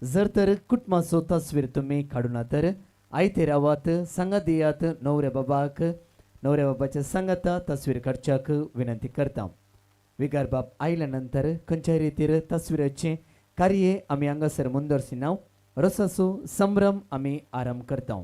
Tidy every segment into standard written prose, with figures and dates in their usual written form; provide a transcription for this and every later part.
जर तर कुटुंबाचो तस्वीर तुम्ही काढूना तर आयते रावात सांगात दियात नवऱ्या बाबाच्या सांगाता तस्वीर काडच्याक विनंती करता. विगार बाब आयल्यानंतर खंयच्याय रितीर तस्वीराचे कार्य आमी हांगासर मुंदरसिनाव रसाचो संभ्रम आमी आरंभ करता.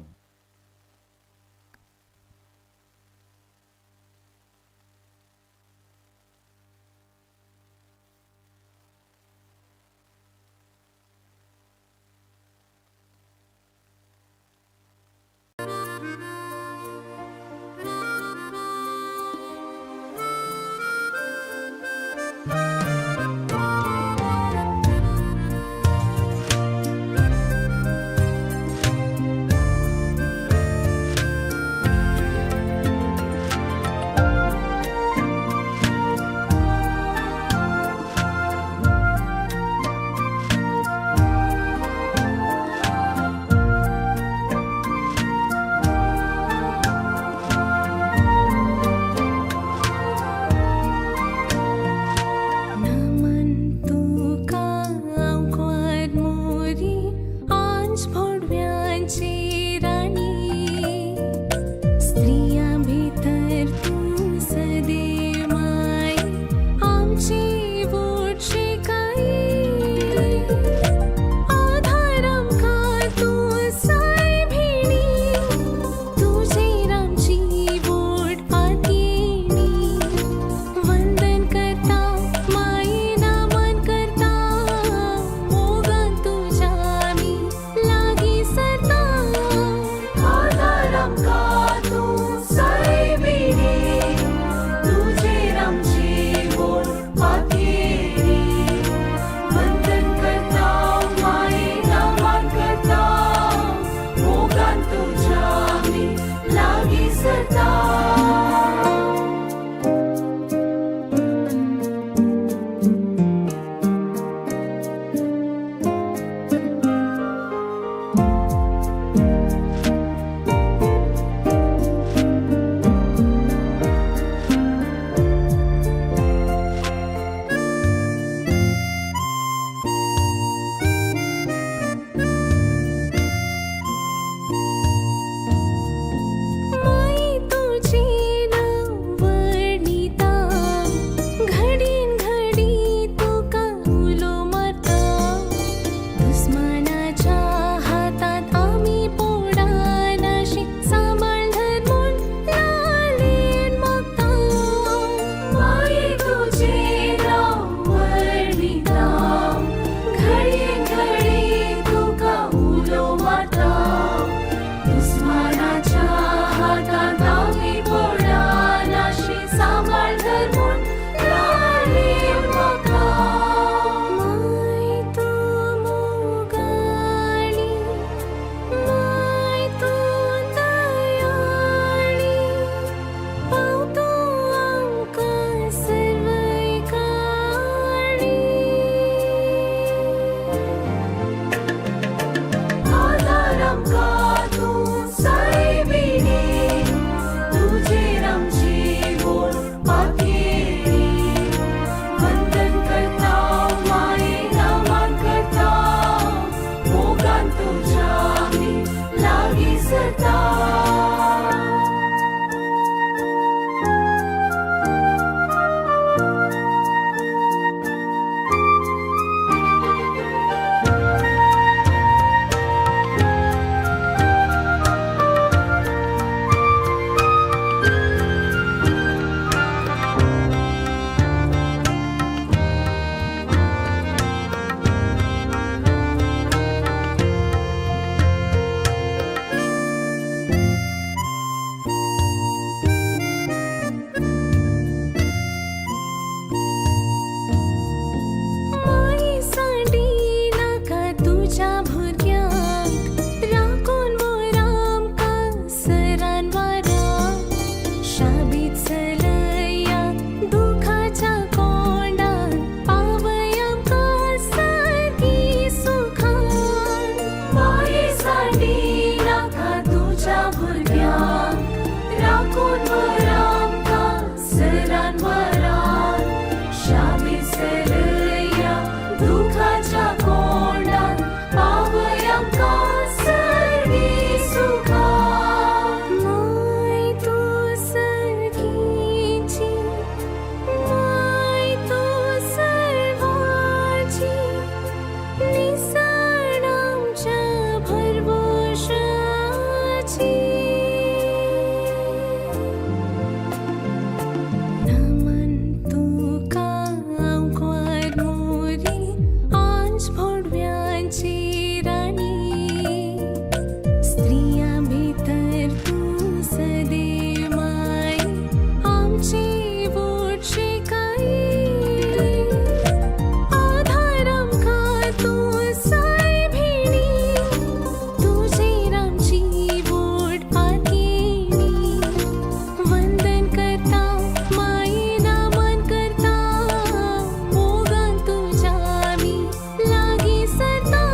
राणीची राणी स्त्रिया भितर तू सदैव माय आमची वोटची काही आधार आमकां तू साय भिणी तुझी रामची वोट आकेणी वंदन करता माई नमन करता मोगान तुझ्या मी लागी सरता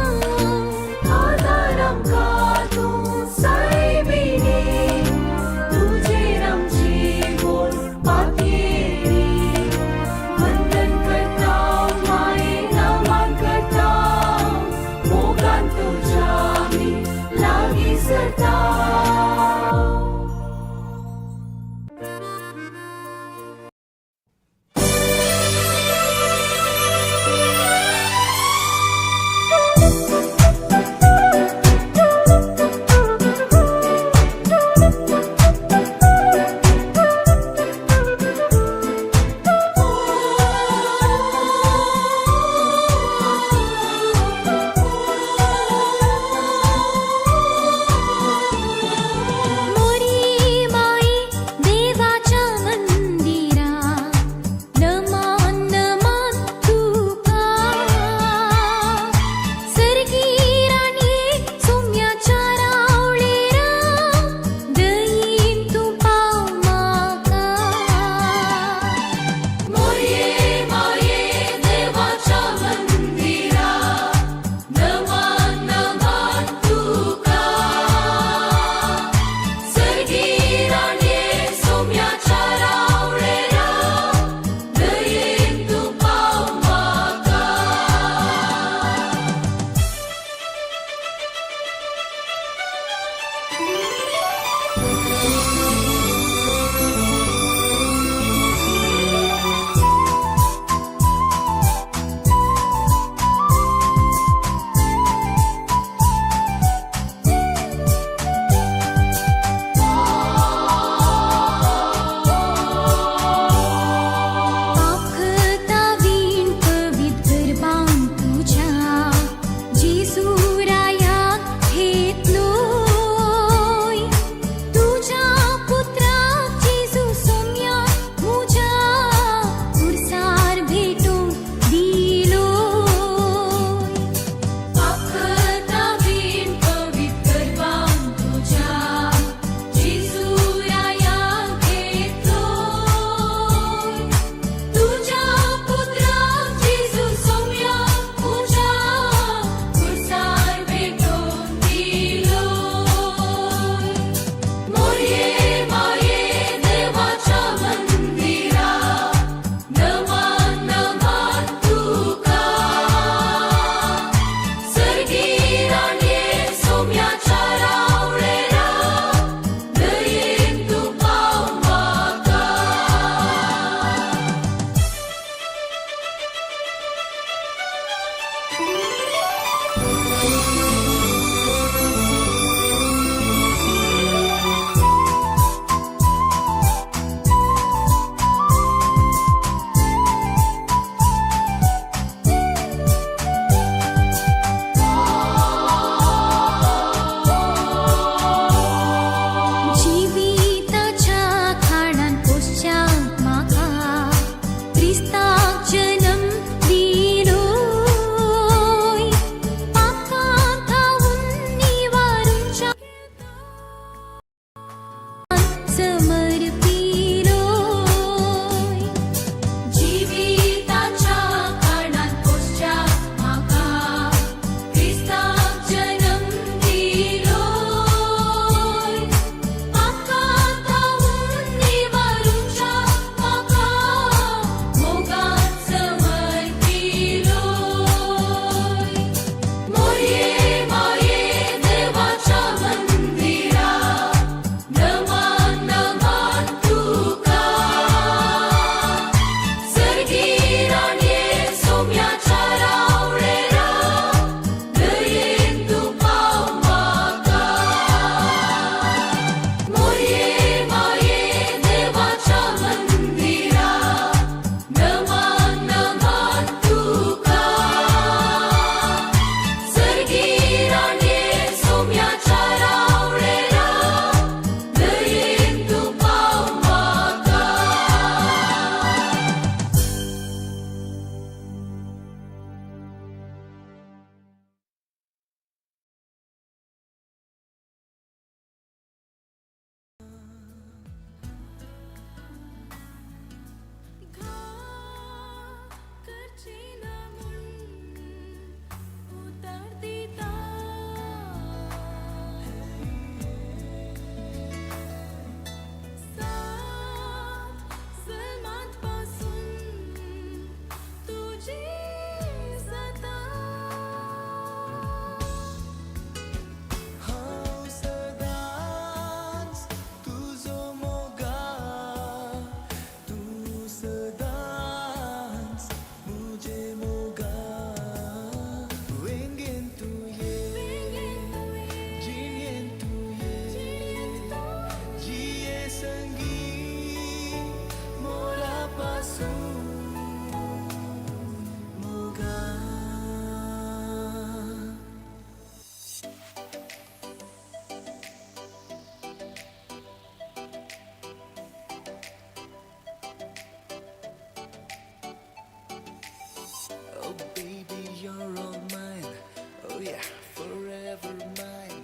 forever mine.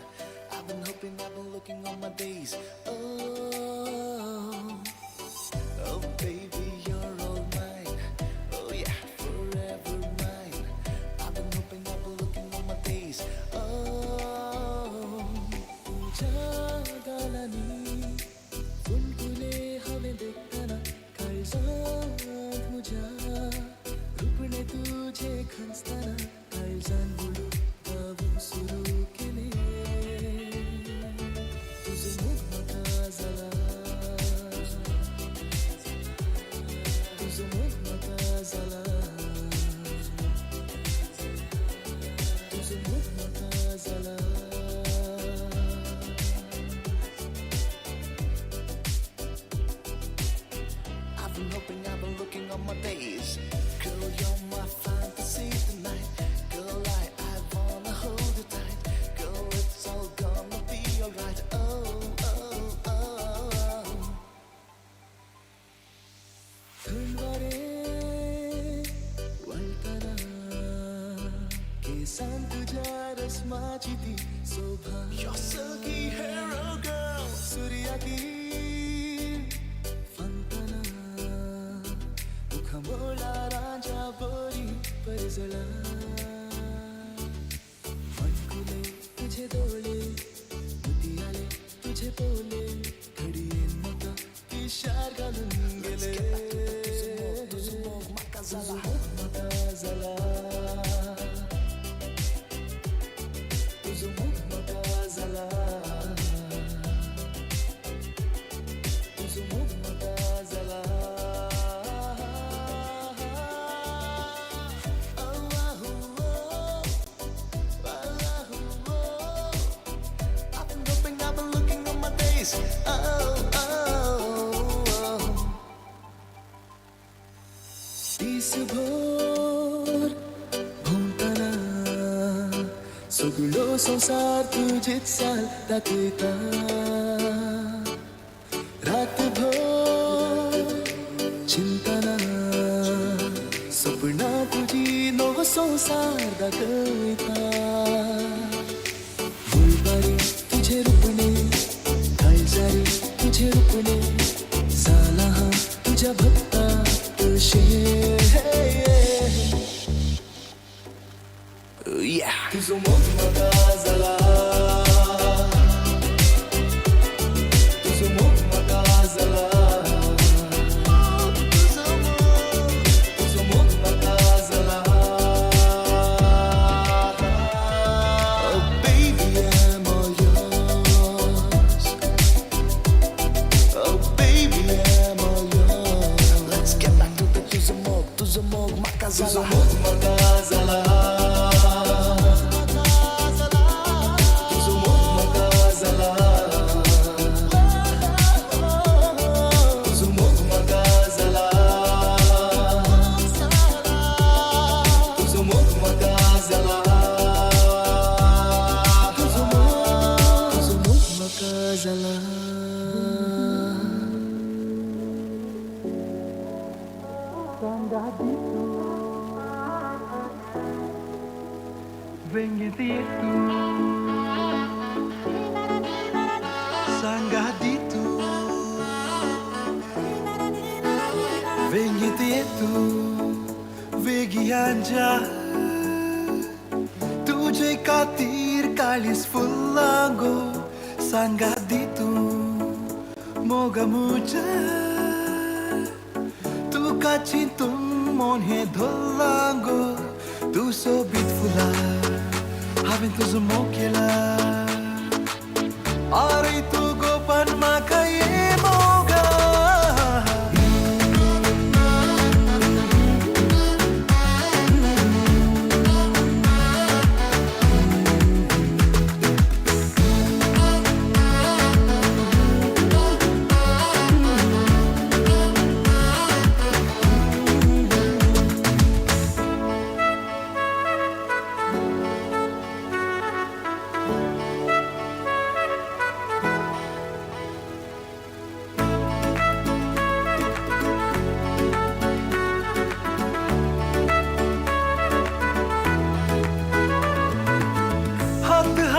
I've been hoping, I've been looking all my days. Oh baby, you're all mine. Oh yeah, forever mine. I've been hoping, I've been looking all my days. तुझ्या गालानी फुलफुले हवे देखताना काळजात तुझ्या रुपणे तुझे खंचताना काळजान बुडू धावून सुरू केले तुझं मुख म्हाका जाला तुझं मुख म्हाका जाला तुझं मुख म्हाका जाला I've been hoping, I've been looking on my days. Girl, you're my fantasy tonight. Girl, I wanna hold you tight. Girl, it's all gonna be alright. थंडवारे वळताना केसांत तुझ्या रस्माची ती शोभा. You're silky hair, oh girl. सूर्याकी मुखामोळा राजा बोरी परजला अटकुले तुझे डोळे मोती आले तुझे बोले घडीये नका इशार घालून गेले तुझं मुख म्हाका जाला तुझं मुख म्हाका जाला तुझं मुख म्हाका झाला दिसभर भोंवताना सगळो संसार तुझेच साल दाखयता रातभर चिंतना सपना तुझी नवो संसार दाखयता गुलबारी तुझे रुपणे काळजारी तुझे रुपणे जाला हा तुझ्या भक्ता तुझं मुख म्हाका जाला तुझं मुख म्हाका जाला तुझं मुख म्हाका जाला Oh baby, I'm all yours. Oh baby, I'm all yours. Let's get back to the तुझं मुख म्हाका जाला तुझं मुख म्हाका जाला Venha dito, sangadito. Venha dito, vegianja. तुझे खातीर काळीज फुलांगो सांगादीतू मोगा मुजा तुका चिंतून मन हे धोलांगो तू सोबीत फुला हांवें तुजो मोग केला अरे तू गोपन म्हाका ये मोगा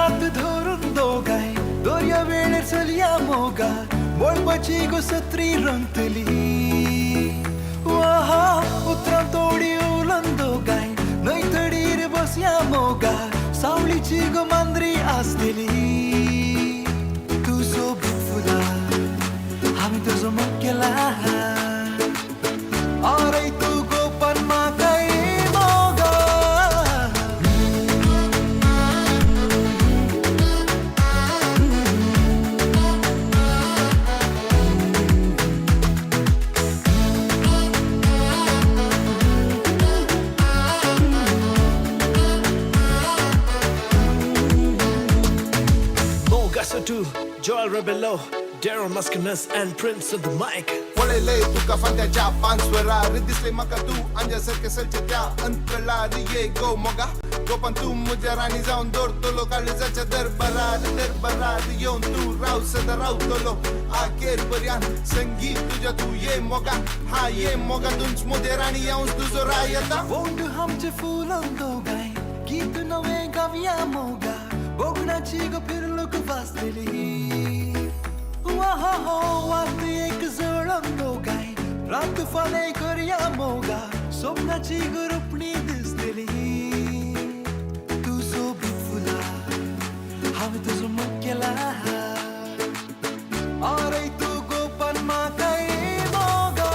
हात धरून दोगाय दोर्या वेळेर चलया मोगा वळपाची गो सत्री रंगतली वाहा उतरां तोडी उलन दोगाय नैतडीर बसया मोगा सावळीची गो मांद्री आसतली तू सोबीत फुला हांवें तुजो मोग केला अरे तू गोपन म्हाका Moga Mogasu, Joel Rebello, Darren Muskinus, and Prince of the Mic. वळले तुका फांद्याच्या पानस्वरार दिसले म्हाका तू अंजासारखे सलचे त्या अंतरार ये गो मोगा गोपन तू म्हज्या राणी जावन दवरतलो काळजाच्या दरबारार येवन तू राव सदा रावतलो आखेर पर्यंत संगीत तुझ्या तू ये मोगा हा ये मोगा तुंच मुदे राणी येवन तुजो राय येता वोंड आमचे फुलन दोगाय गीत नवें गावया मोगा बोगणाची गो फिरलोक वाजतली वाहा हो वात एक जळम दोगाय रात फाले करया मोगा स्वप्नाची गो रुपणी दिसतली तू सोबीत फुला हांवें तुजो मोग केला अरे तू गोपन म्हाका मोगा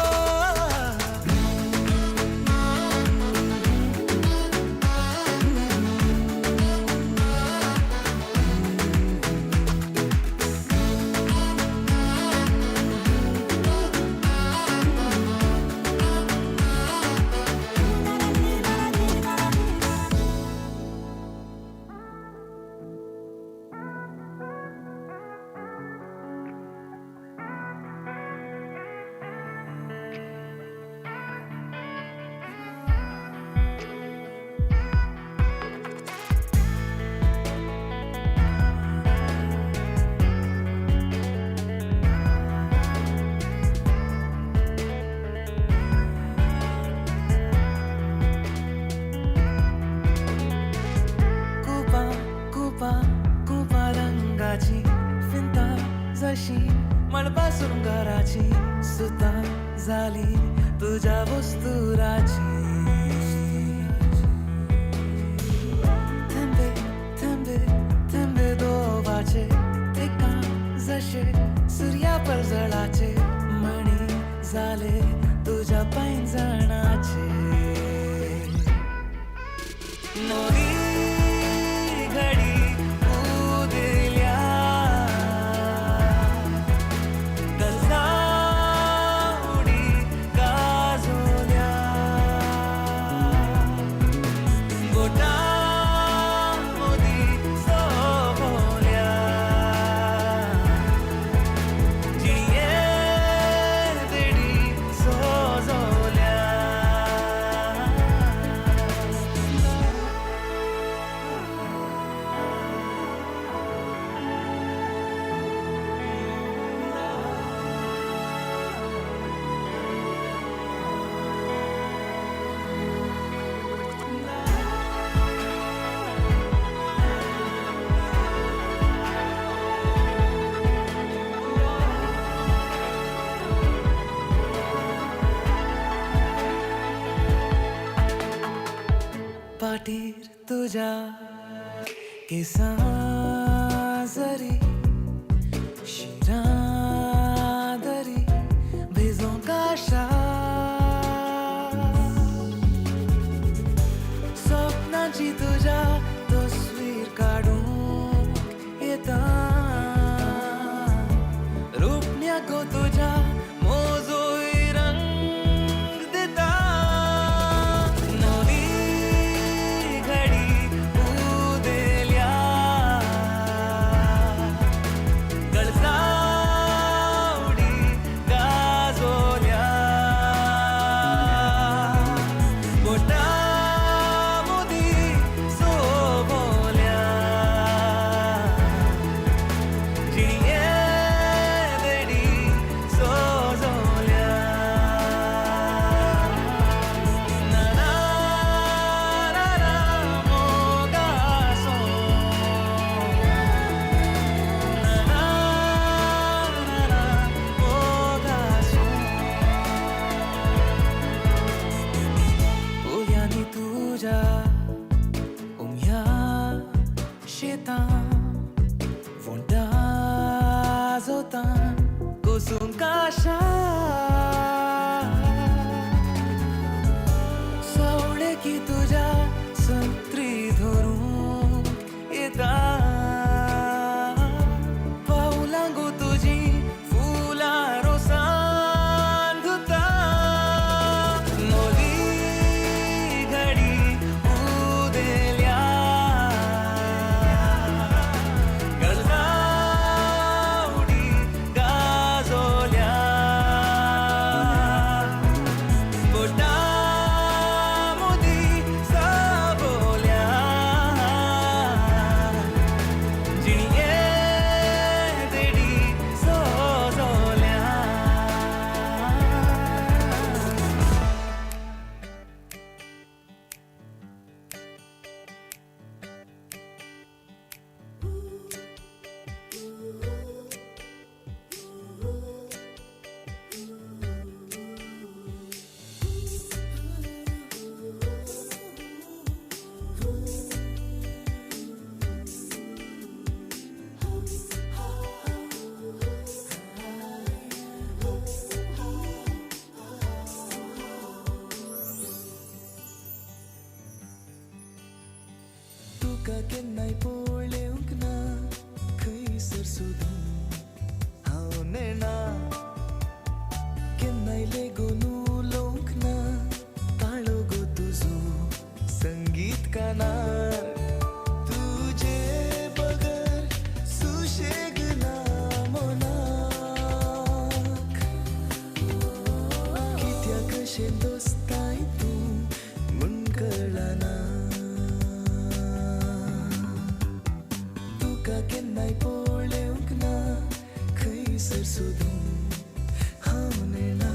रंगाची फिंता जशी मळबा सुंगराची सुता झाली तुझ्या वस्तुराची थेंबे थेंबे थेंबे दोवाचे एका जशे सूर्या परजळाचे मणी झाले तुझ्या पैंजणाचे नवी घडी उदिल्या गलता उडी गाजोल्या गोटा मोदी सोबोल्या जिये देडी सोजोल्या पाठीर तुझ्या केसां जरी शिरां दरी भेजो काशा स्वप्नाची तुझ्या तस्वीर काढूंक येता रुपण्या गो तुझ्या मोजोय रंग देता नवी घडी उदेल्या शेतां वोंटा जोतां कुसुम काशा सवळे की तुझ्या संत्री धरून येता पावलांगो तुझी फुलां रोसान धुता मोदी घडी उदेल्या गळदा उडी गाजोल्या बोटा मोदी साबोल्या जिणये देडी सोजोल्या तुका केन्नाय पळोवंक ना खंयसर सोदून हांव नेणा केन्नाय लेगून उलोवंक ना ताळो गो तुजो संगीत कानार तुजे बगर सुशेग ना मनाक कित्याक कशें दोस्ताय तूं म्हूण कळना तुका केन्नाय पळोवंक ना खंयसर सोदून हांव नेणा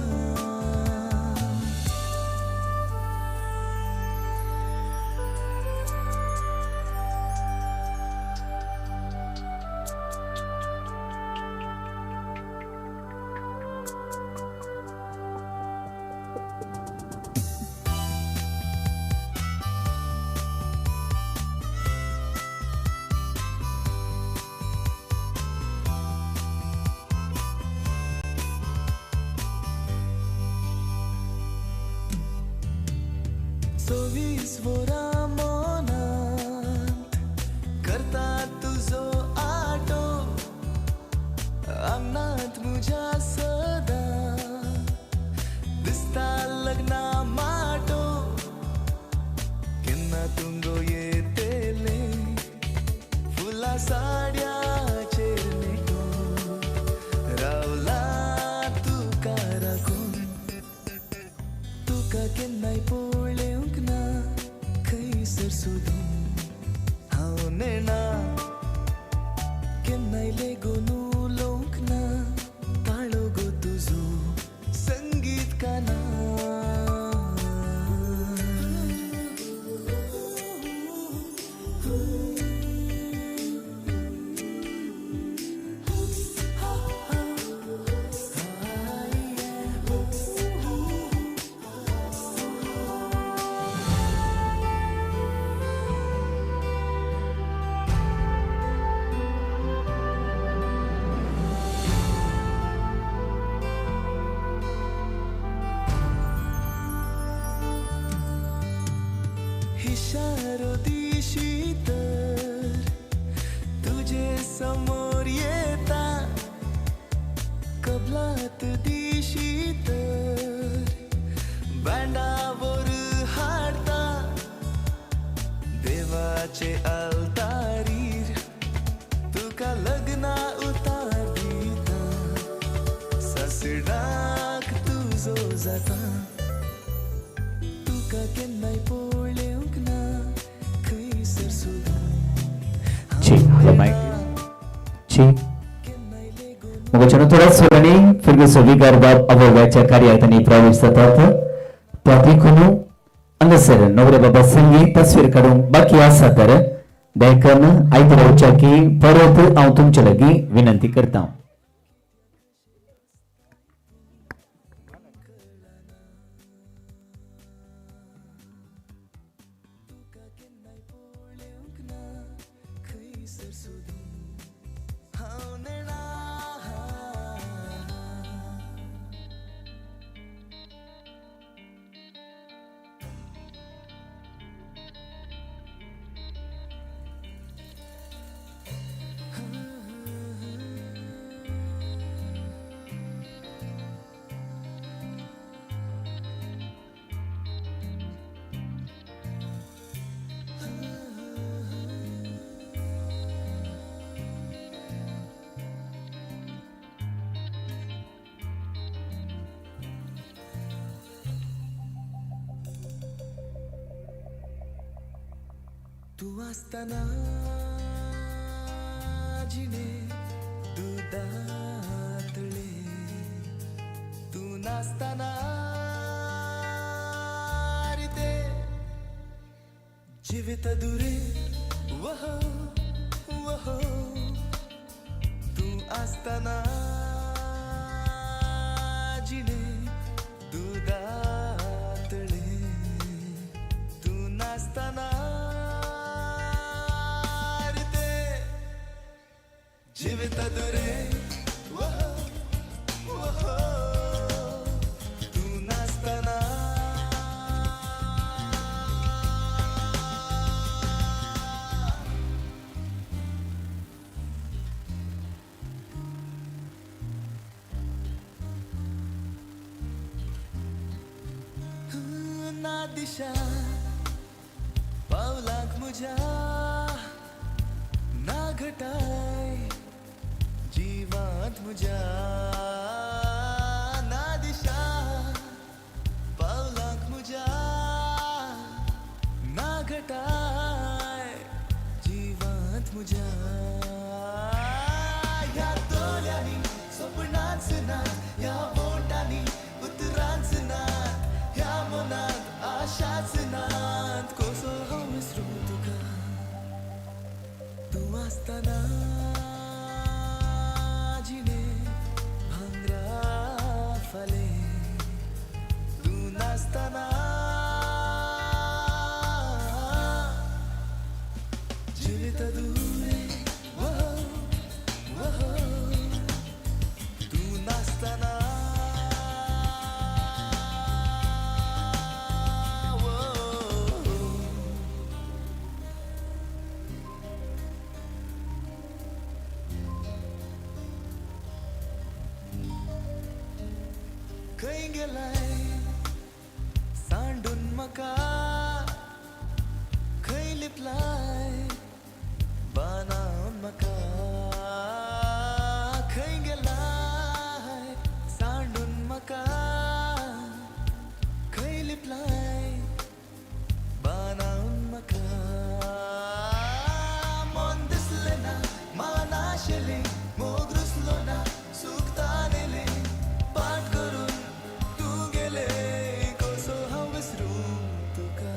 चोवीस वरां मनांत करता तुजो आटो आंगणांत म्हज्या सदां दिसता लग्ना माटो केन्ना तुंगो येतेले फुलां साडयाचेर न्हेटून रावला तुका राखून तुका केन्नाय पळोवंक ना खंयसर सोदून हांव नेणा केन्नाय लेगून उलोवंक ना ताळो गो तुजो संगीत कानार इशारो दिशी तर तुझे समोर येता कबलात दिशी तर बँडावर हाडता देवाचे अवतारीर तुका लग्ना उतार दिता ससडाक तुजो जाता तुका केन्नाय पळोवंक ना खंयसर सोदून जी जी मुझे थोड़ा सोनी फिर सविकार बाब अवगाच्या कार्यातनी प्रवेश जातात त्यातून अंगसर नवरे बाबा संगीत तस्वीर काढून बाकी आसा तर देखन आयते रावच्या की परत हांव तुमचे लगी विनंती करता तू असताना जिने दुधातले तू नसताना ते जीवित दुरे वह वह तू असताना जिने दुधातले तू नसताना ते जीवित दुरे वह वह तू नसताना ना दिशा पावलाक मुझ्या ना घटाय जीवात मुझ्या ना दिशा पावलाक मुझ्या ना घटाय जीवात मुझ्या या तोल्यानी स्वप्नाच ना या बोटानी उतराच ना या मनात आशाच नात कसो हांव विसरूं तुका तू असताना जिणे भांगरा फाले तू नसताना जिवित दुरे वह वह तू नसताना खंय गेलाय सांडून म्हाका खंय लिपलाय बानावन म्हाका खंय गेलाय सांडून म्हाका खंय लिपलाय बानावन म्हाका मन दिसलें ना मान आशिल्लें मोग रुसलो ना सूख ताणेलें पाठ करून तू गेले कसो हांव विसरूं तुका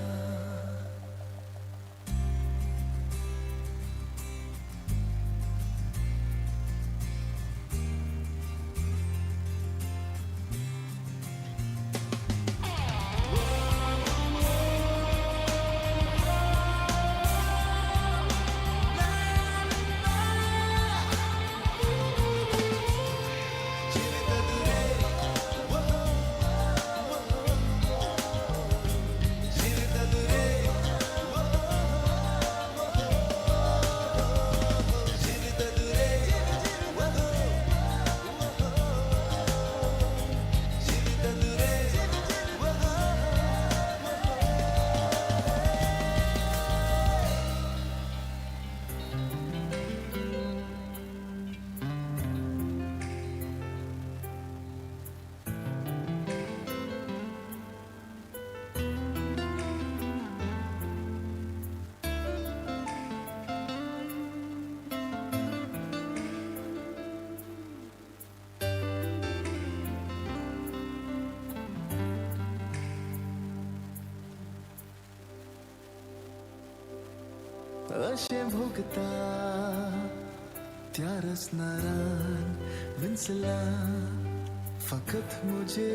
अशें भोगता त्या रसनारान विंचला फकत मुझे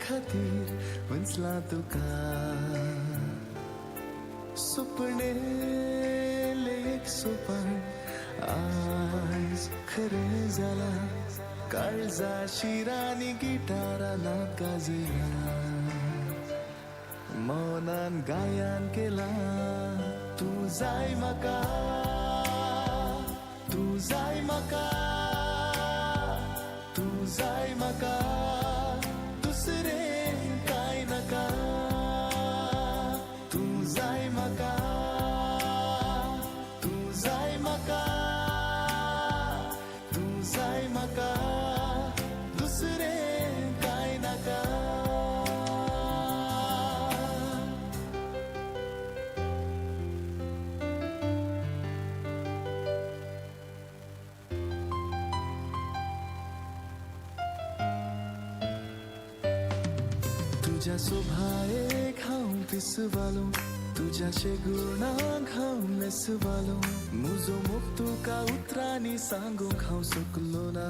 खातीर विंचला तुका सुपणे लेक सोपान आज खरें जाला काळजा शिरानी गिटारानात गाजयला मौनान गायन केला तू जाय म्हाका तू जाय म्हाका तू जाय म्हाका दुसरें कांय नाका तू जाय म्हाका तू जाय म्हाका तू जाय म्हाका दुसरें कांय नाका तुझ्या शोभाये खाऊं पिसवालो तुझ्याशे गुणा खाऊं मेसवालो मुजो मुख तुका उतरानी सांगो खाऊ सकलो ना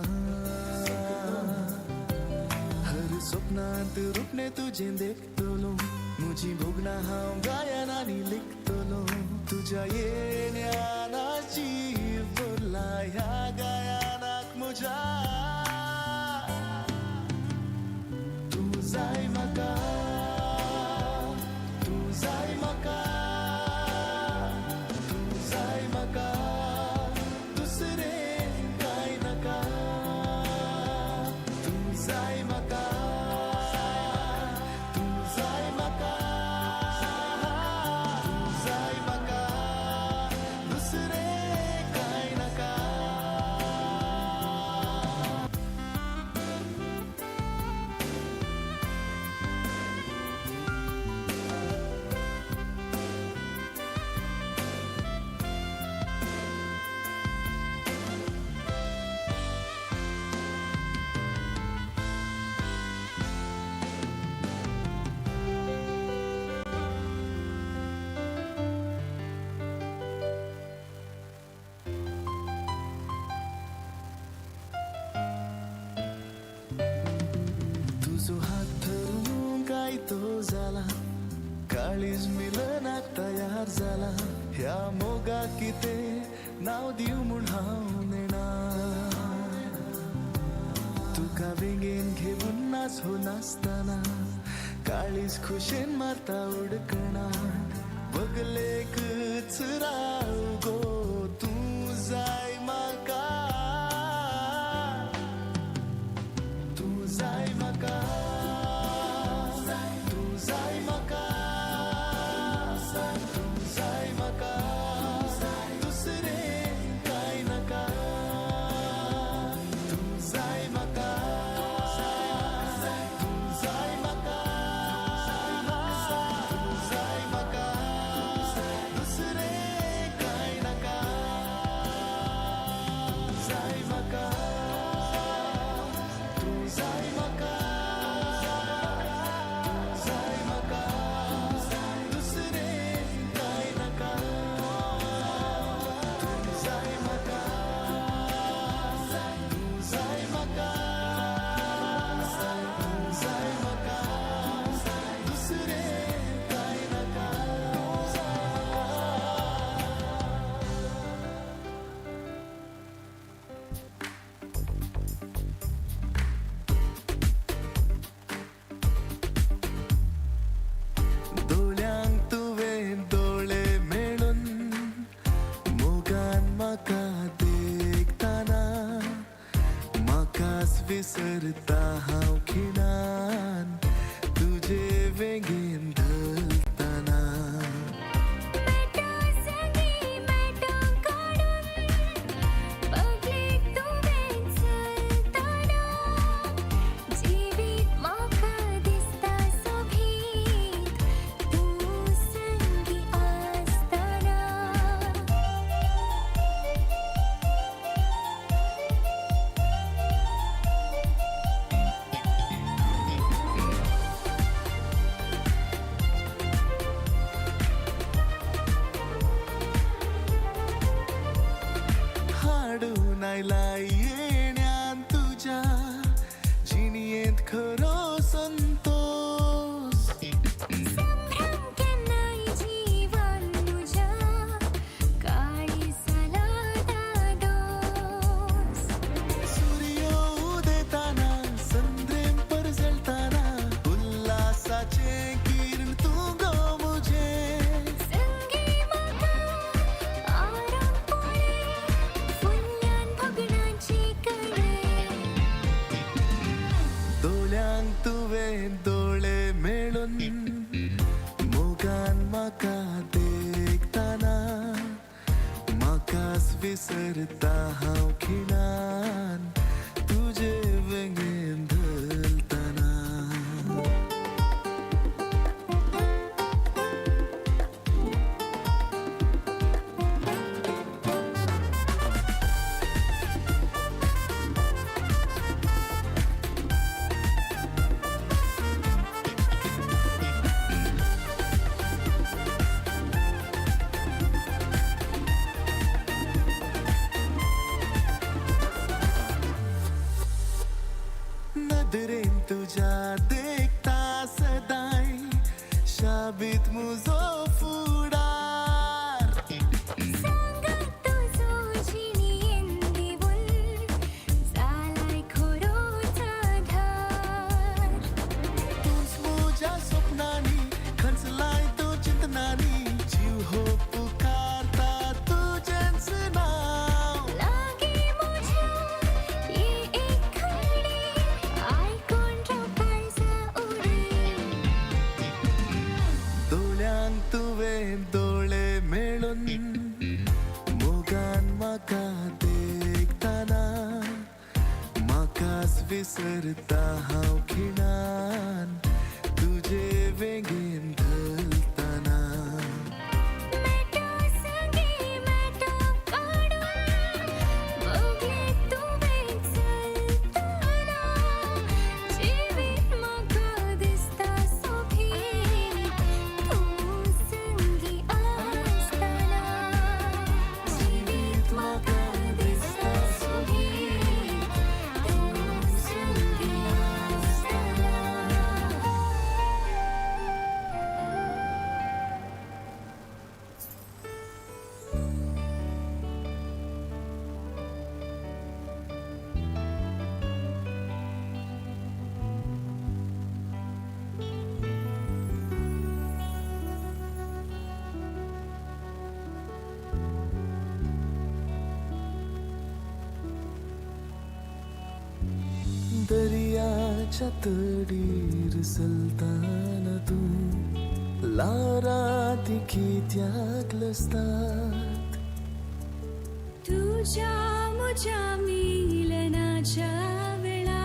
हर स्वप्नांत रूपने तुझे देखतलो मुजी भोगना हांव गायनानी लिखतलो तुझ्या येण्याची बोला ह्या गायनाक म्हज्या तू जाय म्हाका तू जाय म्हाका तू जाय म्हाका दुसरें कांय नाका तू जाय म्हाका तू जाय म्हाका तू जाय म्हाका दुसरें कांय नाका तुझो हात धरून काय तो झाला काळीज मिलनाक तयार झाला ह्या मोगा किते नाव दिव म्हूण हांव नेना तुका वेगेन घेवन नाच हो नासतना काळीज खुशेन मारता उडकणा बगलेकच राव गो तू जाय म्हाका तू जाय म्हाका तू जाय म्हाका तू जाय म्हाका दुसरें कांय नाका तू जाय म्हाका तू जाय म्हाका तू जाय म्हाका दुसरें कांय नाका जाय म्हाका तू जाय म्हाका तू जाय म्हाका दुसरें कांय नाका तू जाय म्हाका तू जाय म्हाका तू जाय म्हाका दुसरें कांय नाका दोळ्यांक तुवें दोळे मेळून मोगान म्हाका देखताना म्हाकाच विसरता हांव खिणान तुजे वेगेन धरतना मेटो सगी मेटो काडून पगलेक तुवें चलतना जिवीत म्हाका दिसता सोबीत तूं संगी आसतना हाडून आयला येण्यान तुज्या जिणयेंत खरो संतोष संभ्रम केन्नाय जिवान तुज्या काळीसाला दादोस सूर्य उदेताना संद्रेम परजळताना उल्हासाचे किरण तूं गो मुझे संगी म्हाका आराम पळे फुल्यान भगणाची कळे दोळ्यांक तुवें दोळे मेळून मोगान म्हाका देखताना म्हाकाच विसरता हांव खिणान तुजे वेगेन धरतना तुझ्या देखता सदाय शाबीत मुजो फुडार सांगत तुझो जिणी येंदिवून जालाय खोडोचा धार तूच मुझ्या स्वप्नांनी खंचलाय तो चिंतनांनी जीव हो पुकारता तुझेच नाव लागे मुझ्या ये एक खडी ऐकून काळजा उडी दोळ्यांक तुवे दोळे मेळून मोगान म्हाका देखताना म्हाकाच विसरता हांव खिणान तुजे वेगेन धलताना मेटो सगे मेटो काडून बघले तुवे चलताना जिवीत म्हाका दिसता सोबीत तू संगी आसताना जिवीत म्हाका दिसता सोबीत तू संगी आसताना दर्याच्या तडीर चलताना तू लारा देखी त्याग लसतात तुझ्या मुझ्या मिलनाच्या वेळा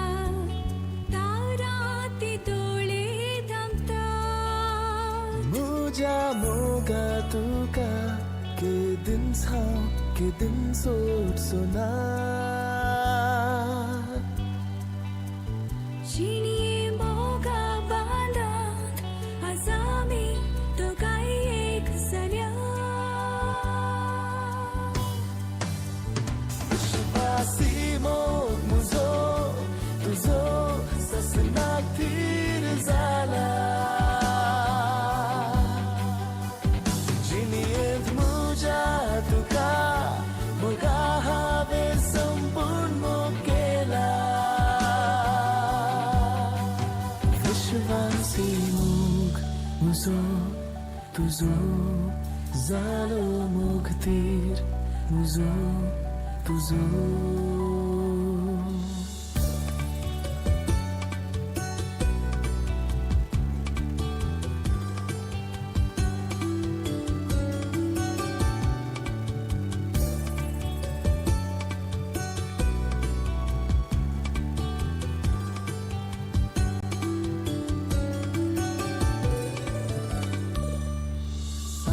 तारा ती डोळे धांपतात मुझ्या मोगा तुका के दिन हांव के दिन सोडचो ना जिणिये मोगा बांदात आज आमी दोगांय एक जाल्या विश्वासी मोग मुजो तुजो ससनाक तीर जाला जिणयेंत मुझ्या तुका मोगा हांवें संपूर्ण मोग केला विश्वासी मोग मुजो तुजो जालो मोग तीर मुजो तुजो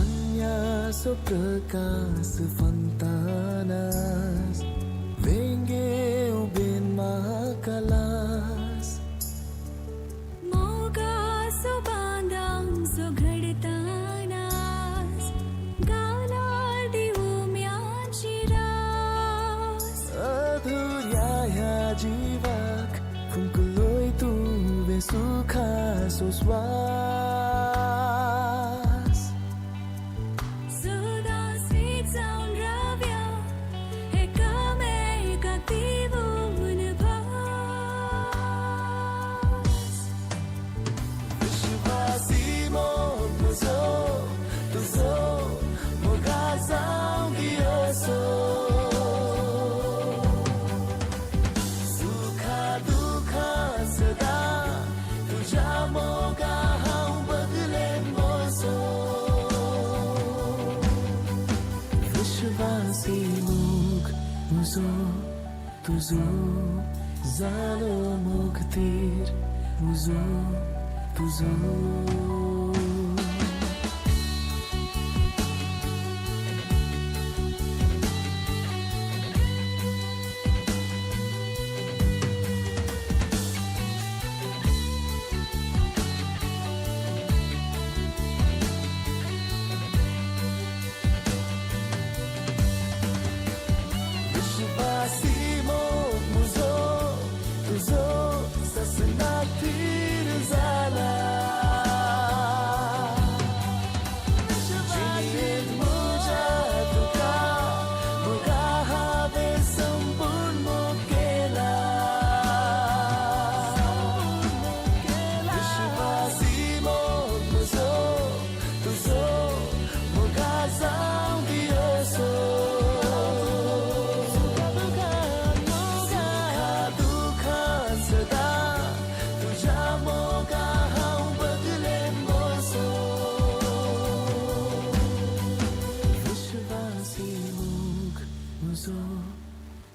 Anyaso प्रकाश fantanas Venge ubin makalas मोगा सो बांधांग सो घडतानास गावला दिवू म्याची रास अधुर्या ह्या जीवाक फुंकलोय तुवे सुखासो श्वास सुदासी जाऊन राव्या एकामेकाक दिवून भास विश्वासी मोग मुजो तुजो मोगा जावं गियोसो सुखा दुखा सदा तुझ्या मोगा हांव बदलेन मोसो विश्वासी मोग मुजो तुजो जालो मोग तीर मुजो तुजो विश्वासी मोग मुजो तुजो ससनाक तीर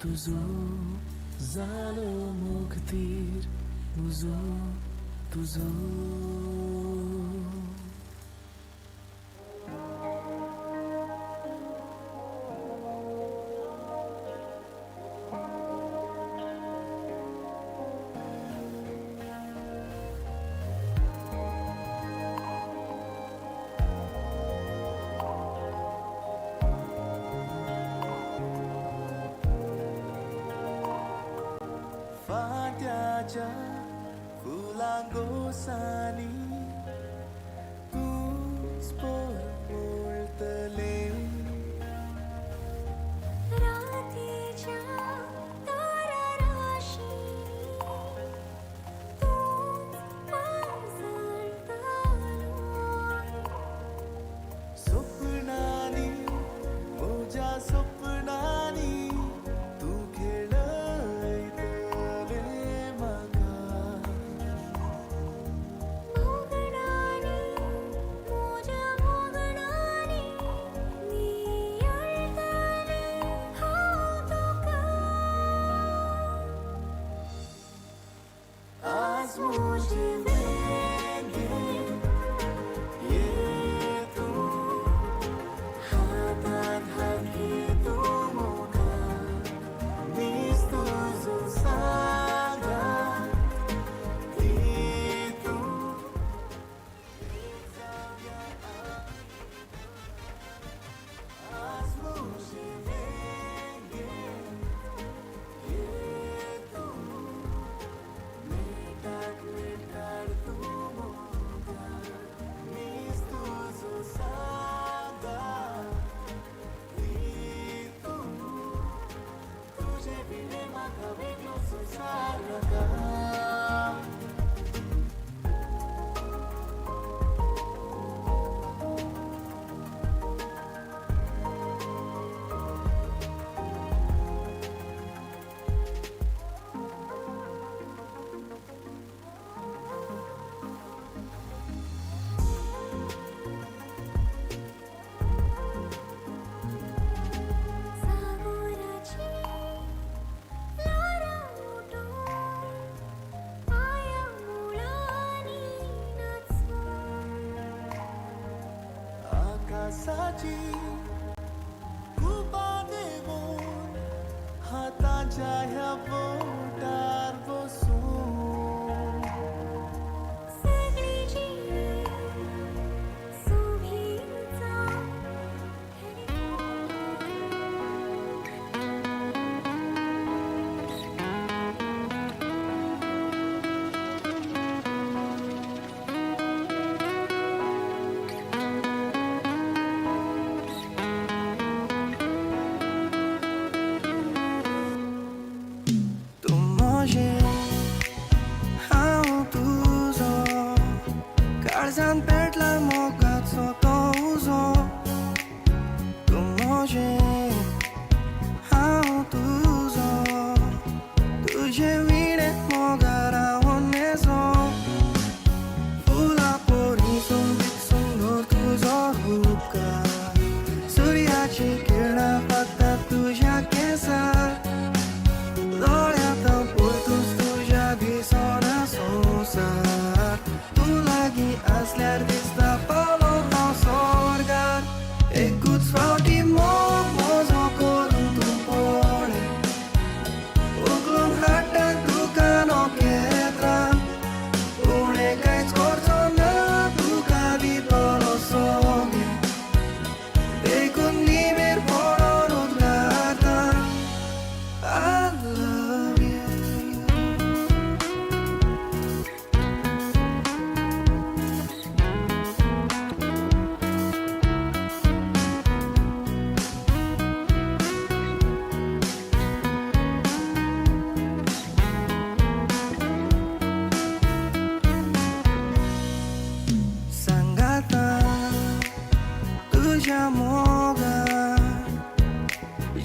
तुझो जालो मुखतिर तुझो तुझो फाट्याच्या फुलांगोसानी तूच पोळतले रात्रीच्या ताराराशी तूच पासळतालो स्वप्नानी मोज्या स्वप्नानी तू खेळयतले म्हाका मोगणानी मोज्या मोगणानी नियळतले हांव तुका आज मुझे वेगे ये तू हातात हात घे तू मोगा मीच तुझो सांगा ती तू आज मुझे वेगे ये तू मिटाट तू मोगा मीच तुझो सांगा ती तू तुझे बिने म्हाका वेगळो संसार नाका सागराची लारा उठून पाया मुळांनी नाचून आकाशाची कृपा देवून हाताच्या ह्या बोटार बसून सगळी जीव सोबीचा तू माझे हांव तुझो काळजान पेटला मोगाचो तो उजो तू माझे हांव तुझो तुझे विणे मोगार रावून मेजो फुलां पोरीसून विकसून दवर तुझो उपकार सूर्याची किरणां पडटात तुज्या केंसार दोळ्यांत पळतूच तुज्या दिसना संवसार तू लागीं आसल्यार दिसता पावलो हांव स्वर्गार एकूच फावटी मोग म्हजो करून तूं पळय उखलून हाडटा तुका नोकेत्रान उणें कांयच करचो ना तुका दितलो सोगें देखून निमेर पडोन उद्गारता I love you. सांगाता तुझ्या मोगान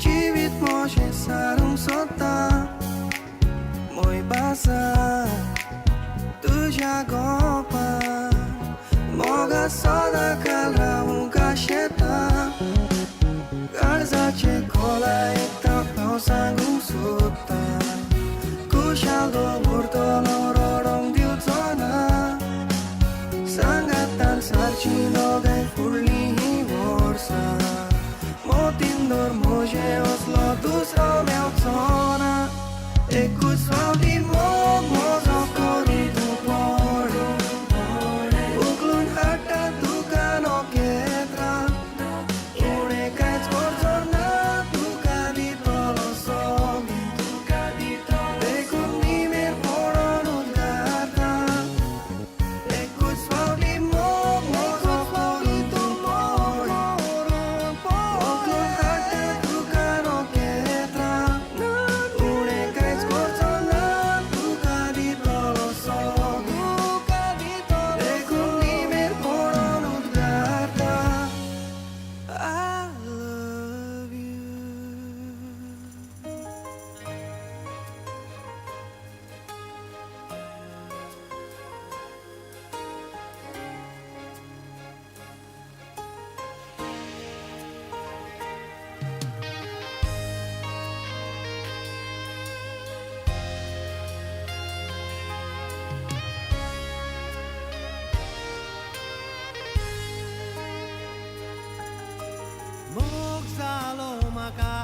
जिवीत मोशें सारूंक सोदता मोय बासा तुझ्या गोपान मोगा सदां काल रावूंक आशेता काळजाचे खोला एकता हांव सांगूंक सोध्दा कुशालदो भुर्तलो रडम दिउँछ न Sangatan sarchino gai furli hi vorsa Motindur moje oslo dusro meautsona Ekus valdi mozo kori tu pori Uklun hata tukano ketra Une kaiz korzorna tukadi tolo sogi Dekun nimer poron udgata Ekus valdi mozo kori tu pori Uklun hata tukano ketra Une kaiz korzorna tukadi tolo sogi Dekun nimer poron udgata I love you. Mógł zalomaka,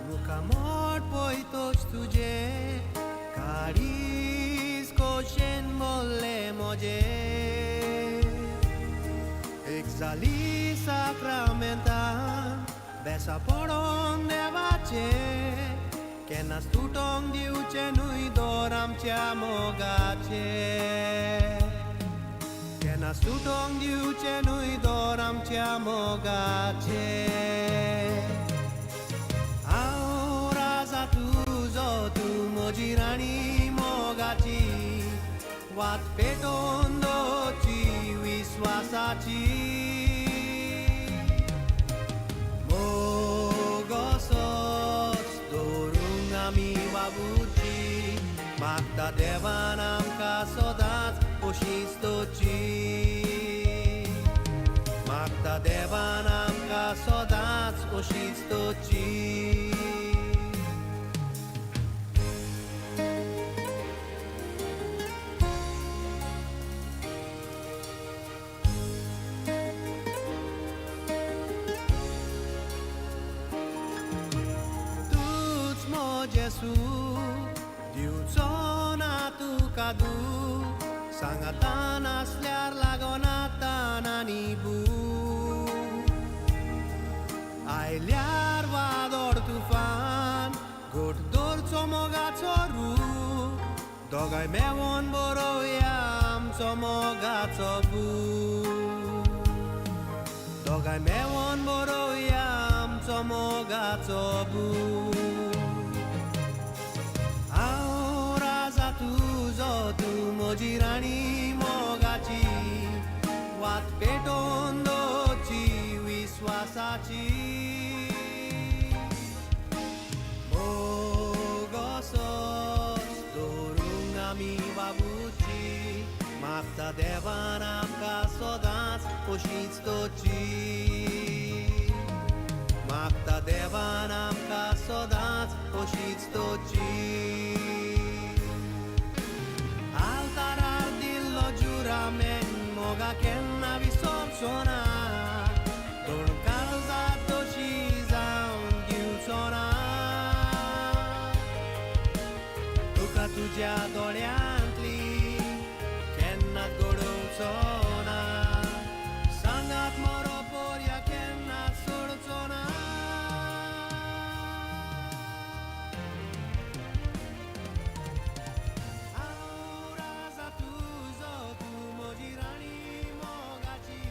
muka mort poitos tudzie, karis koshen molle moje. Exali sacramental, besa poron nevace, que nas tutong diuce nui doram cia mogace. Que nas tutong diuce nui doram cia mogace. Aura tu zo tu mojirani mogaci, wat petondo ci viswasaci. Mogosos dorungami wabuci, magda devanam kasodat pošistoci. Magda devanam kasodat pošistoci. Tuts mojesu, diutsona tu kadu, sangatan asliar lagonatan anibu. Ailiar vador tufan, gordor comoga coru, dogaj mevon boroyam comoga cobu. Dogaj mevon boroyam comoga cobu. Aura tu zo tu mojirani mogaci, wat petondo ci viswasaci. Mogosos dorungami babuci, magda devanam kasodas pošistoci. Magda devanam kasodas pošistoci. Altarar dillo giuramen moga kenna visorsona, don calzato shizam giusona. Tuka tuja doliantli, kenna gorutsona, sangat moroporia kenna surtsona. Aura tu zo tu mojirani mogaci.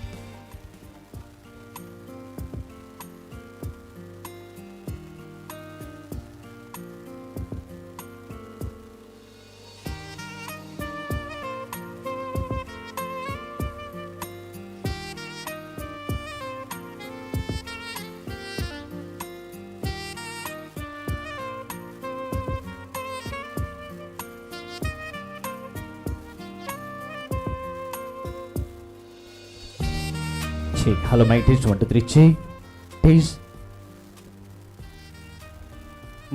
Check. Hello, mic test 1 2 3 check. Test.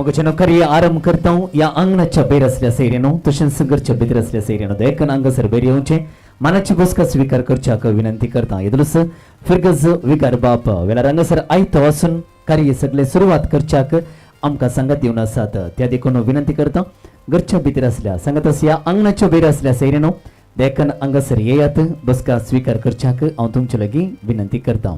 मग कार्य आरंभ करता या अंगणाच्या बेर असल्या सैर्यानो तसेच संघर्षच्या भितर असल्या सैर्यानो देखन अंगसर बेर येऊचे मनाची पुस्तक स्वीकार करच्याक विनंती करता येदलस फिरगज विकार बाप वेला रंगसर आयत वासून कार्य सगळे सुरुवात करच्याक आमका संगत येऊन असतात त्या देखून विनंती करता घरच्या भितर असल्या संगतस या अंगणाच्या बेर असल्या सैर्यानो देखन अंगसर येयात बसका स्वीकार करच्याक हांव तुमचे लगी विनंती करता.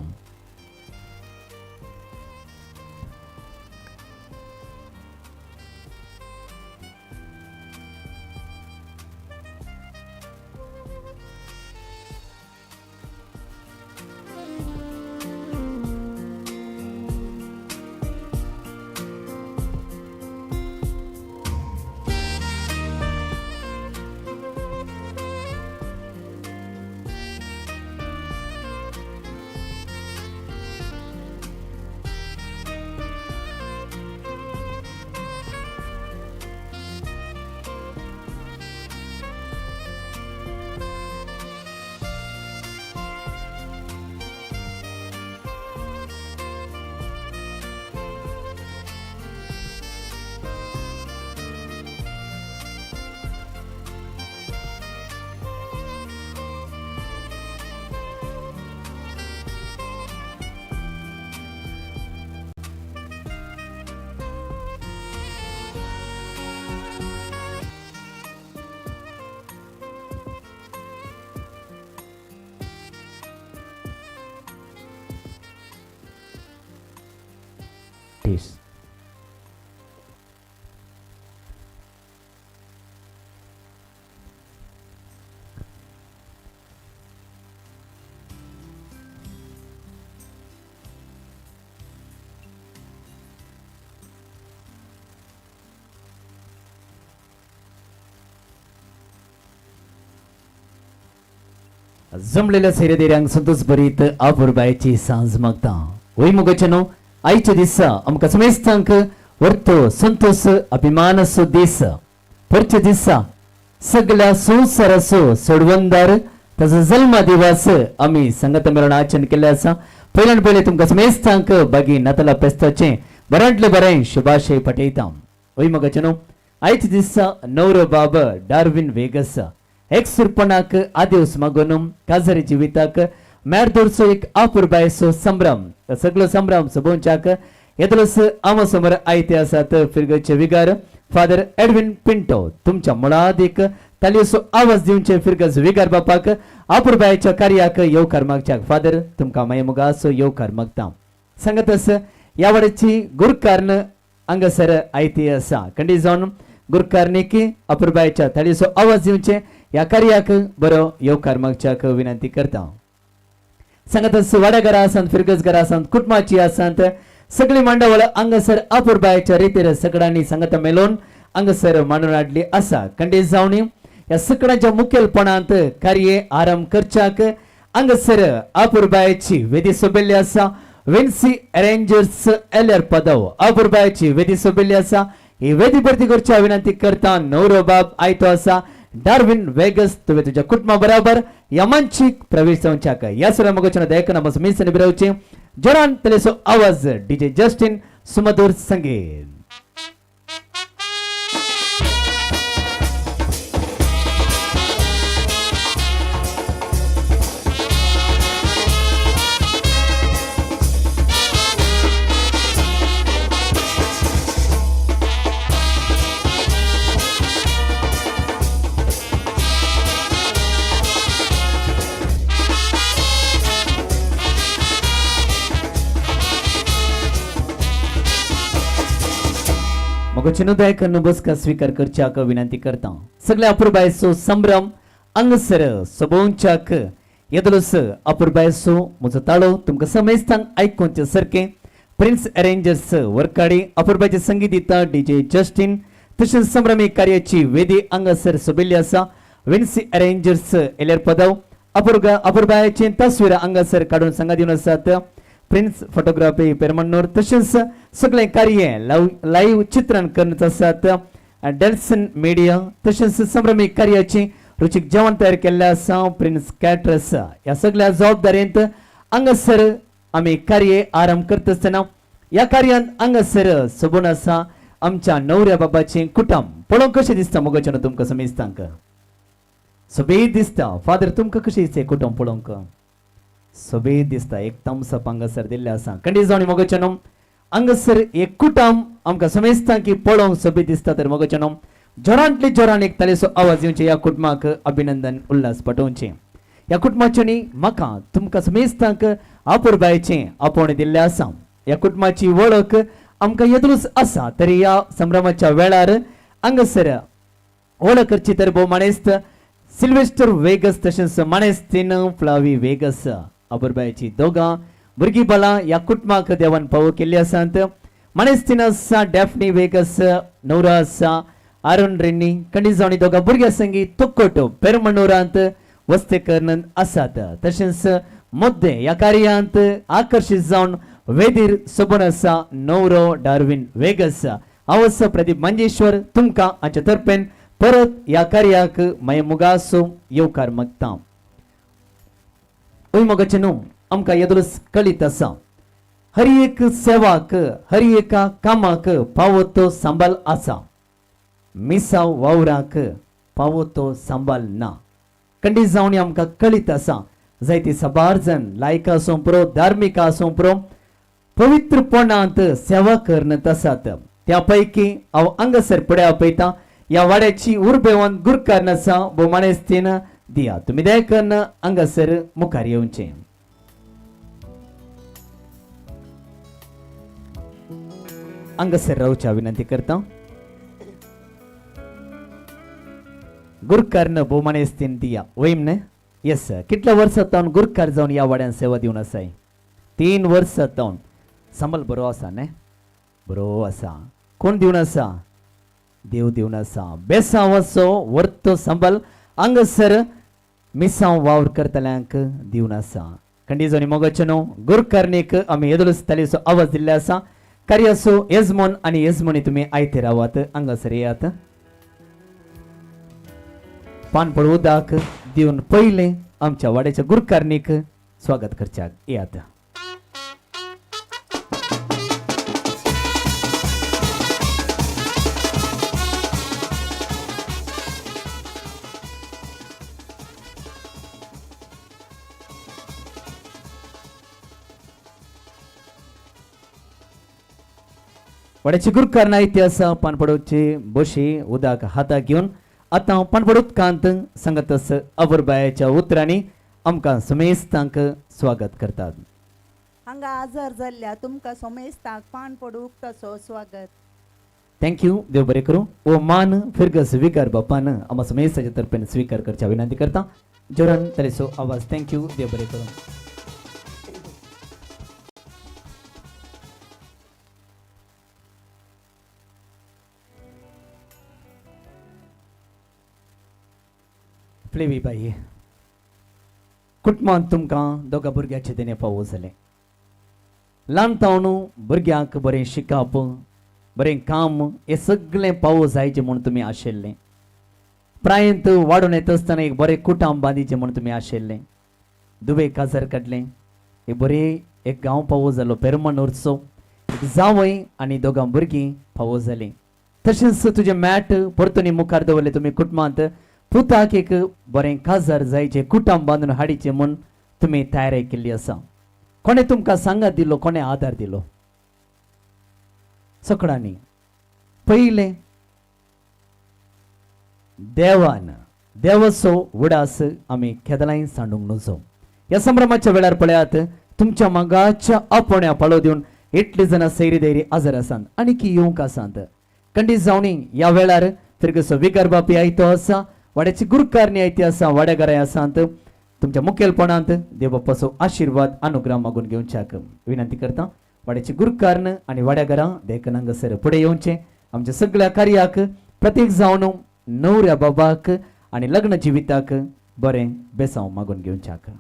Peace. जमलेल्या सैर्यदेऱ्यांक संतोष भरीत आपुरबायची सांज मागता वय मुगचनो आईच्या दिसा आमकां समेस्तांक वर्तो संतोष अभिमानाचो दीस परच्या दिसा सगळ्या संवसाराचो सोडवंदार ताचो जल्मा दिवस आमी संगत मेळून आचरण केल्ले आसा. पयल्यान पयले तुमकां समेस्तांक बागी नाताला फेस्ताचे बऱ्यांतले बरें शुभाशय पठयता. वय मुगचनो आयच्या दिसा नवरो बाब डार्विन वेगस एकसुरपणाक आदेवस मागून काजरी जिविताक मेरदोरचो एक आपुरबायचो संभ्रम सगळो संभ्रम सोबोवच्याक येतलोच आमो समोर आयते आसात फिरगचे विगार फादर एडविन पिंटो. तुमच्या मुळात एक तालयेचो आवाज दिवचे फिरगज विगार बापाक आपुरबायच्या कार्याक येवकार मागच्याक फादर तुमकां मायमुगाचो येवकार मागता. सांगतस या वडेची गुरकारन हांगासर आयती आसा कंडी जावन गुरकारनिकी आपुरबायच्या तालयेचो आवाज दिवचे या कार्याक बरो येवकार मागच्याक विनंती करता. सांगतस वाड्याघरा आसात फिरगजघरा आसात कुटुंबाची आसात सगळी मंडळ हांगासर आपुरबायच्या रितीर सगळ्यांनी सांगता मेळून हांगासर मांडून हाडली आसा. कंडी जावन या सगळ्यांच्या मुखेलपणांत कार्य आरंभ करच्याक हांगासर आपुरबायची वेदी सोबिल्ली आसा. विन्सी अरेंजर्स एलर पदव आपुरबायची वेदी सोबिल्ली आसा. ही वेदी भरती करच्या विनंती करता नवरो बाब आयतो आसा डार्विन वेगस तुवे तुझ्या कुटुंबा बरोबर या मंचीक प्रवेश जावच्याक या सगळ्या मगोचना देखना मस मिसने बिरावचे जोरान तलेसो आवाज डीजे जस्टिन सुमधुर संगीत. चिन्हदायकांना बसका स्वीकार करच्याक विनंती करता. सगळ्या अपुरबायचो संभ्रम हांगासर सोबोवच्याक येतलोच अपुरबायचो म्हजो ताळो तुमकां समेस्तांक आयकुचे सारकें प्रिन्स अरेंजर्स वरकाडी अपुरबायचे संगीत दिता डीजे जस्टिन तशेंच संभ्रमी कार्याची वेदी हांगासर सोबिल्ली आसा. विन्सी अरेंजर्स एलेर पदव अपुरबायची तस्वीर हांगासर काडून सांगा दिवन आसात. प्रिन्स फोटोग्राफी पेरमन्नूर तशेंच सगळे कार्य लाईव्ह चित्रण करत आसात. डेल्सन मीडिया तशेंच संभ्रमी कार्याची रुचीक जेवण तयार केल्लें आसा. प्रिन्स कॅटरस ह्या सगळ्या जबाबदारेंत हांगासर आमी कार्य आरंभ करता आसतना या कार्यांत हांगासर सोबून आसा आमच्या नवऱ्या बाबाचे कुटुंब पळोवंक कशें दिसता मोगोच्यान तुमकां समेस्तांक सोबीत दिसता. फादर तुमकां कशें दिसता कुटुंब पळोवंक सोबीत दिसता. एक थम्स अप हांगासर दिल्ले आसा. खंडी जावन मोगोच्यान हांगासर एक कुटुंब आमकां समेस्तां की पळोवंक सोबीत दिसता. तर मोगोच्यान जोरांतले जोरान एक तालेसो आवाज येवचे. ह्या कुटुंबाक अभिनंदन उल्हास पाठोवचे. ह्या कुटुंबाच्यांनी म्हाका तुमकां समेस्तांक आपुरबायेचें आपोवण दिल्लें आसा. ह्या कुटुंबाची वळख आमकां येदरूच आसा. तरी ह्या संभ्रमाच्या वेळार हांगासर वळख करची तर भोव माणेस्त सिल्वेस्टर वेगस तशेंच माणेस्तीन फ्लावी वेगस आपुरबायेची दोगां भुरगीं बाळां ह्या कुटुंबाक देवान फावो केल्ली आसात. माणेस्तीन आसा डॅफ्नी वेगस नवरो आसा आरुण रेन्नी. खंडी जावनी दोगां भुरग्यां संगी तुक्कोट पेरमनोरांत वस्तेकरन आसात. तशेंच मुद्दे ह्या कार्यांत आकर्शीत जावन वेदीर सोबून आसा नवरो डार्विन वेगस. हांव आसा प्रदीप मंजेश्वर तुमकां हाच्या तर्फेन परत ह्या कार्याक मागीर मुगासो येवकार मागता. ओय मोगाचे न्हू आमकां येदरूच कळीत आसा हर एक सेवाक हर एका कामाक फावो तो सांबाळ आसा. मिसाव वावराक फावो तो सांबाळ ना. खंडी जावन आमकां कळीत आसा जायती साबार जण लायक आसूं पुरो धार्मीक आसूं पुरो पवित्रपणांत सेवा करनत आसात. त्या पैकी हांव हांगासर फुडें आपयता ह्या वाड्याची उर्बेवन गुरकारन आसा भोव माणेस्तीन दिया. तुमी दयकन हांगासर मुखार येवचें. हांगासर रावच्या विनंती करता. गुरकारन भोव माणेस्तीन दिया वयम न्ही. येस कितल्या वर्सां जावन गुरकार जावन ह्या वाड्यान सेवा दिवन आसाय 3 वर्सां जावन. सांबाळ बरो आसा न्ही बरो आसा. कोण दिवन आसा देव दिवन आसा. बेसांवाचो वर्तो सांबाळ हांगासर मिसांव वावर करतल्यांक दिवन आसा. खंडी जावनी मोगाचे न्हू गुरकारनीक आमी येदरूच तालेचो आवाज दिल्ले आसा. कार्याचो येजमोन आनी येजमोनी तुमी आयते रावात हांगासर येयात. पानपळ उदक दिवन पयले आमच्या वाड्याच्या गुरकारनीक स्वागत करच्याक येयात. वाड्याची गुरकार नायती आसा. पानपडोचे बशी उदक हाताक घेवन आतां पानपड उदकांत सांगतस अवरबायाच्या उतरांनी आमकां समेस्तांक स्वागत करतात. हांगा आजार जाल्ल्या तुमकां समेस्तांक पान पडूंक तसो स्वागत. थँक्यू देव बरें करूं. ओ मान फिरगस विकार बापान आम्हा समेस्ताच्या तर्फेन स्वीकार करच्या विनंती करता. जोरान तरेसो आवाज. थँक्यू देव बरें करूं. प्लेवी बाई कुटुंबांत तुमकां दोगा भुरग्याचे देणे फावो जाले. ल्हानतावन भुरग्यांक बरें शिकप बरें काम हें सगळें फावो जायचें म्हूण तुमी आशिल्लें. प्रायेंत वाडून येता आसतना एक बरें कुटुंब बांदिचें म्हूण तुमी आशिल्लें. दुबे काजार काडलें. एक बरें एक गांव फावो जालो पेरमनूरचो. एक जावय आनी दोगां भुरगीं फावो जालीं. तशेंच तुजें मॅट परतून मुखार दवरलें तुमी कुटुंबांत पुताक एक बरें काजार जायचें कुटुंब बांदून हाडीचें म्हूण तुमी तयारी केल्ली आसा. कोणें तुमकां सांगात दिलो कोणें आदार दिलो सकाळांनी पयलें देवान देवाचो उडास आमी केदलाय सांडूंक नजो. ह्या संभ्रमाच्या वेळार पळयात तुमच्या मागाच्या आपोण्या पाळो दिवन इतली जाणां सैरी धैरी आजार आसात आनीक येवंक आसात. खंडी जावनी ह्या वेळार फिरगसो विकार बापी आयतो आसा. वाड्याची गुरकारणी आयती आसा. वाड्याघराय आसात. तुमच्या मुखेलपणांत देव बाप्पाचो आशिर्वाद अनुग्रह मागून घेवच्याक विनंती करता. वाड्याची गुरकारन आनी वाड्याघरां देखून हांगासर फुडें येवचें. आमच्या सगळ्या कार्याक प्रत्येक जावन नवऱ्या बाबाक आनी लग्न जिविताक बरें बेसांव मागून घेवच्याक.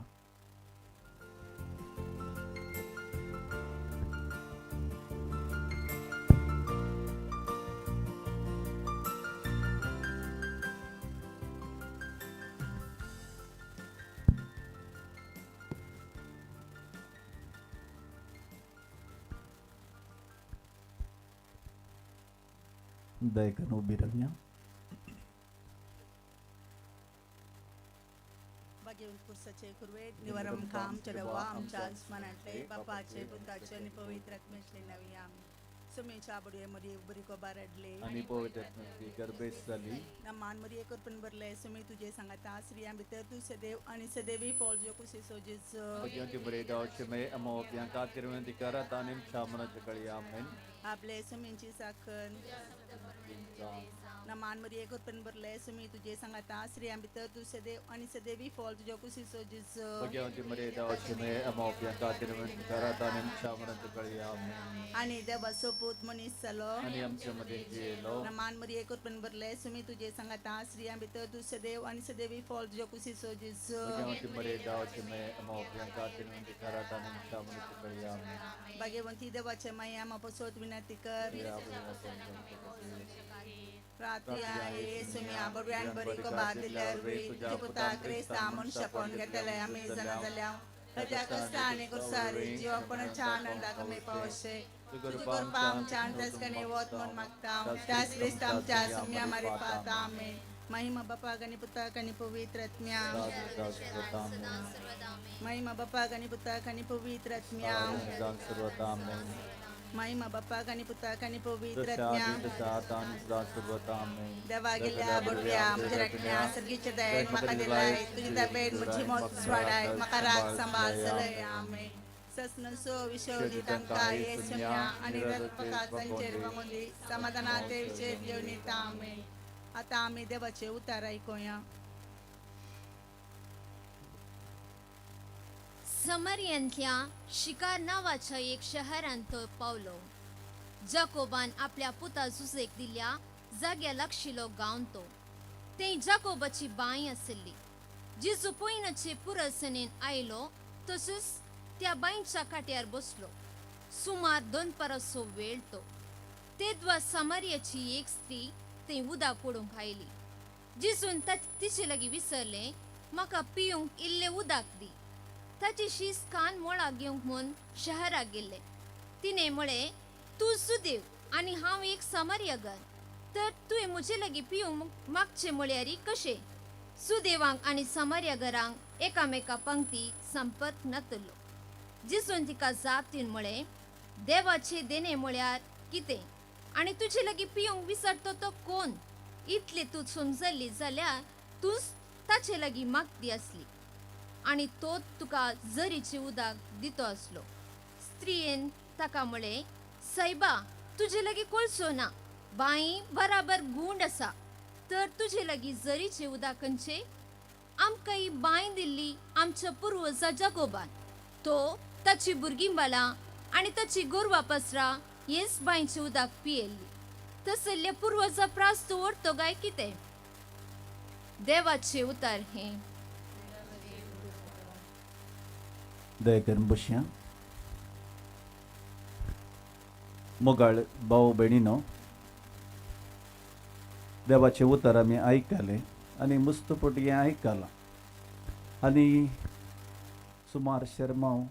दयकन उभी राहूया. बघेऊन पुरसाचे कुरवे निवरम काम चढवा आमच्या आयुष्मानातले बापाचे पुताचे आणि पवित्र आत्म्याचे नवी आम्ही सुमेच्या बडुये उबरी को बारडले आणि पवित्र आत्म्याची गर्भेस झाली. नमान मरी एक पण भरले सुमे तुझे सांगता श्री आम्ही तर तू सदैव आणि सदैवी फॉल जो कुसे सोजेस Pagyanti Breda Shime Amo Bianca Tirvendikara Tanim Shamana Chakali Amen. आपले सुमेची साखन नमान मरी एक पण भरले सुमे तुझे सांगता श्री आम्ही तर तू सदैव आणि सदैवी फॉल जो कुसे सोजेस Pagyanti Breda Shime Amo Bianca Tirvendikara Tanim Shamana Chakali Amen. आणि देवा सोपूत मनीस सलो आणि आमच्यामध्ये गेलो. नमान मरी एक पण भरले सुमे तुझे सांगता श्री आम्ही तर तू सदैव आणि सदैवी फॉल जो कुसे सोजेस Pagyanti Breda Shime Amo Bianca Tirvendikara Tanim Shamana Chakali Amen. Bhagyavanti देवाचे माया मपसोत विनंती कर प्रार्थी आहे सुमी आबडव्यान बरी को बादिल्यार वे तुझे पुता क्रिस्ता मनुष्य कोण घेतले आम्ही जण झाल्या प्रजा कष्ट आणि कुसारी जीव पण छान आनंदागमे पावशे तुझे पाम छान तसकने वत मन मागता त्या क्रिस्ता आमच्या सुमी आमारे पाता आमेन महिमा बापा गणी पुता गणी पवित्र आत्म्या महिमा बापा गणी पुता गणी पवित्र आत्म्या महिमा बापा गणी पुता गणी पवित्र आत्म्या देवा गेल्या बडव्या मुझे रखण्या सर्गीचे दयन मका दिलाय तुझी तब्येत मुझी मौत स्वाडाय मका राग संभाळ सलय आमेन ससन सो विशोधी टंका येसुम्या आणि रत्पका संचेर वंगोली समाधानाते विषय देवनीता आमेन. आता आम्ही देवाचे उतार ऐकूया. समरियंतल्या शिकार नावाच्या एक शहरान तो पावलो. जाकोबान आपल्या पुता जुजेक दिल्या जाग्यार लागशिल्लो गांव तो. ते जाकोबाची बाई आसली. जिजू पयनाचे पुरसनेन आयलो तसोच त्या बाईंच्या काट्यार बसलो. सुमार 2 परसो वेळ तो. तेदवा समारियाची एक स्त्री ते उदक ओडूंक आयली. जिजून तिचे लागी विसरले म्हाका पिवंक इल्ले उदक दी. ताची शीस कान मोळा घेवंक म्हूण शहराक गेले. तिने म्हळे तूं सुदेव आनी हांव एक समारियगर तर तुवें म्हजे लागी पिवंक मागचे म्हळ्यारी कशें. सुदेवांक आनी समारियगरांक एकामेका पंक्ती संपर्क नातलो. जिजून तिका जापतीन म्हळे देवाचे देणे म्हळ्यार कितें आनी तुजे लागी पिवंक विसरतो तो कोण. इतले तूं समजली जाल्यार तूंच ताचे लागी मागती आसली आनी तो तुका झरीचे उदक दितो आसलो. स्त्रियेन ताका म्हळे सायबा तुजे लागी कोळसो ना बाई बराबर गुंड आसा तर तुजे लागी झरीचे उदक खंयचे. आमकां ही बाई दिल्ली आमच्या पुर्वजा जाकोबान. तो ताची भुरगीं बाळां आनी ताची गोरवां पासरां हेच बाईंचे उदक पियेल्ली. तसल्ले पुर्वजा प्रास्तो ओडतो गाय कितें. देवाचे उतार हे. दयकन बसया. मोगाळ भाऊ बहिणीनो, देवाचे उतार आमी आयकले आनी मुस्तपटी आयकलां आनी सुमार शर्माव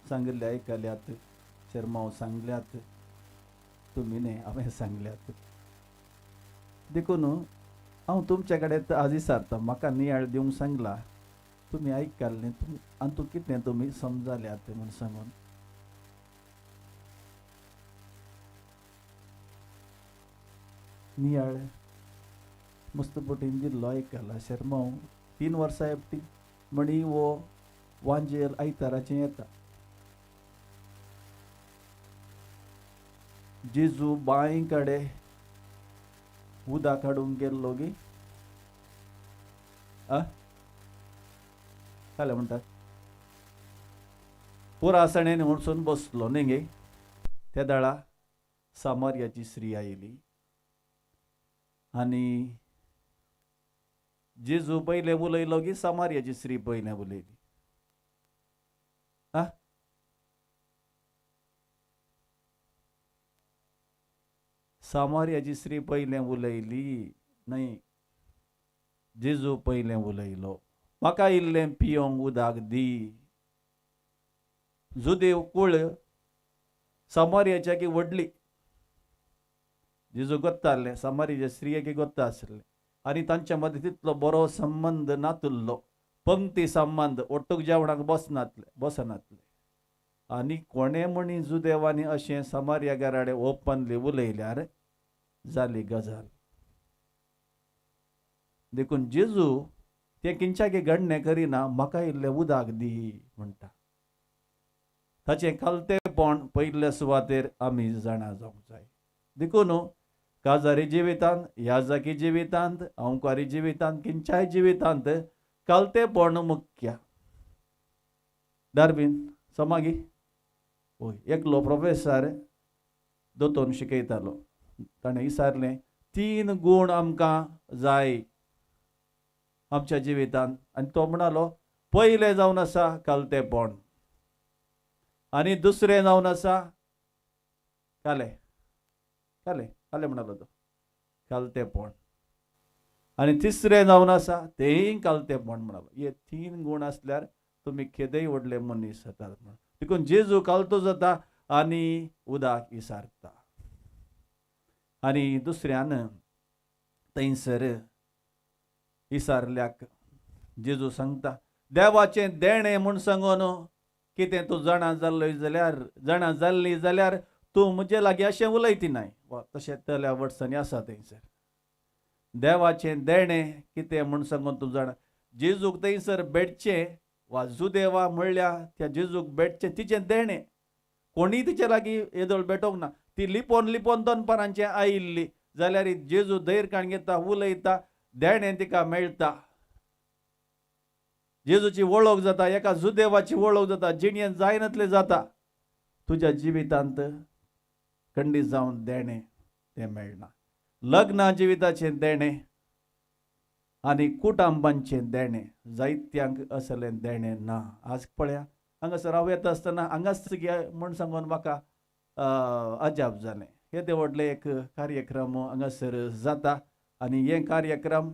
सांगिल्ले आयकल्यात. शर्माव सांगल्यात तुमी न्ही हांवें सांगल्यात. देखून हांव तुमचे कडेन आज विचारता म्हाका नियाळ दिवंक सांगला तुमी आयकल्लें आनी तूं कितें तुमी समजल्यात म्हूण सांगून. नियाळ मुस्तपटीन दिल्लो आयकला. शर्माव 3 वर्सां एकटी म्हणी वो वांजेर आयताराचें येता. जेजू बाई कडेन उदक हाडूंक गेल्लो गी जाल्यार म्हणटात पुरासणेन वचून बसलो न्ही गे. त्या दाळा सामर्याची स्त्री आयली आनी जेजू पयलें उलयलो की सामर्याची स्त्री पयलें उलयली. सामर्याची स्त्री पयलें उलयली न्हय, जेजू पयलें उलयलो. म्हाका इल्लें पियोंक उदक दी. जुदेव कुळ सामर्याच्या की व्हडली जेजू ಗೊತ್ತಾಗले समारीचे स्त्रियेगे ಗೊತ್ತಾसले आणि तांच्या मध्ये तितलो बरो संबंध नातुल्लो पंक्ती संबंध ಒಟ್ಟುग जेवणाक बसनातले आणि कोणे म्हणी जुदेवानी अशें समारिया घराडे ओपनली उलयल्यार जाली गजाल देखून जेजू ते किंचागे घडणे करिना म्हाका इल्ले उदाक दी म्हणटा ताचें कलतेपण पयल्या सुवातेर आमी जाणा जावंक जाय देखून काजारी जिवितांत याजकी जिवितांत अंकारी जिवितांत किंचाय जिवितांत कलतेपण मुख्य डार्विन समागी होय एकलो प्रोफेसर दोतोन शिकयतालो ताणें विचारलें 3 गूण आमकां जाय आमच्या जिवितांत आनी तो म्हणालो पयलें जावन आसा कलतेपण आनी दुसरें जावन आसा काले काले काले म्हणालो तो कलतेपण आनी तिसरें जावन आसा तेंय कलतेपण म्हणालो हे 3 गूण आसल्यार तुमी केदेय व्हडले मनीस जातात म्हण देखून जेजू कालतो जाता आनी उदाक विसारता आनी दुसऱ्यान थंयसर विसारल्याक जेजू सांगता देवाचें देणें म्हूण सांगून कितें तूं जाणा जाल्ली जाल्यार तूं म्हजे लागीं अशें उलयती नाय वा तशें तल्या वर्सांनी आसा थंयसर देवाचें देणें कितें म्हूण सांगून तूं जाणा जेजूक थंयसर बेडचें वा जुदेवा म्हणल्यार त्या जेजूक बेडचें तिचें देणें कोणीय तिचे लागीं येदोळ बेटोंक ना ती लिपोन दनपारांचें आयिल्ली जाल्यार जेजू धैर्यकाण घेता उलयता देणें तिका मेळटा जेजूची वळख जाता एका जुदेवाची वळख जाता जिणें जायनातलें जाता तुज्या जिवितांत खंडीत जावन देणें तें मेळना लग्ना जिविताचें देणें आनी कुटुंबांचें देणें जायत्यांक असलें देणें ना आज पळया हांगासर हांव येता आसतना हांगाच म्हूण सांगून म्हाका अजाप जालें येदे व्हडले एक कार्यक्रम हांगासर जाता आनी हे कार्यक्रम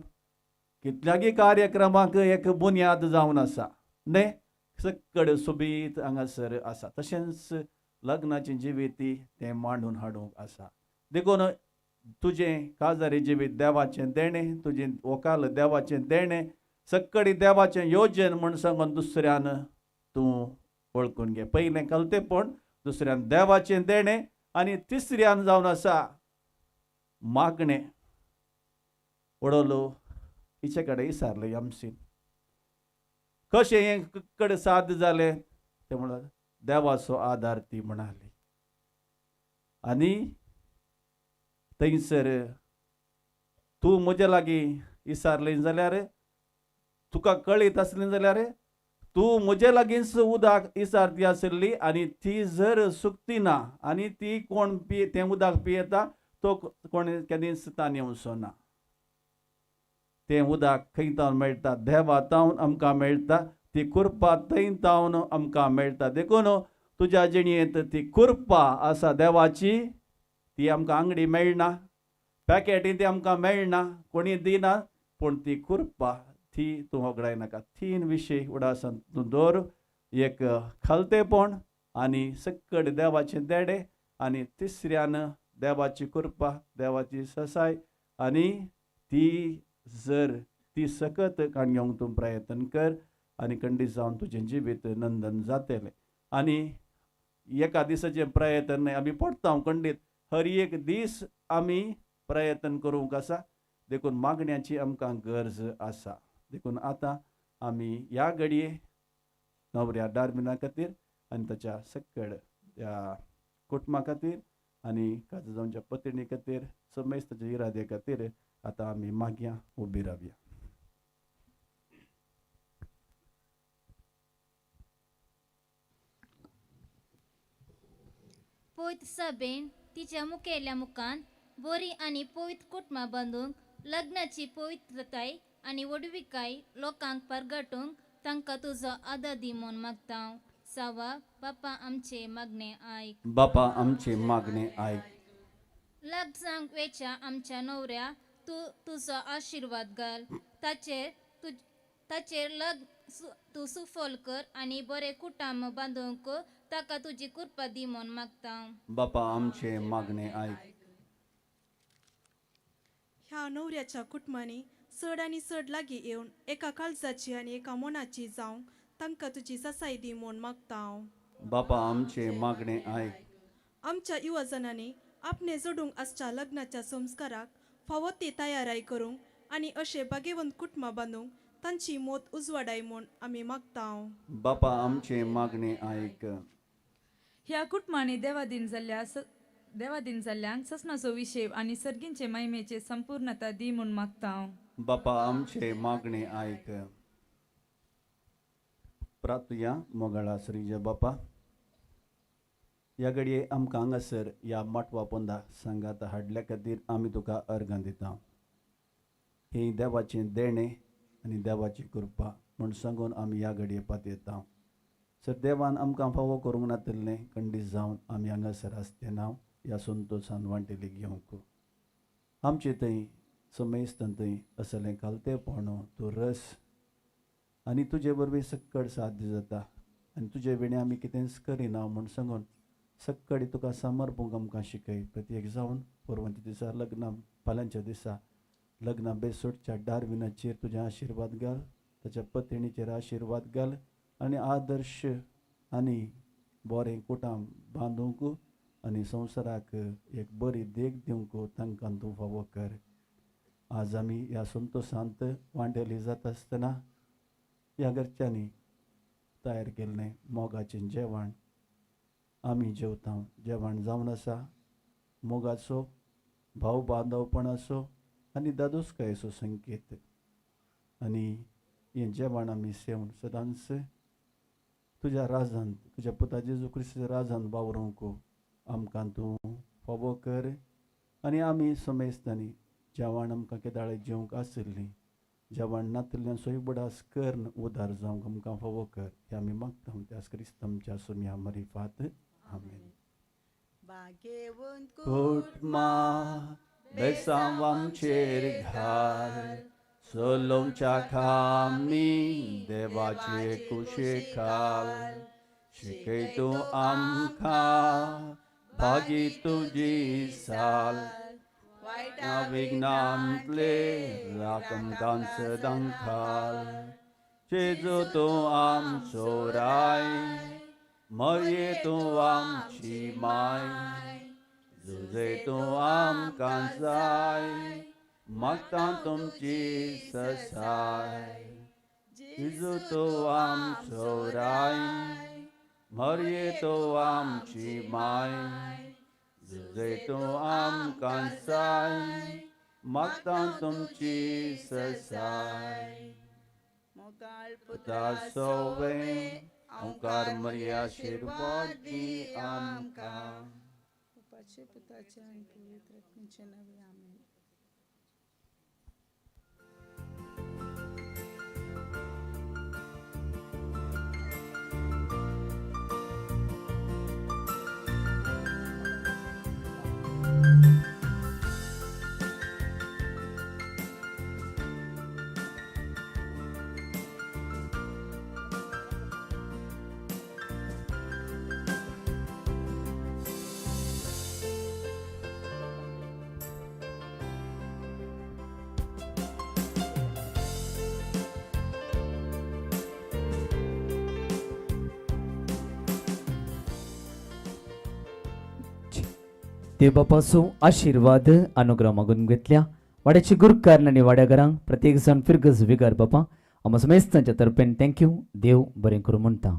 कितल्यागी कार्यक्रमाक एक बुन्याद जावन आसा न्ही सकड सुबीत हांगासर आसा तशेंच लग्नाचें जिवीत तें मांडून हाडूंक आसा देखून तुजें काजारी जिवीत देवाचें देणें तुजें वकाल देवाचें देणें सक्कडी देवाचें योजन म्हूण सांगून दुसऱ्यान तूं वळखून घे पयलें कलतेपण दुसऱ्यान देवाचें देणें आनी तिसऱ्यान जावन आसा मागणें वडोलो हिचे कडेन विचारलें एमसीन कशें हें कडेन साद जालें तें म्हणल्यार देवाचो आदार ती म्हणाली आनी थंयसर तूं म्हजे लागीं विचारलें जाल्यार तुका कळीत आसलें जाल्यार तूं म्हजे लागींच उदक विचारती आसली आनी ती जर सुकती ना आनी ती कोण तें उदक पियेता तो कोण केन्नाच तान येवचो ना तें उदक खंय तावन मेळटा देवा तावन आमकां मेळटा ती कुरपा थंय तावन आमकां मेळटा देखून तुज्या जिणयेंत ती कुरपा आसा देवाची ती आमकां आंगडी मेळना पॅकेटी ती आमकां मेळना कोणी दिना पूण ती कुरपा ती तूं होगडाय नाका 3 विशय उडासन तूं दवर एक खालतेपण आनी सक्कड देवाचें देणें आनी तिसऱ्यान देवाची कुरपा देवाची ससाय आनी ती जर ती सकत काण घेवंक तूं प्रयत्न कर आनी खंडीत जावन तुजें जिवीत नंदन जातलें आनी एका दिसाचें प्रयत्न आमी पडटा खंडीत हर एक दीस आमी प्रयत्न करूंक आसा देखून मागण्याची आमकां गरज आसा देखून आतां आमी ह्या घडये नवऱ्या डार्विना खातीर आनी ताच्या सक्कड त्या कुटुंबा खातीर आनी काजू जावच्या पत्नी खातीर समेस्त ताच्या इरादे खातीर आतां आमी मागया उबी रावया पवित्र सभेन तिच्या मुखेल्या मुखान बरी आनी पवित्र कुटुंबां बांदूंक लग्नाची पवित्रताय आनी वडविकाय लोकांक परगटूंक तांकां तुजो आदर दी म्हूण मागता सावा बापा आमचे मागणे आयक बापा आमचे मागणे आयक लग्नाक वेच्या आमच्या नवऱ्या तुजो आशिर्वाद घाल ताचेर तूं सुफल कर आनी बरें कुटुंब बांदूंक ताका तुजी कृपा दी म्हूण मागता बापा आमचे मागणे आयक ह्या नवऱ्याच्या कुटुंबाने चड आनी चड लागीं येवन एका काळजाची आनी एका मनाची जावंक तांकां तुजी ससाय दी म्हूण मागता हांव. बापा आमचे मागणे आयक. आमच्या युवजनांनी आपणे जोडूंक आसच्या लग्नाच्या संस्काराक फावो ती तयाराय करूंक आनी अशें बागेवंत कुटुंबां बांदूंक तांची मोत उजवाडाय म्हूण आमी मागता हांव. बापा आमचे मागणे आयक. ह्या कुटुंबांनी देवादीन जाल्ल्यांक ससनाचो विशेव आनी सर्गींचे महिमेचे संपूर्णता दी म्हूण मागता हांव. बापा आमचे मागणे आयक. प्रार्थया मोगाळा श्रीज बापा ह्या घडये आमकां हांगासर ह्या माटवा पोंदा सांगात हाडल्या खातीर आमी तुका अर्गां दिता. हे देवाचें देणें आनी देवाची कृपा म्हूण सांगून आमी ह्या घडये पातयता. सर देवान आमकां फावो करूंक नातिल्लें खंडीत जावन आमी हांगासर आसतना ह्या संतोशान वांटेली घेवंक. आमचे थंय समेस्तान थंय असलें कालतेपण तूं रस आनी तुजे वरवीं सक्कड साध्य जाता आनी तुजे विणे आमी कितेंच करिना म्हूण सांगून सक्कडी तुका समर्पूंक आमकां शिकय. प्रत्येक जावन परवंती दिसा लग्ना फाल्यांच्या दिसा लग्ना बेसोडच्या डारविनाचेर तुजे आशिर्वाद घाल. ताच्या पत्नीचेर आशिर्वाद घाल आनी आदर्श आनी बरें कुटाम बांदूंक आनी संवसाराक एक बरी देख दिवंक तांकां तूं फावो कर. आज आमी ह्या संतोशांत वांटेली जाता आसतना ह्या घरच्यांनी तयार केल्लें मोगाचें जेवण आमी जेवता. जेवण जावन आसा मोगाचो भाव बांदवपणाचो आनी दादोसकायेचो संकेत आनी हें जेवण आमी सेवन सदांच तुज्या राजांत तुज्या पुता जेजू क्रिस्ताच्या राजांत वावरूंक आमकां तूं फावो कर. आनी आमी समेस्तांनी जेवण आमकां केदाळे जेवंक आशिल्लीं जेवण नातिल्ल्यान सोयबडास कर उदार जावंक आमकां फावो कर. हें आमी मागता त्याच क्रिस्तांच्या सुम्या मरिफात. आमेन. बागेवंत कुटुंबा बेसांव आमचेर घाल. सोलोमच्या खामी देवाचे कुशेखाल. शिकय तूं आमकां भागी तुजी साल. विघ्नांतले राख आमकां सदां खाल. जेजू तूं आमचो राय मये तूं आमची माय. जुजे तूं आमकां जाय मागता तुमची ससाय. जेजू तूं आमचो राय मये तूं आमची माय. जुजे तूं आमकां जाय मागता तुमची ससाय. मोगाळ पुता सोवे ओंकार मरी आशिर्वाद दी आमकां. उपाचे पुताचे आनी पवित्र आत्म्याचे नावे आमेन. देवापासून आशीर्वाद अनुग्रह मागून घेतल्या. वाड्याची गुरुकार आनी वाड्याघरांक प्रत्येक जण फिरगज विगार बापा आमच्या समेस्तांच्या तर्फेन थँक्यू. देव बरें करूं म्हणटा.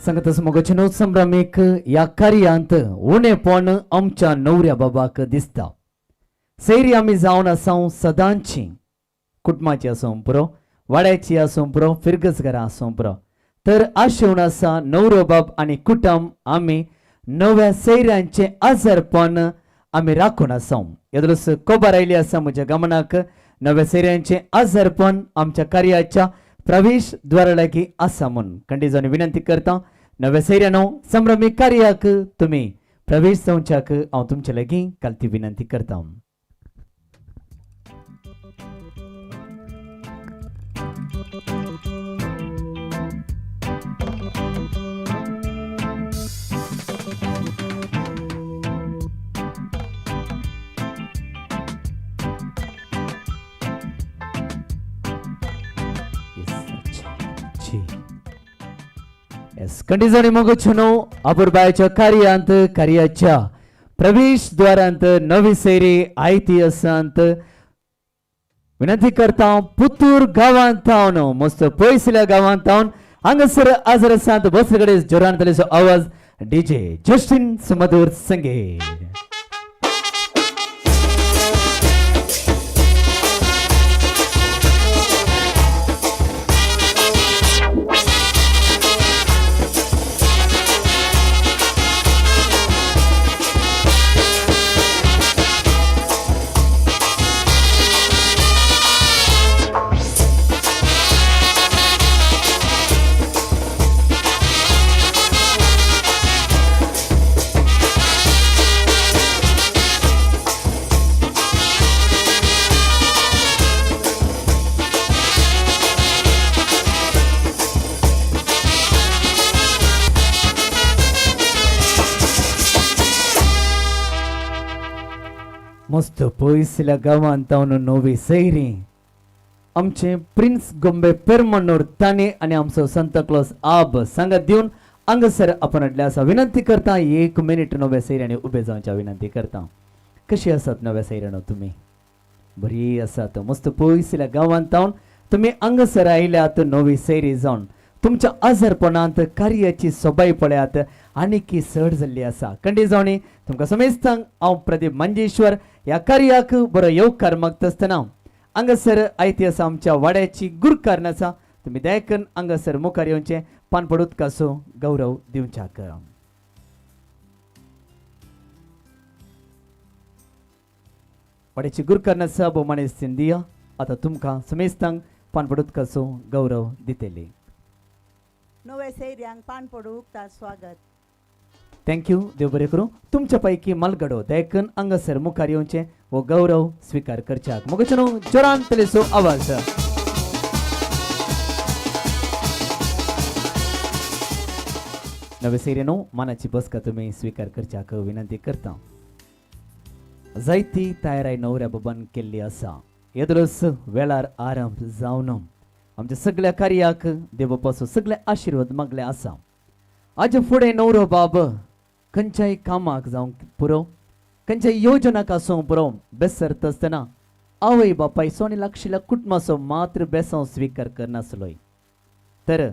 सांगतास मोगाचे नव संभ्रमीक ह्या कार्यांत उणेपण आमच्या नवऱ्या बाबाक दिसता. सैरी आमी जावन आसां सदांची कुटुंबाची आसूं पुरो वाड्याची आसूं पुरो फिरगजगारां आसूं पुरो तर आशेवन आसा नवरो बाब आनी कुटुंब आमी नव्या सैऱ्यांचे आजारपण आमी राखून आसां. येदलोस खबर आयली आसा म्हज्या गमनाक नव्या सैऱ्यांचे आजारपण आमच्या कार्याच्या प्रवेश द्वारा लागीं आसा म्हूण खंडी जावन विनंती करता. नव्या सैऱ्यानो संभ्रमीक कार्याक तुमी प्रवेश जावच्याक हांव तुमचे लागीं कालती विनंती करता. कंडिजोनी मगुच्छनो अपुर्बायच्या कार्याच्या प्रवेश द्वारांत नवी सेरी आयती असंत विनंती करता पुतूर गावांत मस्त पयसल्या गावांत हांगासर आजर असंत बसकडे जोरान तलेचो आवाज डीजे जस्टिन सुमधुर संगीत मस्त पयसल्या गावांत नवी सैरी आमचे प्रिन्स गोंबे पेरमण्णूर ताने आणि आमचो संत क्लॉस आब सांगत दिवन हांगासर आपण अडल्या असा विनंती करता 1 मिनिट नव्या सैऱ्याने उभे जावच्या विनंती करता. कशी आसात नव्या सैऱ्यानो तुम्ही? बरी आसात. मस्त पयसल्या गावांत तुम्ही हांगासर आयल्यात नवी सैरी जावन तुमच्या आजारपणांत कार्याची सोबाय पळयात आनी की चड जाल्ली आसा. कंडी जावणी तुमकां समेस्तांक हांव प्रदीप मंजेश्वर ह्या कार्याक बरो येवकार मागता आसतना हांगासर आयती आसा आमच्या वाड्याची गुरकारण आसा. तुम्ही दयकन हांगासर मुखार येवचें पान पडूत कासो गौरव दिवच्याक. वाड्याची गुरकारण आसा भोवमाणे सिंधिया आतां तुमकां समेस्तांक पान पडूत कासो गौरव दितेली. नवे सैर्यांक पान पडूक स्वागत. थँक्यू. देव बरें करूं. तुमच्या पैकी मलगडो दयकन हांगासर मुखार येवचें वो गौरव स्वीकार करच्याक. मोगचनो जोरान तलेचो आवाज. नवे सैरेनो मानाची बसका तुमी स्वीकार करच्याक विनंती करता. जायती तयाराय न्हवऱ्या बाबान केल्ली आसा. येदरोस वेळार आरंभ जावन आमच्या सगळ्या कार्याक देव बापाचो सगळे आशिर्वाद मागले आसा. आज फुडें न्हवरो बाब खंयच्याय कामाक जावं पुरो खंयच्याय योजनाक आसूं पुरो बेसरत आसतना आवय बापायचो आनी लागशिल्ल्या कुटुंबाचो मात्र बेसांव स्वीकार करनासलोय. तर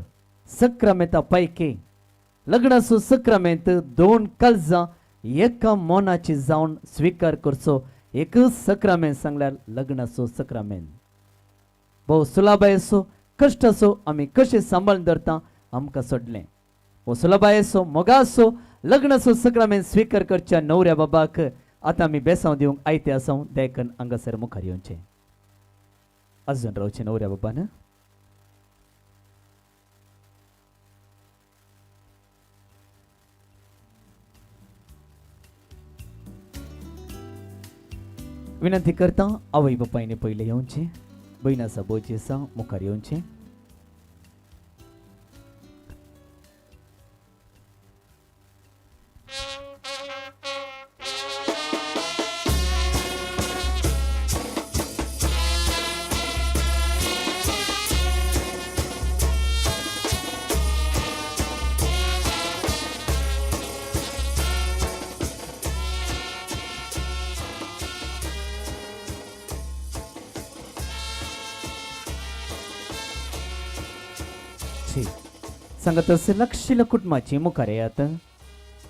सक्रामेता पैकी लग्नाचो सक्रामेंत 2 काळजां एका मोनाची जावन स्वीकार करचो एकच सक्रामेंत सांगल्यार लग्नाचो सक्रामेंत. भोव सुलाबाय असो कश्ट असो आमी कशें सांबाळून धरता आमकां सोडलें. वो सुलाबाय असो मोगा असो लग्नाचो सक्रामेंत स्वीकार करच्या न्हवऱ्या बाबाक आतां आमी बेसांव दिवंक आयते आसां दयकन हांगासर मुखार येवचें. अजून रावचें न्हवऱ्या बाबान. विनंती करता आवय बापायने पयले येवचें. भयण आसा बोजी आसा मुखार येवचें. सांगत लक्षिल्या कुटुंबाची मुखार येयात.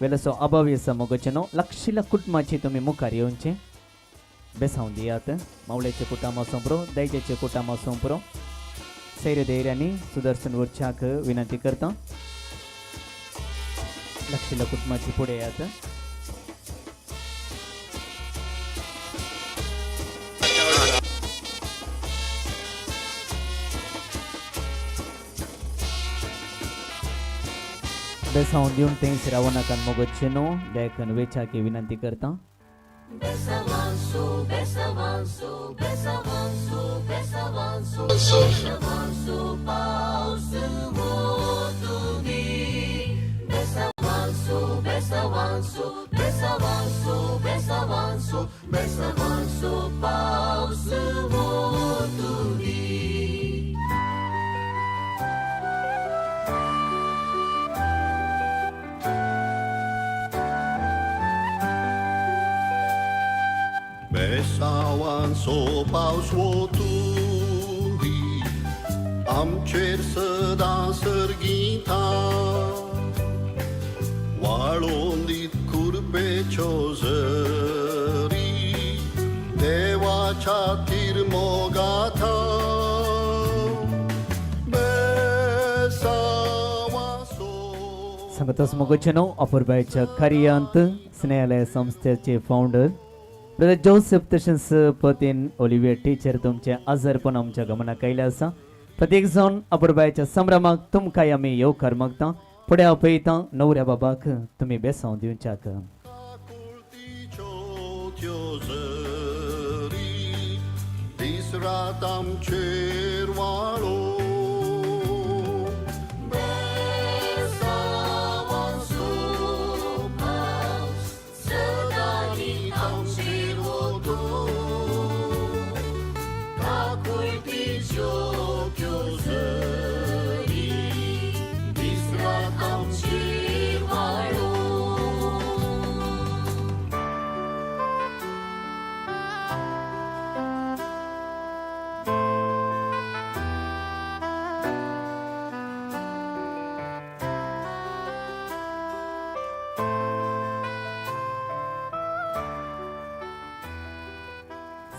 वेलसो अभावी आसा मोगचनो लक्षिल्या कुटुंबाची तुमी मुखार येवचें. बेसांव दियात. मावळेचे कुटुंब आसूं पुरो दैजेचे कुटुंब आसूं पुरो सैर्य धैर्यानी सुदर्शन उरच्याक विनंती करता. लक्षिल्या कुटुंबाची फुडें येयात. बेसांव दिवन थंयच रावो नाकात मोगचनो दयकन वेचाकी विनंती करता. Besavanso, besavanso, besavanso, besavanso, besavanso. बेसावांचो पावस वोतुरी आमचेर सदां सर्गिता वाळोवन दीत कुरपेच्यो झरी देवाच्या तीर मोगाथा संगतस मोगचनो अपूर्बायच्या कार्यांत स्नेहालय संस्थेचे फाउंडर ब्रदर जोसेफ तशेंच पतीन ओलिविया टीचर तुमचे आजारपण आमच्या गमनाक आयले आसा. प्रत्येक जाण अपूर्बायच्या संभ्रमाक तुमकांय आमी येवकार मागता. फुडें आपयता न्हवऱ्या बाबाक तुमी बेसांव दिवच्याक. दीस रात आमचेर वाळो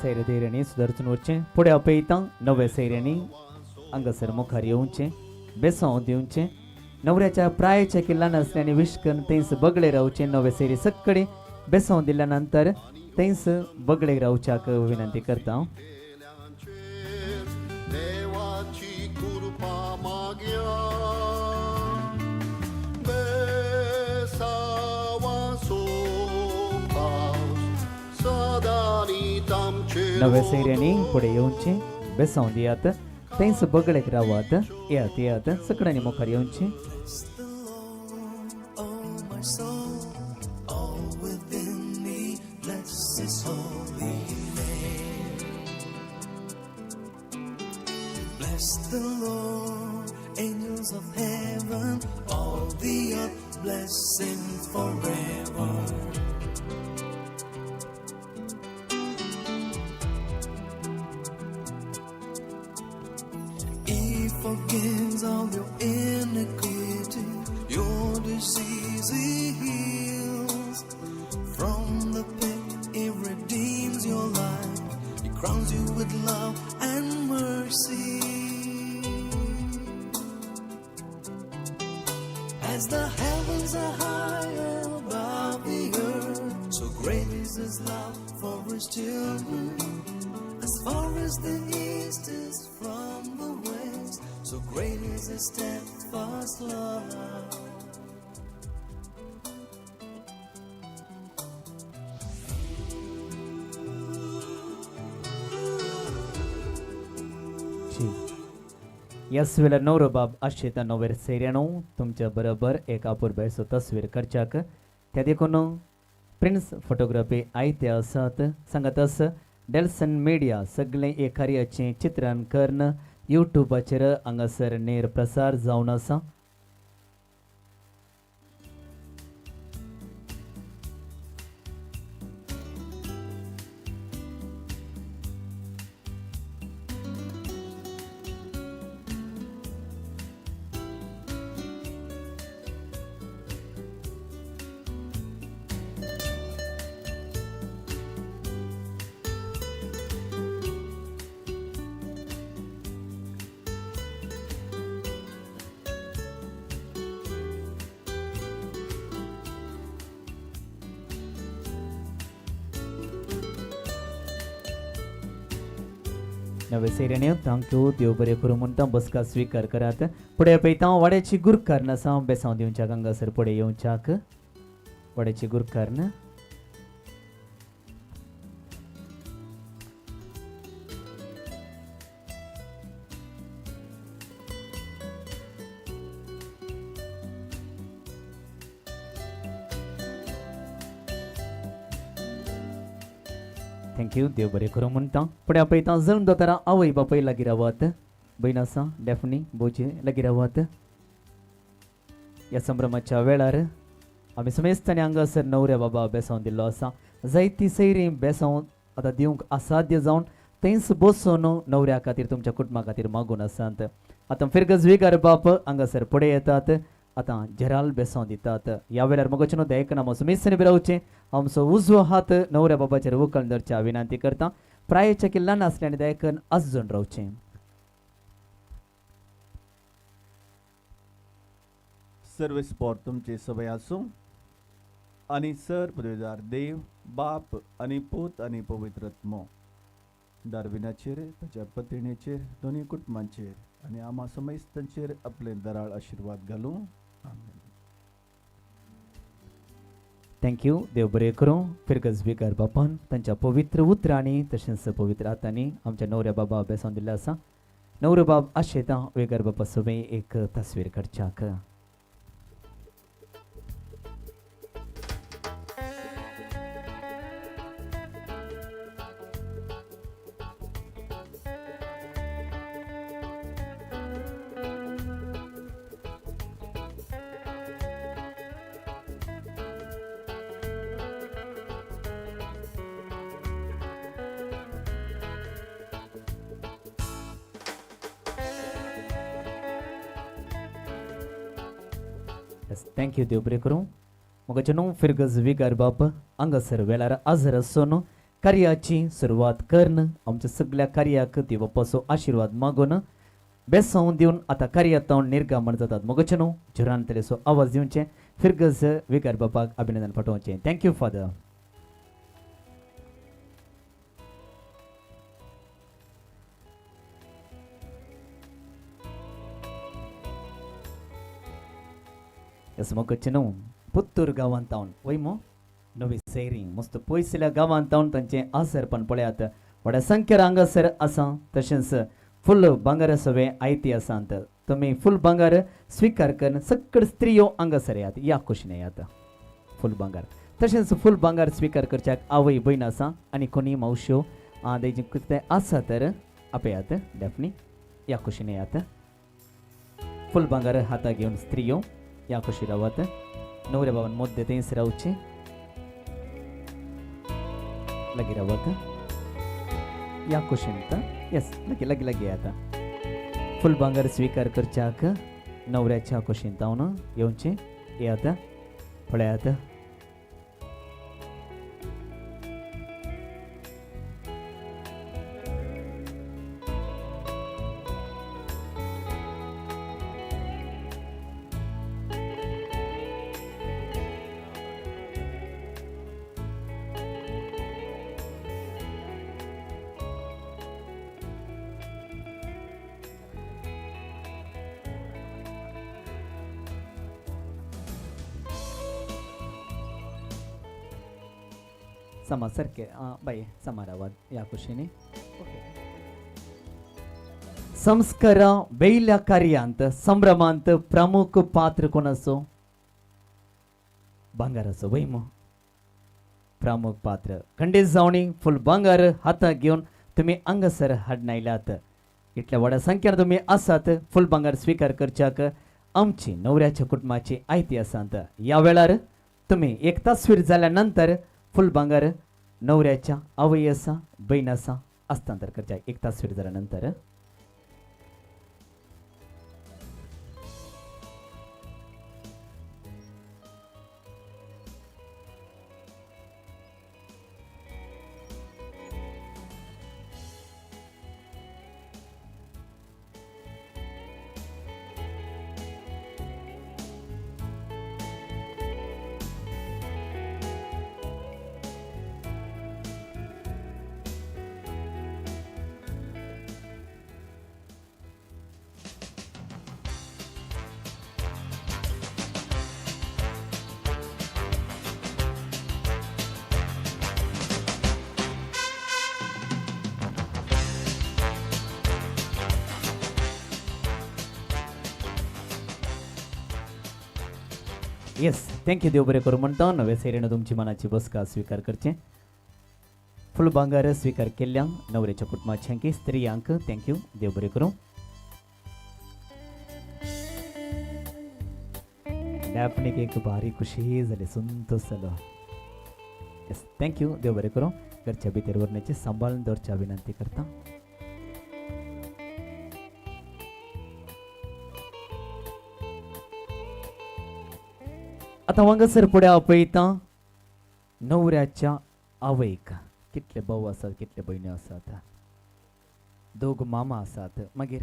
सैरधैर्याने सुदारचून वचचें. फुडें आपयता नवे सैर्यानी हांगासर मुखार येवचें, बेसांव दिवचें. नवऱ्याच्या प्रायाच्या किल्लान असल्याने विश करून थंयच बगळे रावचें. नवे सैरी सक्कडे बेसांव दिल्या नंतर थंयच बगळे रावच्याक विनंती करता. देवाची कृपा मागया नवे सैर्यानी फुडें येवचें, बेसांव दियात. थंयच बगळेक रावात. येयात येयात सकड्यांनी मुखार येवचें. Bless the Lord, angels of heaven, all the earth blessing forever. He forgives all your iniquity, your disease He heals. From the pit He redeems your life, He crowns you with love and mercy. As the heavens are high above the earth, so great is His love for His children. As far as the east is from the west, so great is His steadfast love. याच वेळेला नवरो बाब आशेता नवेर सैर्यानो तुमच्या बरोबर एक अपूर्बायचो तस्वीर करच्याक. त्या देखून prince photography आयते आसात. सांगात आस डेल्सन मिडिया सगळे हे कार्याचें चित्रांकन यूट्यूबाचेर हांगासर नेर प्रसार जावन आसा. नवे सैर्याने थँक्यू देव बरें करूं म्हणटा बसका स्वीकार करात. फुडें पळयता वाड्याची गुरकारन आसा. बेसांव दिवच्याक हांगासर फुडें येवच्याक. वाड्याची गुरकारन थँक्यू देव बरें करूं म्हणटा फुडें आपयता जण दोतोरा आवय बापूय लागीं रावात भयण आसा डॅफनी बोजे लागीं रावात ह्या संभ्रमाच्या वेळार आमी समेस्तांनी हांगासर न्हवऱ्या बाबा बेसांव दिल्लो आसा जायती सैरी बेसांव आतां दिवंक असाध्य जावन थंयच बसून न्हवऱ्या खातीर तुमच्या कुटुंबा खातीर मागून आसात आतां फिरगज विकार बाप हांगासर फुडें येतात आतां झेराल बेसांव दितात ह्या वेळार मगोचें देयकना आमचो समेस्तांनी बी रावचें आमचो उजवो हात न्हवऱ्या बाबाचेर व्हंकल धरच्या विनंती करता प्रायेच्या किल्ल्यान आसल्याने देयकन आजून रावचें सर्व स्पॉट तुमचे सभय आसूं आनी सर पदवीदार देव बाप आनी पूत आनी पवित्रत्मो दारविनाचेर ताच्या पत्नीचेर दोनी कुटुंबांचेर आनी आम्हा समेस्तांचेर आपले दराळ आशिर्वाद घालूं आमेन. थँक्यू देव बरें करूं फिरगज विकार बापान तांच्या पवित्र उतरांनी तशेंच पवित्र हातांनी आमच्या न्हवऱ्या बाबा अभ्यासांत दिल्ले आसा न्हवरो बाब आशेता विकार बापा सोबे एक तस्वीर काडच्याक थँक्यू देव बरें करूं मगाचे न्हू फिरगज विकार बाप हांगासर वेळार आजर आसून कार्याची सुरवात करन आमच्या सगळ्या कार्याक देव बापाचो आशिर्वाद मागून बेसांव दिवन आतां कार्यातावन निर्गमन जातात मगाचे न्हू झुरान तरेचो आवाज दिवचे फिरगज विकार बापाक अभिनंदन पाठोवचें थँक्यू फादर मगोचें न्हू पुत्तूर गांवांत तावन वयमो नवी सैरी मस्त पयसल्या गांवांत तावन तांचें आसरपण पळयात व्हड्या संख्येर हांगासर आसा तशेंच फुल भांगार सवे आयती आसात तुमी फुल भांगार स्विकार करून सकड स्त्रियो हांगासर येयात या खुशीन येयात फुल भांगार तशेंच फुल भांगार स्विकार करच्याक आवय भयण आसा आनी कोणी मावश्यो तेजे कितें आसा तर आपयात डॅफनी या खुशीन येयात फुल भांगार हाता घेवन स्त्रियो या खुशी रावत न्हवऱ्या बाबान मध्य थंयच रावचें लागीं रावत या खुशीन येस लागीं लागीं लागीं येता फुल भांगार स्विकार करच्याक न्हवऱ्याच्या खुशीन तावन येवचें येयात पळयात समा सारखे बाई समारावाद या खुशीने संस्कारा बैल्या कार्यांत संभ्रमांत प्रमुख पात्र कोणाचो भांगाराचो वैम प्रमुख पात्र खंडीत जावणी फुल भांगार हाताक घेवन तुम्ही हांगासर हाडून आयल्यात इतल्या व्हड्या संख्येन तुम्ही आसात फुल भांगार स्विकार करच्याक आमची न्हवऱ्याच्या कुटुंबाची आयती आसात ह्या वेळार तुम्ही एक तस्वीर जाल्या नंतर फुल भांगार न्हवऱ्याच्या आवय आसा बहीण आसा हस्तांतर करच्याक एक तस्वीर जाल्या नंतर येस थँक्यू देव बरें करूं म्हणटा नवे सैरीन तुमची मनाची बसका स्वीकार करचें फुल भांगार स्वीकार केल्ल्या नवऱ्याच्या कुटुंबाच्यांकी स्त्रियांक थँक्यू देव बरें करूं. डॅफनीक एक भारी खुशी जाली संतोष जालो. येस थँक्यू देव बरें करूं. घरच्या भितर उरण्याची सांबाळून दवरच्या विनंती करता. आता हांगासर फुडें आपयता नवऱ्याच्या आवयक. कितले भाऊ आसात कितले भयणी आसात. दोग मामा आसात. मागीर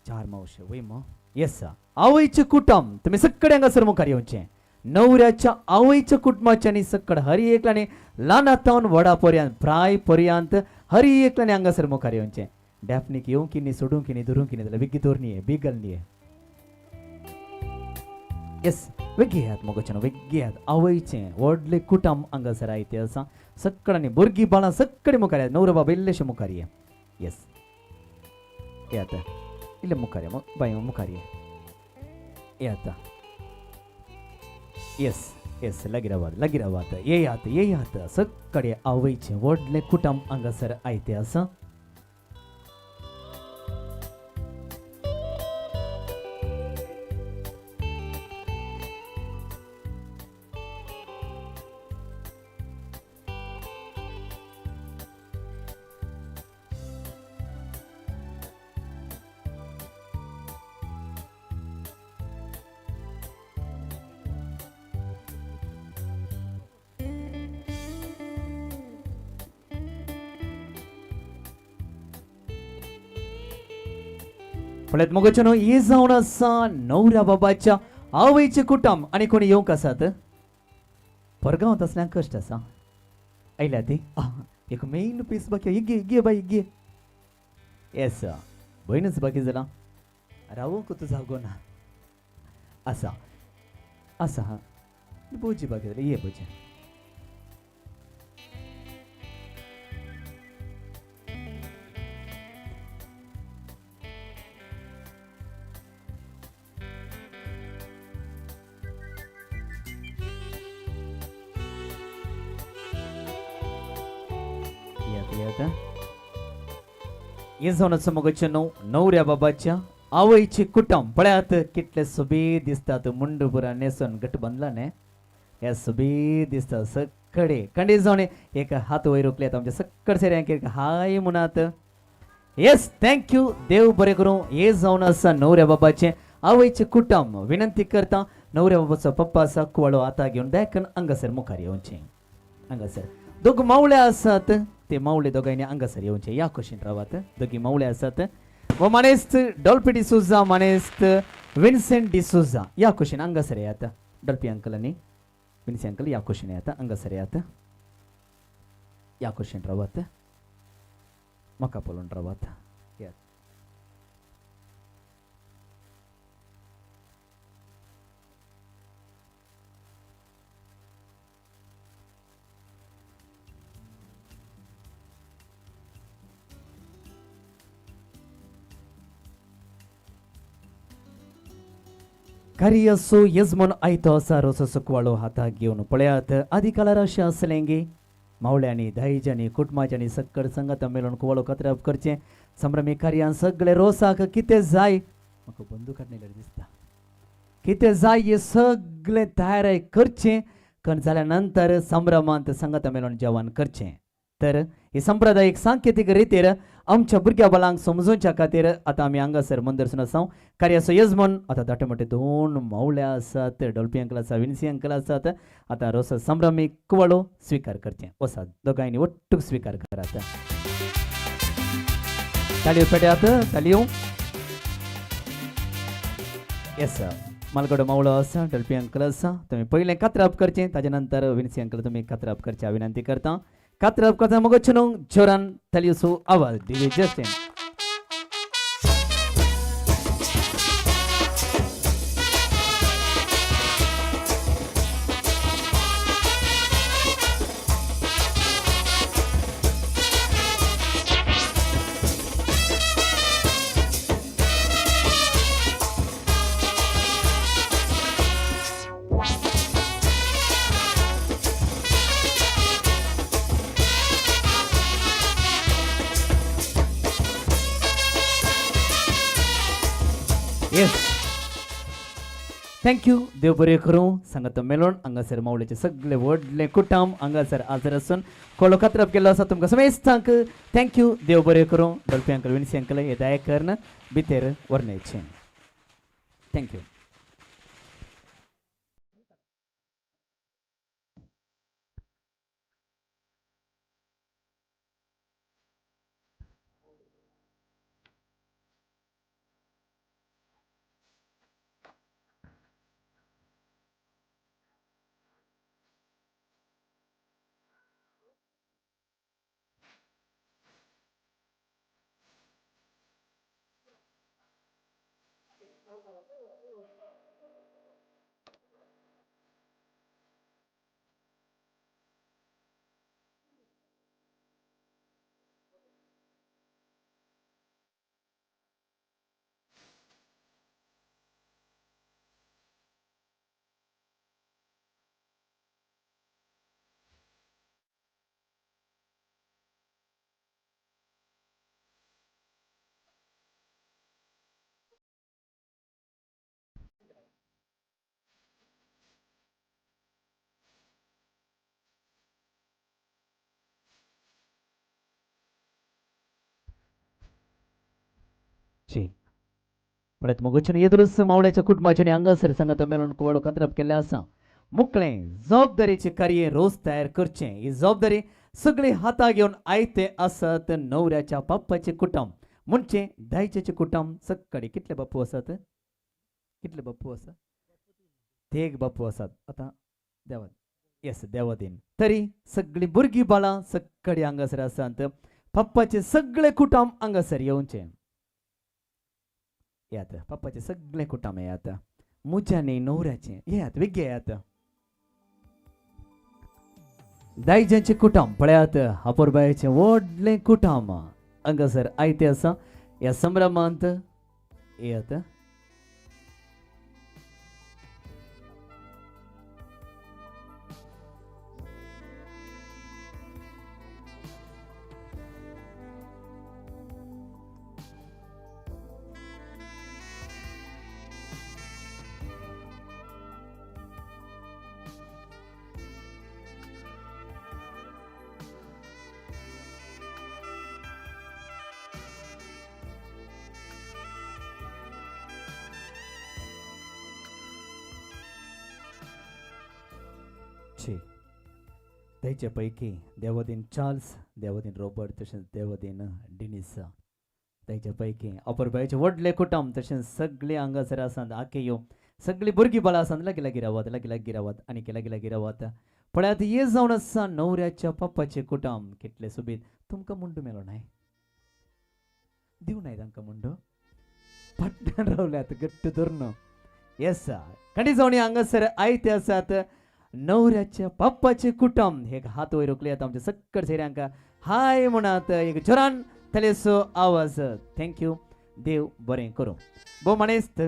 4 मावशे वय मो. येस आवयचे कुटुंब तुम्ही सगळे हांगासर मुखार येवचे. नवऱ्याच्या आवयच्या कुटुंबाच्यानी सकड हर एकल्याने ल्हानातावन व्हडा पर्यंत प्राय पर्यंत हर एकल्याने हांगासर मुखार येवचे. डॅफनीक येवंक न्ही सोडूंक न्ही धरूंक न्ही जाल्यार विगी दवरनी बिगल न्ही. येस वेगळी मोगोचन वेगळी आवयचें व्हडले कुटुंब हांगासर आयते आसा. सगळ्यांनी भुरगीं बाळां सगळे मुखार येतात. नवरो बाबा इल्लेशे मुखार ये. येस येता इल्ले मुखार ये बाय मुखार ये आता. येस येस लागीरावात येयात सगळे आवयचें व्हडले कुटुंब हांगासर आयते आसा. पळयत मोगोचनो हे जावन आसा नवऱ्या बाबाच्या आवयचे कुटुंब. आनी कोणी येवंक आसात. परगांवांत असल्यांक कश्ट आसा. आयल्या ती एक मेन पीस बाकी इगे बाई इगे. येस भयणच बाकी जाला. रावूंक तूं जागो ना आसा आसा हा बोजी बाकी जाली. ये बोजी हे जावन आसा मोगोचनो नवऱ्या बाबाच्या आवयचे कुटुंब. पळयात कितले सोबीत दिसतात. मुंड पुरा नेसून गट बांदला न्ही. हे सोबीत दिसता सगळे कंडे जावन एक हात वयर उखल्यात आमच्या सक्कड सेऱ्यांक एक हाय म्हणात. येस थँक्यू देव बरें करूं. हे जावन आसा नवऱ्या बाबाचे आवयचे कुटुंब. विनंती करता नवऱ्या बाबाचो पप्पा आसा कुवाळो आता घेवन दायकन हांगासर मुखार येवचें. हांगासर दोग मावळे आसात. ते मावळे दोगांनी हांगासर येवचे. या कुशीन रावात. दोगी मावळे आसात. व मानेस्त डॉल्पी डिसोजा मानेस्त विन्सेंट डिसोजा या कुशीन हांगासर येयात. डॉल्पी अंकल आनी विन्सी अंकल या कुशीन येयात. हांगासर येयात. या कुशीन रावात. म्हाका पळोवन रावात. कार्य असो यजमान आयतो असा रोस सुकवाळो हाताक घेवन पळयात. आदी काळार अशें आसलें गे मावळ्यांनी दायजांनी कुटुंबाच्यांनी सक्कड संगत मेळून कुवाळो कतरप करचें. संभ्रमी कार्यान सगळे रोसाक कितें जाय म्हाका बंदूक काडलेलें दिसता. कितें जाय हे सगळें तयारी करचें. कण जाल्या नंतर संभ्रमांत संगत मेळून जेवण करचें. तर ही संप्रदायीक सांकेतीक रितीर आमच्या भुरग्या बाळांक समजूच्या खातीर आतां आमी हांगासर मंदरसून आसा. कार्याचो यजमान आतां धाटे मोठे 2 मावळे आसात. डॉल्पी अंकल आसा विन्सी अंकल आसात. आतां रोस संभ्रमीक कुवाळो स्वीकार करचें. वसात दोगांयनी वट्टूक स्वीकार करात. ताळयो पेट्यात ताळयो. येस मालगडो मावळो आसा. डॉल्पी अंकल आसा. तुमी पयलें कातराप करचें. ताजे नंतर विन्सी अंकल तुमी कातराप करच्या विनंती करता. कातराप करता मोगोचनो जोरान ताळयोचो आवाज डीजे जस्टिन. येस थँक्यू देव बरें करूं सांगात मेलोन हांगासर मावळेचे सगळे व्हडले कुटुंब हांगासर आजर आसून कोलो खात्रप केल्लो आसा तुमकां समेस्तांक थँक्यू देव बरें करूं डॉल्फी अंकल विन्सी अंकल हे दयाकरन भितर व्हरनेचें थँक्यू शी परत मगोच्यान येदुरस मावळ्याच्या कुटुंबाच्यानी हांगासर सांगात मेळून कुवाडो खात्रप केल्ले आसा मुकलें जबाबदारीचें कार्य रोज तयार करचें ही जबाबदारी सगळी हाता घेवन आयते आसात न्हवऱ्याच्या बाप्पाचे कुटुंब म्हणजे दायच्याचे कुटुंब सकाळी कितले बापू आसात कितले बापू आसा तेग बापू आसात आतां देवान येस देवादीन तरी सगळी भुरगीं बाळां सकाळी हांगासर आसात पप्पाचे सगळे कुटुंब हांगासर येवचें येयात पप्पाचे सगळे कुटुंब येयात मुज्यानी न्हवऱ्याचे येयात वेगळे येयात दायजांचे कुटुंब पळयात अपुरबायेचे व्हडलें कुटुंब हांगासर आयते आसा ह्या संभ्रमांत येयात त्याच्या पैकी देवदीन चार्ल्स देवदीन रॉबर्ट तशेंच देवदीन डिनिस त्याच्या पैकी अपुरबायेचे व्हडले कुटुंब तशेंच सगळे हांगासर आसात आखे यो सगळी भुरगीं बाळां आसात लागीं लागीं रावात आनी लागीं रावात पळयात हे जावन आसा न्हवऱ्याच्या पप्पाचे कुटुंब कितले सुबीत तुमकां मुंडू मेलो नाय दिव नाय तांकां मुंडू पट्ट्यान रावल्यात गट्ट धरून येस खंडी जावन हांगासर आयते आसात न्हवऱ्याच्या पप्पाचे कुटुंब हे हात वयर उखल्यात आमच्या सक्कड चेहऱ्यांक हाय म्हणात एक जोरान तलेसो आवाज थँक्यू देव बरें करूं भोवमानेस्त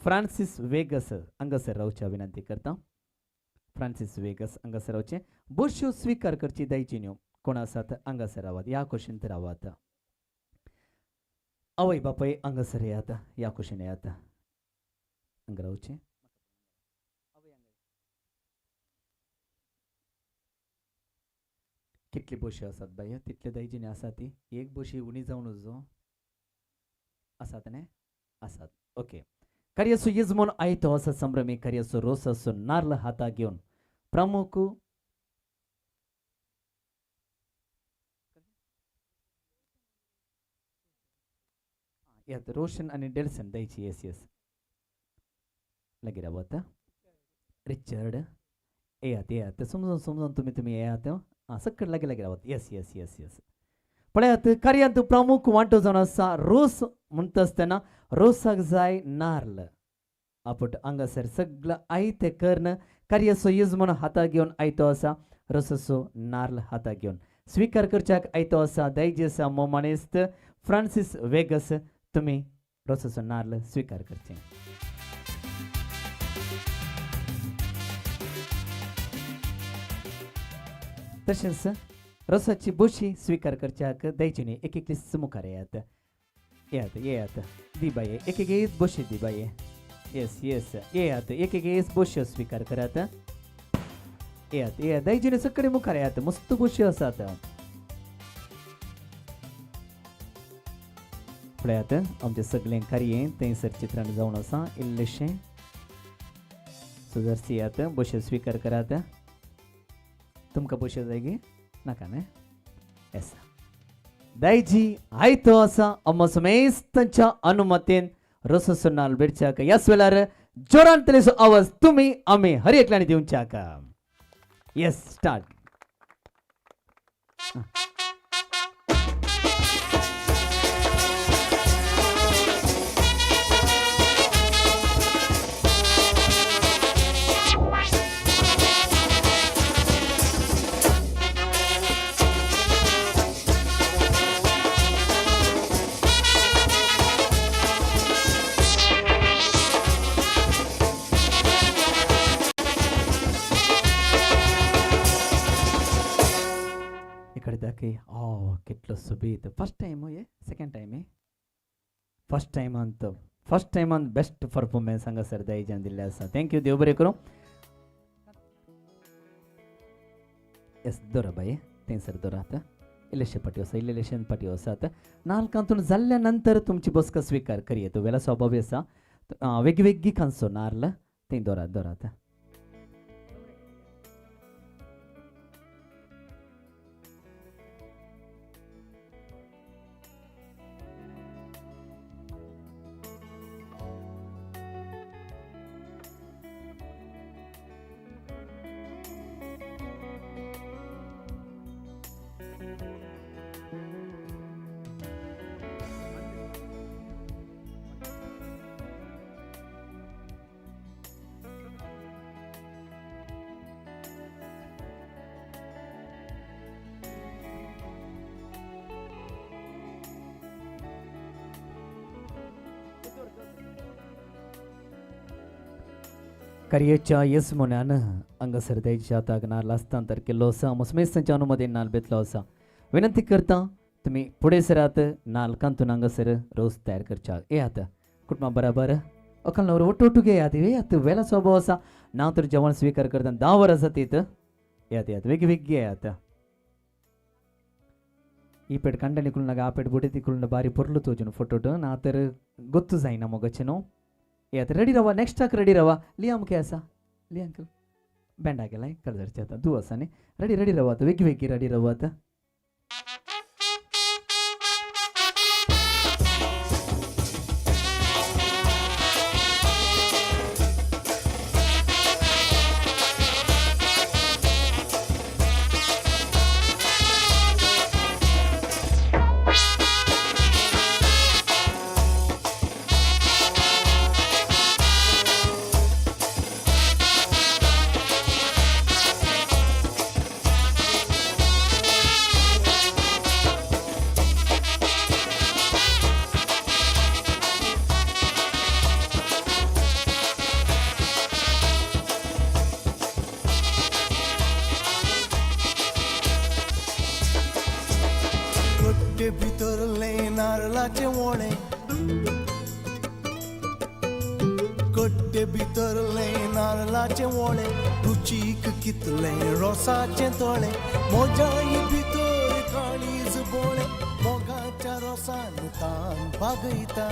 फ्रांसीस वेगस हांगासर रावच्या विनंती करता फ्रांसीस वेगस हांगासर रावचे बश्यो स्वीकार करची दायची न्हू कोण आसात हांगासर रावात ह्या कुशींत रावात आवय बापाय हांगासर येयात ह्या कुशीन येयात हांगा रावचे कितली बशी आसात बाय तितले दायजीने आसा ती एक बशी उणी जावन जो आसात न्ही आसात ओके कार्याचो यजमान आयतो असो संभ्रमी कार्याचो रोस असो नार्ल हाता घेवन प्रमुख यात रोशन आणि डेल्सन द्यायची येस येस लागीं रावत रिचर्ड येयात समजून समजून तुम्ही येयात सक्कड लागीं Rawat yes yes yes yes पळयात कार्यांत प्रमुख वांटो जावन आसा रोस म्हणटा आसतना रोसाक जाय नार्ल आपट हांगासर सगळं आयते कर्ण कार्याचो यजमान हाता घेवन आयतो आसा रोसाचो नार्ल हाता घेवन स्वीकार करच्याक आयतो आसा दायजी आसा मोमानेस्त फ्रांसीस वेगस तुम्ही रोसाचो नार्ल स्वीकार करचें तशेंच रोसाची बोशी स्वीकार करच्याक दायजीने एक एक लिस्ट मुखार येयात येयात दी बाये एक एक बशी दी बाये येस येस येयात एक एक बशी स्वीकार करात येयात दायजीने सगळे मुखार येयात मस्त बशी आसात पळयात आमचे सगळे कार्य थंयसर चित्रान जावन आसा इल्लेशें सुदर्शी येयात बशी स्वीकार करात तुमकां बशी जाय गे नाका न्ही येस दायजी आयतो आसा अम्मा समेस्तांच्या अनुमतीन रसो सुन्नाल बिडच्याक याच वेळार जोरान तरेचो आवाज तुम्ही आमी हर एकल्याने दिवच्याक येस स्टार्ट इकडे दाखय कितलो सुबीत फर्स्ट टाइम हो ये सेकंड टाइम है फर्स्ट टाइमान बेस्ट परफॉर्मन्स हांगासर दायजान दिल्ले आसा थँक्यू देव बरें करूं येस दोरा बाये थंयसर दोरा आतां इल्लेशे पाटी आसा इल्लेशें पाटी आसात नाल्कांतून जाल्ल्या नंतर तुमची बसका स्वीकार करिये तो वेला स्वभावी आसा वेगवेगळी खांसो नाल्ल थंय दोरा आतां कार्याच्या येसमुन्यान हांगासर दायच्या हाताक नाल्ल हस्तांतर केल्लो आसा मुसमेस्तांच्या अनुमतीन नाल्ल बेतलो आसा विनंती करता तुमी फुडें सरात नाल्कांतून हांगासर रोस तयार करच्या येयात कुटुंबा बराबर अकल नवरो ಒಟ್ಟೊಟ್ಟಿಗೆ येयात वेला स्वभाव आसा नाव तर जेवण स्वीकार करता 10 वर आसा तीत येयात वेगवेगळी येयात ಈ ಪೆಟ್ ಕಂಡ ನಿಕುಲ್ನಾಗ ಆ ಪೆಟ್ ಬುಡಿ ತಿಕುಲ್ನ ಬಾರಿ ಪೊರ್ಲು ತೋಜುನು ಫೋಟೋಟು ನಾ ತರ ಗೊತ್ತು ಜಾಯಿನ ಮೊಗಚೆನು येत रेडी रवा नेक्स्ट टाक रेडी रवा लिया मुखे आसा लिया अंकल बँड आगेला कलरचे आता तू आसा न्ही रेडी रवा आता वेगवेगळी रेडी रवा आता कोट्टे भितरले नारळाचे वोळे कोट्टे भितरले नारळाचे वोळे रुचीक कितले रोसाचे तोळे मोजाई भितर काळीज बोळे मोगाच्या रोसान तान भागयता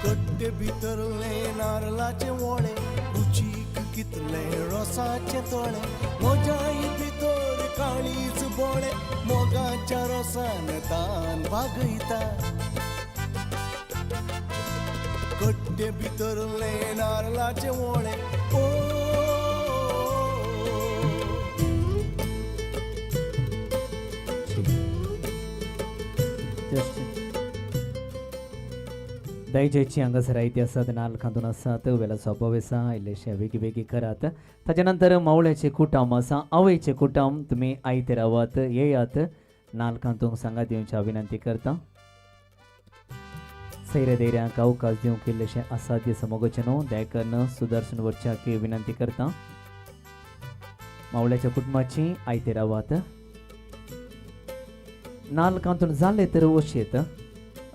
कोट्टे भितरले नारळाचे वोळे रुचीक कितले रोसाचे तोळे मोजाई भितर काळीज बोळे मोगाच्या रोसान तान भागयता कोट्टे भितरले नारळाचे वोळे ओ दयచేసి हांगासर आयती आसात नाल्कांतून आसात वेला स्वभाव आसा इल्लेशे वेगवेगळी करात ताच्या नंतर मावळ्याचे कुटाम आसा आवयचे कुटाम तुमी आयते रावात येयात नाल्कांतून सांगात दिवच्या विनंती करता सैर धैर्यांक अवकाश दिवंक इल्लेशे असाध्य समोगचे न्हू दयकन सुदर्शन वरच्याक विनंती करता मावळ्याच्या कुटुंबाची आयते रावात नाल कांतून जाले तर वशेत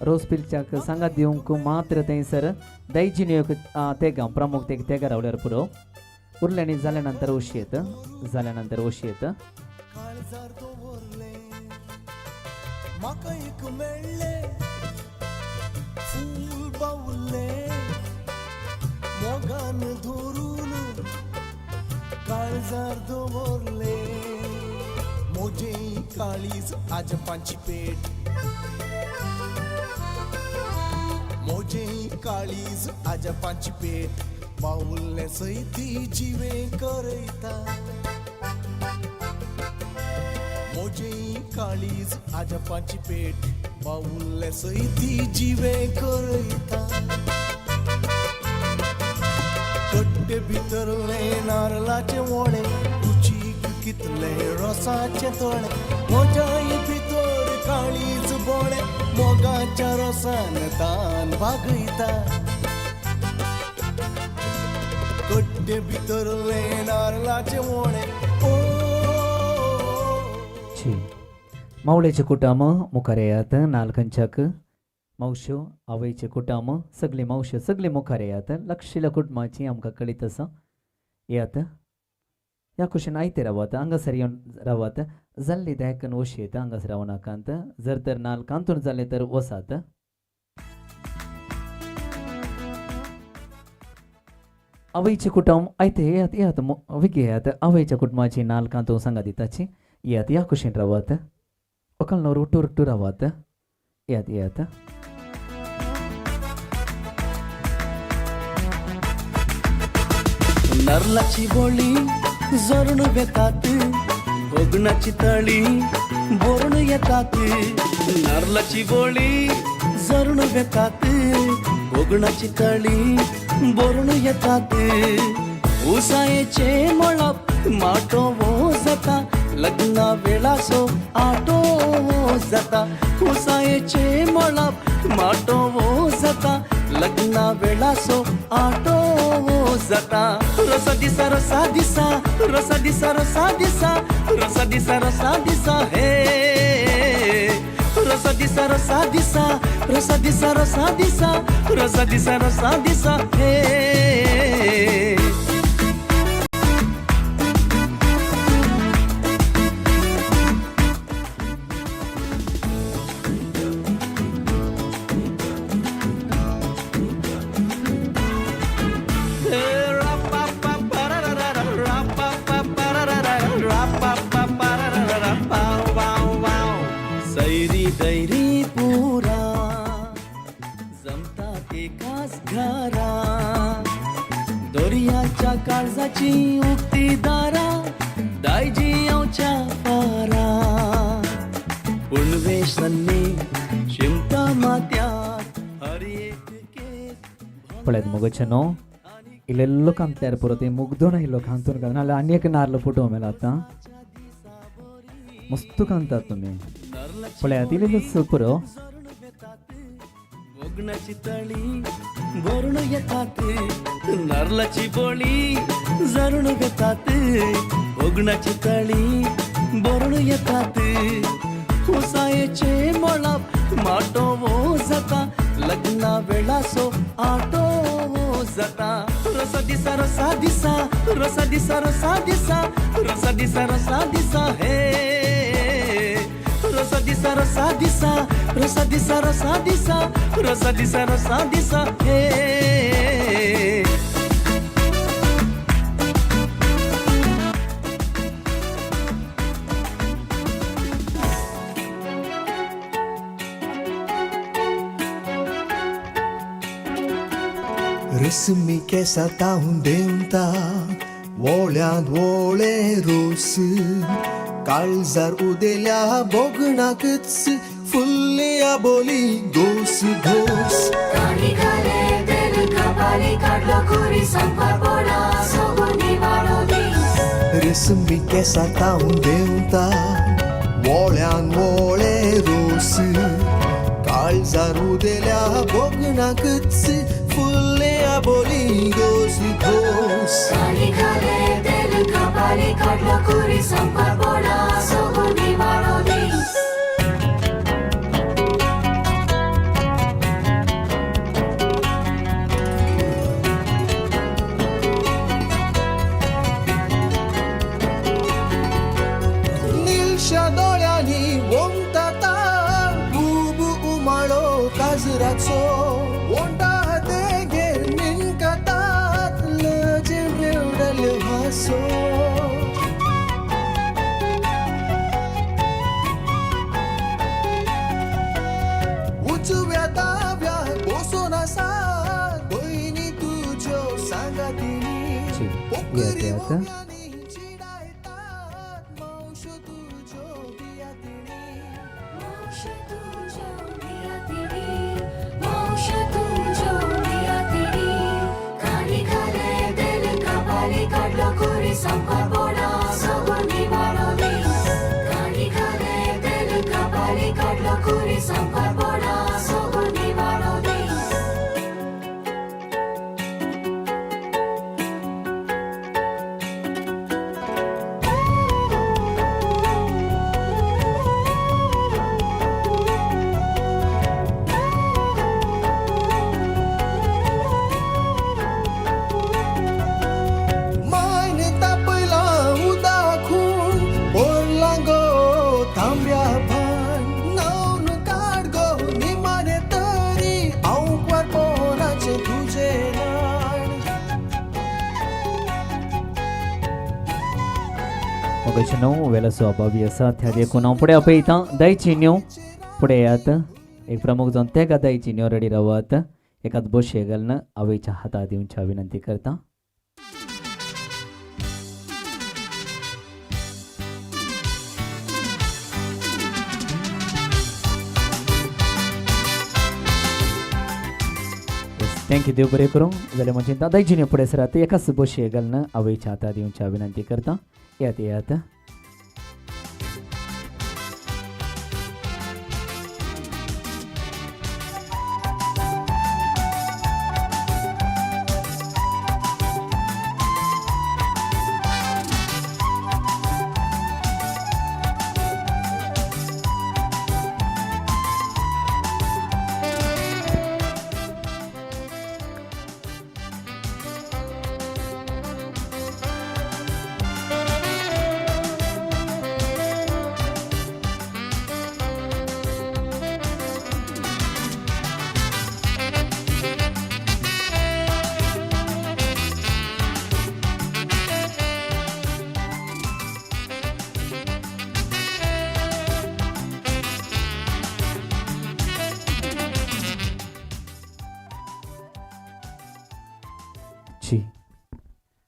रोज पिलच्याक सांगात दिवंक मात्र थंयसर दैजी नियोग ते गांव प्रमुख ते रावल्यार पुरो उरल्यानी जाल्यानंतर वशी येत काळजार दवरले म्हाका एक मेळ्ळे फूल बावले मोगान धरून काळजार दवरले मोजे काळीज आजपांची पेट मोजे काळीज आजपांची पेट बावुल्ले सैती जिवे करयता मोजे काळीज आजपांची पेट बावुल्ले सैती जिवे करयता कट्टे भितरले नारळाचे वोळे रुचीक कितले रसाचे तळे मोजाई भितर काळीज बोळे मोगाच्या रसान तान भागयता कट्टे भितरले नारळाचे वोळे मावळेचे कुटाम मुखार येयात नालखंच्याक मावश्यो आवयचे कुटाम सगळी मावश्यो सगळी मुखार येयात लक्षिल्या कुटुंबाची आमकां कळीत आसा येयात ह्या कुशीन आयते रावात हांगासर येवन रावात जाल्ली दायकन वशी येता हांगासर रावं नाकांत जर तर नाल कांतून जालें तर वसात आवयचे कुटुंब आयते येयात विकी येयात आवयच्या कुटुंबाची नाल कांतू सांगा दिताची येयात ह्या कुशीन रावात ಒಕ್ಕಲ್ ನವರು ಟೂರ್ ಆವಾತ ಯಾತ नारळाची बोळी जरून येतात भोगणाची तळी बोरण येतात नारळाची बोळी जरून येतात भोगणाची तळी बोरण येतात उसायेचे मळप माटो वो जाता लग्ना वेळा सो आटो वो जाता उसायेचे मळप माटो वो जाता लग्ना वेळा सो आटो वो जाता रसा दिसा रसा दिसा रसा दिसा रसा दिसा रसा दिसा रसा दिसा हे रसा दिसा रसा दिसा रसा दिसा रसा दिसा रसा दिसा रसा दिसा हे सैरी दैरी पुरा जमतात एकाच घरा दोर्याच्या काळजाची उक्ती दारा दायजी येवच्या पारा पुणवे सन्नी शिमता मात्यात हर एक केस पळयत मुगोचनो ಇಲ್ಲೆಲ್ಲೋ ಕಾಣ್ತಾ ಇರ್ಪುರತೆ ಮುಗ್ದೋನ ಇಲ್ಲೋ ಕಾಣ್ತೋನ ಕದ ನಾಳೆ ಅನೇಕ ನಾರ್ಲ ಫೋಟೋ ಮೇಲೆ ಆತ ಮಸ್ತು ಕಾಣ್ತಾ तुम्ही पळयात इल्लेलो सुपुरो भोगणाची तळी बोरण येतात नारळाची बोळी जरून येतात भोगणाची तळी बोरण येतात उसायेचे मळप माटो वो जाता लग्ना वेळा सो आटो वो जाता रसा दिसा रसा दिसा रसा दिसा रसा दिसा रसा दिसा रसा दिसा हे रसा दिसा रसा दिसा रसा दिसा रसा दिसा रसा दिसा रसा दिसा हे रस्मी केसा ताहून देवता वोळ्यांत वोळे रोस काळजार उदेल्या बोगणाकच फुल्ले बोली घोस घोस काळी घाले तेल कपाली काढलो खोरी संपार पोळा सोगुनी वाढो दे रस्मी केसा ताहून देवता वोळ्यांत वोळे रोस काळजार उदेल्या बोगणाकच फुल्ले बोली घोस घोस काळी घाले तेल कपाली काढलो खोरी संपार पोळा सोगुनी वाढो दे येत येत मायने तापला उदाखून बोलला गो थांब्या भान नावन काढ गो निमाने तरी औकवार पोराचे तुझे लाड मगाशी 9 वेळा स्वाभावी असा त्या देखून हांव फुडें आपयतां दयची न्यू फुडें येयात एक प्रमुख जावन तेका दयची न्यू रेडी रावात एकाच बशे घालून आवयच्या हातां दिवच्या विनंती करता थँक्यू देव बरें करूं जाल्यार म्हणजे दादाजी न्यू फुडें सरात एकाच बशे घालून आवयच्या हातां दिवच्या विनंती करता येयात येयात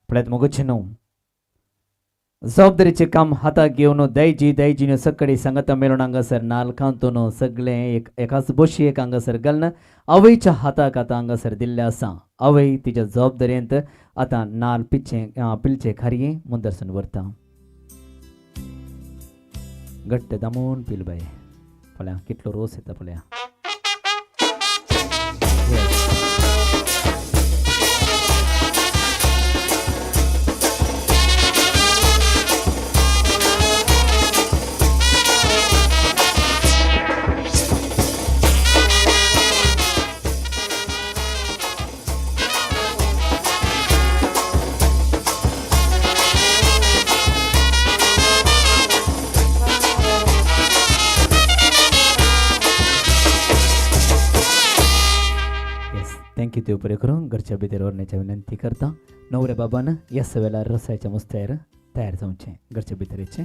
पळयत मोगोचे न्हू जबाबदारीचें काम हाताक घेवन दयजी सकाळी सांगता मेळून हांगासर नाल्कांतून सगळें एकाच बशयेक हांगासर घालून आवयच्या हाताक आतां हांगासर दिल्लें आसा आवय तिच्या जबाबदारेंत आतां नाल पिलचे खारये मुंदरसून व्हरता घट्ट दामून पील बाय पळया कितलो रोस येता पळया थँक्यू देव बरें करूं घरच्या भितर व्हरण्याची विनंती करता न्हवऱ्या बाबान ह्या वेळार रसाच्या मुस्त्यार तयार जावचें घरच्या भितरेचें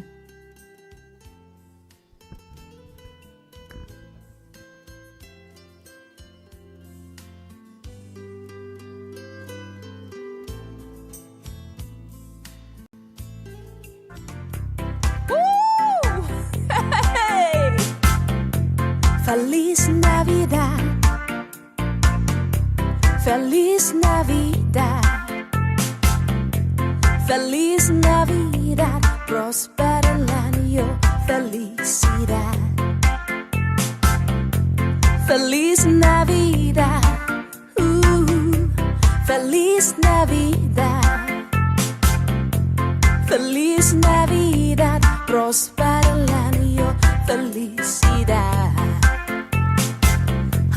Feliz Navidad, Feliz Navidad, Feliz Navidad, prospera el año, felicidad. Feliz Navidad, Feliz Navidad, Feliz Navidad, prospera el año, felicidad.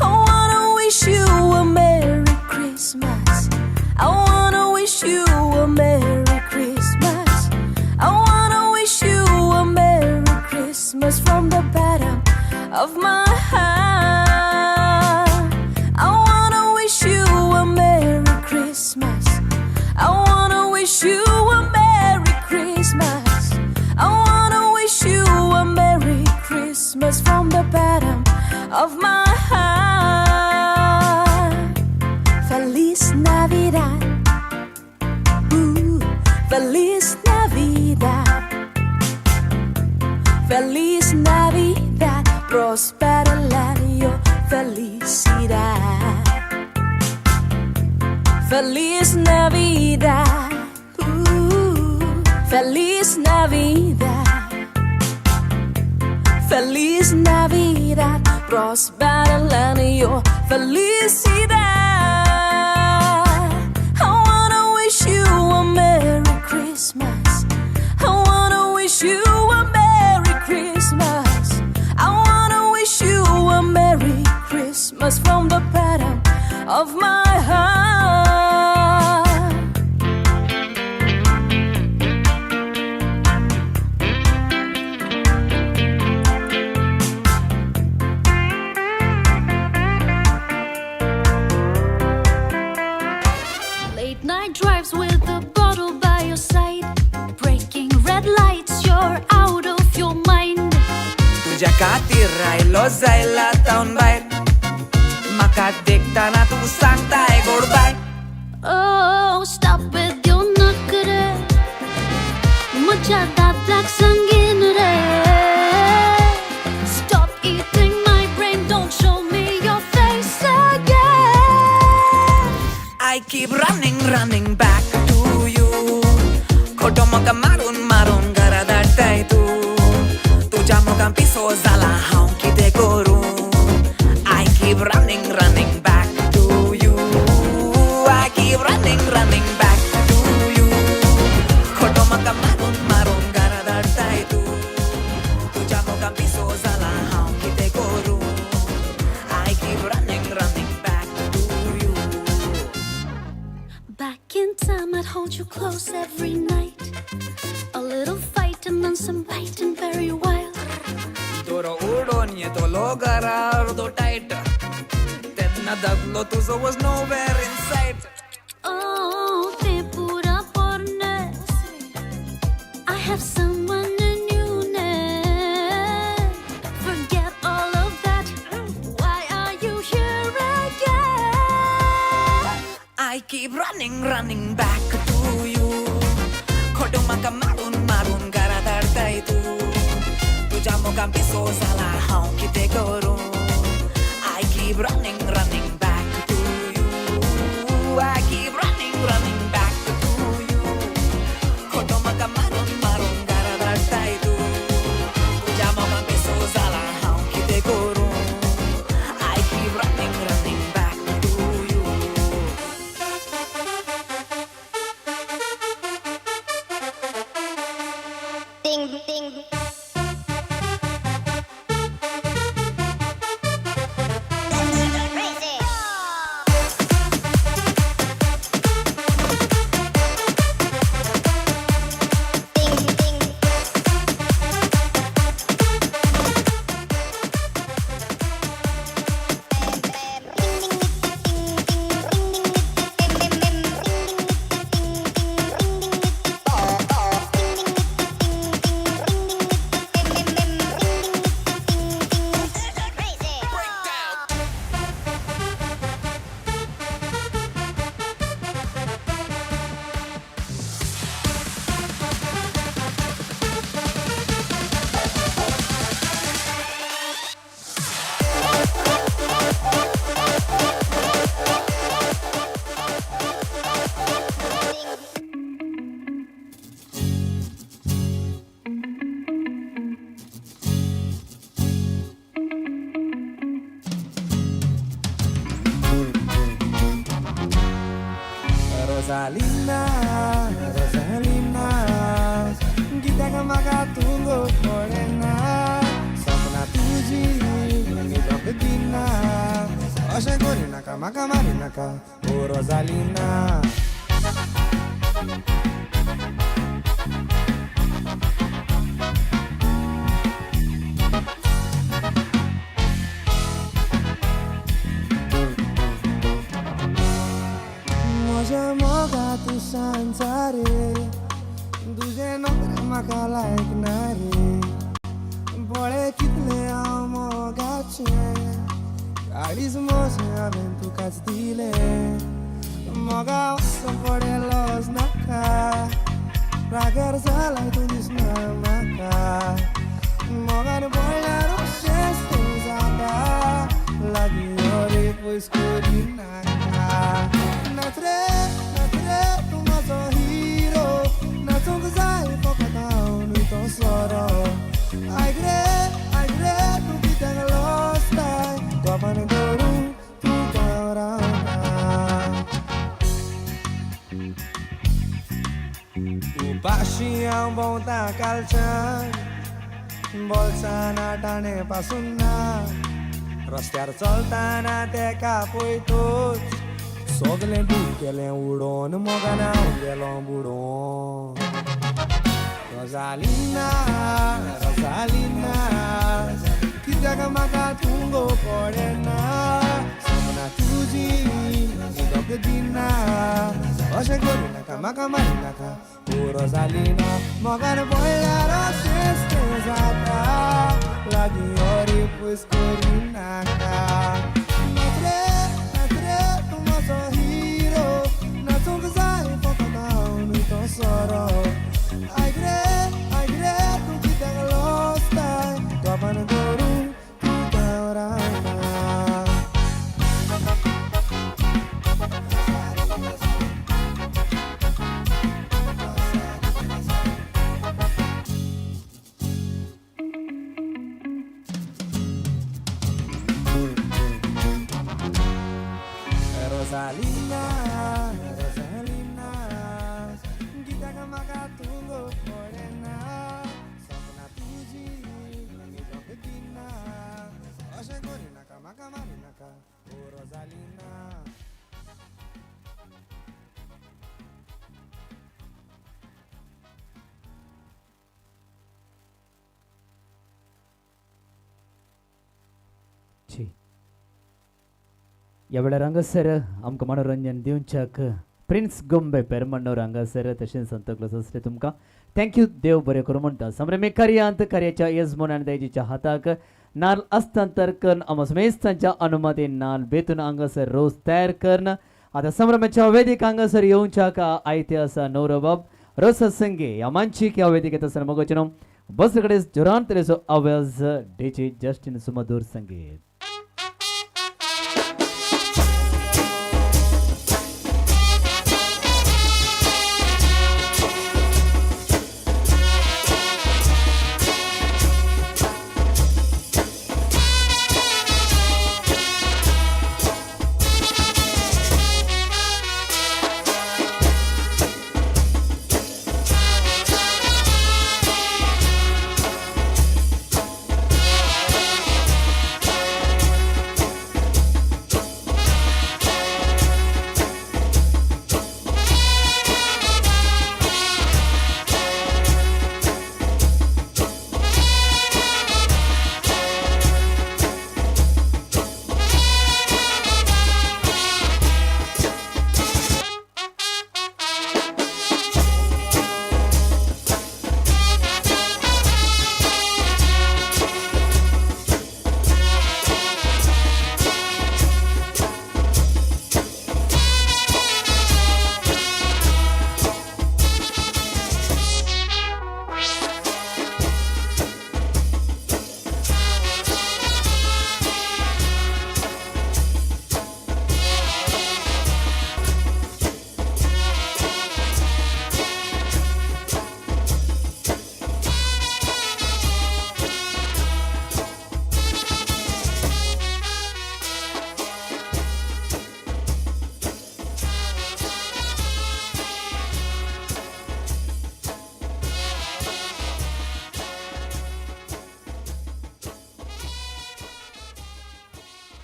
I wanna wish you a Merry Christmas. I wanna wish you a Merry Christmas. I wanna wish you a Merry Christmas from the bottom of my heart. I wanna wish you a Merry Christmas. I wanna wish you a Merry Christmas. I wanna wish you a Merry Christmas from the bottom of my heart. Feliz Navidad, Feliz Navidad. Feliz Navidad, próspero el año, felicidad. Feliz Navidad, feliz Navidad. Feliz Navidad, próspero el año, felicidad. I wanna wish you a Merry Christmas. I wanna wish you a Merry Christmas. I wanna wish you a Merry Christmas from the bottom of my heart. Late night drives with a bottle by your side, breaking red lights, you're out of your mind. तुझ्या खातीर रायलो जायला तावन भायर म्हाका देखताना तू सांगताय गोड bye. Oh, stop with your नखरे, म्हज्या दांतल्याक सांगीन रे. Stop eating my brain, don't show me your face again. I keep running back to you. खोटो म्हाका मारून मारून घरा धाडटाय तू. तुझ्या मोगान पिसो जाला हांव कितें करूं. I keep running back to you. I keep running back to you. खोटो म्हाका मारून मारून घरा धाडटाय तू. तुझ्या मोगान पिसो जाला हांव कितें करूं. I keep running back to you. Back in time, I'd hold you close every night. A little fight and then some biting, very wild. Doро udon येतलो घरा अर्दो टायट. तेन्ना दगलो तुजो was nowhere in sight. Oh, te pura pornes. I have someone new now. Forget all of that. Why are you here again? I keep running back to you. खोटो म्हाका मारून मारून घरा धाडटाय तू. तुझ्या मोगान पिसो जाला हांव कितें करूं. I keep running back to you. I keep running back to you. खोटो म्हाका मारून मारून घरा धाडटाय तू. तुझ्या मोगान पिसो जाला हांव कितें करूं. I keep running back to you. Ding, ding. Rosalina, Rosalina, kita kan maka tunggu morena. Sapna tuji, kita betina. Ashe gorina ka maka marina ka, oh Rosalina. माझ्या मोगात सांचारे तुझे नोकरे म्हाका लायकनारे बळे कितले हांव मोगाचे गाडीच मोसे हांवें तुकाच दिले मोगा वचून पडेलोच नाका राखेर जालाई तँ दिस्न म्हाका मगान बोलारो शेष जाता लागि अरे पोइसको दिनाका नाच्रे नाच्रे तँ माझो हिरो नाचोंक जाय फकत आउनु तँ सरो आइग्रे आइग्रे तँ कित्याक लस्ताय गफान गरौँ तँ गराउना उपाशी आउँदा काल्छन् बोल्छन् टाढे पासुन्ना रस्त्यार चल्ताना तेका पोइतोच सगले डुकेले उडोन मगाना गेलो बुडोन Rosalina, Rosalina, कित्याक म्हाका तुंगो पडेना सपना तुजी न्हिदोंक दिना अशें करूं नाका म्हाका मारी नाका ओ रोजालिना मोगान पडल्यार श्रेश्ठ जाता लागीं अरे पयस करूं नाका नाचरे नाचरे तूं म्हजो हिरो नाचूंक जाय फकत हांव न्हय तो सोरो आयग्रे आयग्रे तूं कित्याक लस्ताय गपान करूं तूं गावराना Rosalina, Rosalina, kita kan maka tunggu morena, sopna tuji, nito ketina, oshe gorina maka marina ka, oh Rosalina. छी ह्या वेळार हांगासर आमकां मनोरंजन दिवच्याक प्रिन्स गोंबे पेरमण्णोर हांगासर तशेंच संत क्लॉस आसले तुमकां थँक्यू देव बरें करूं म्हणटा समरे कार्यांत कार्याच्या येजमोनान दैजीच्या हाताक नाल हस्तांतर करून आमोस मेस्तांच्या अनुमतीन नाल बेतून हांगासर रोस तयार करून आतां संभ्रमाच्या वेदिक हांगासर येवच्याक आयते आसा नवरबाब रोस संगे ह्या मानसीक ह्या वेदिकेत आसतना मोगोचनो बस कडेन जोरान तरेचो आवाज डीजे जस्टीन सुमधूर संगीत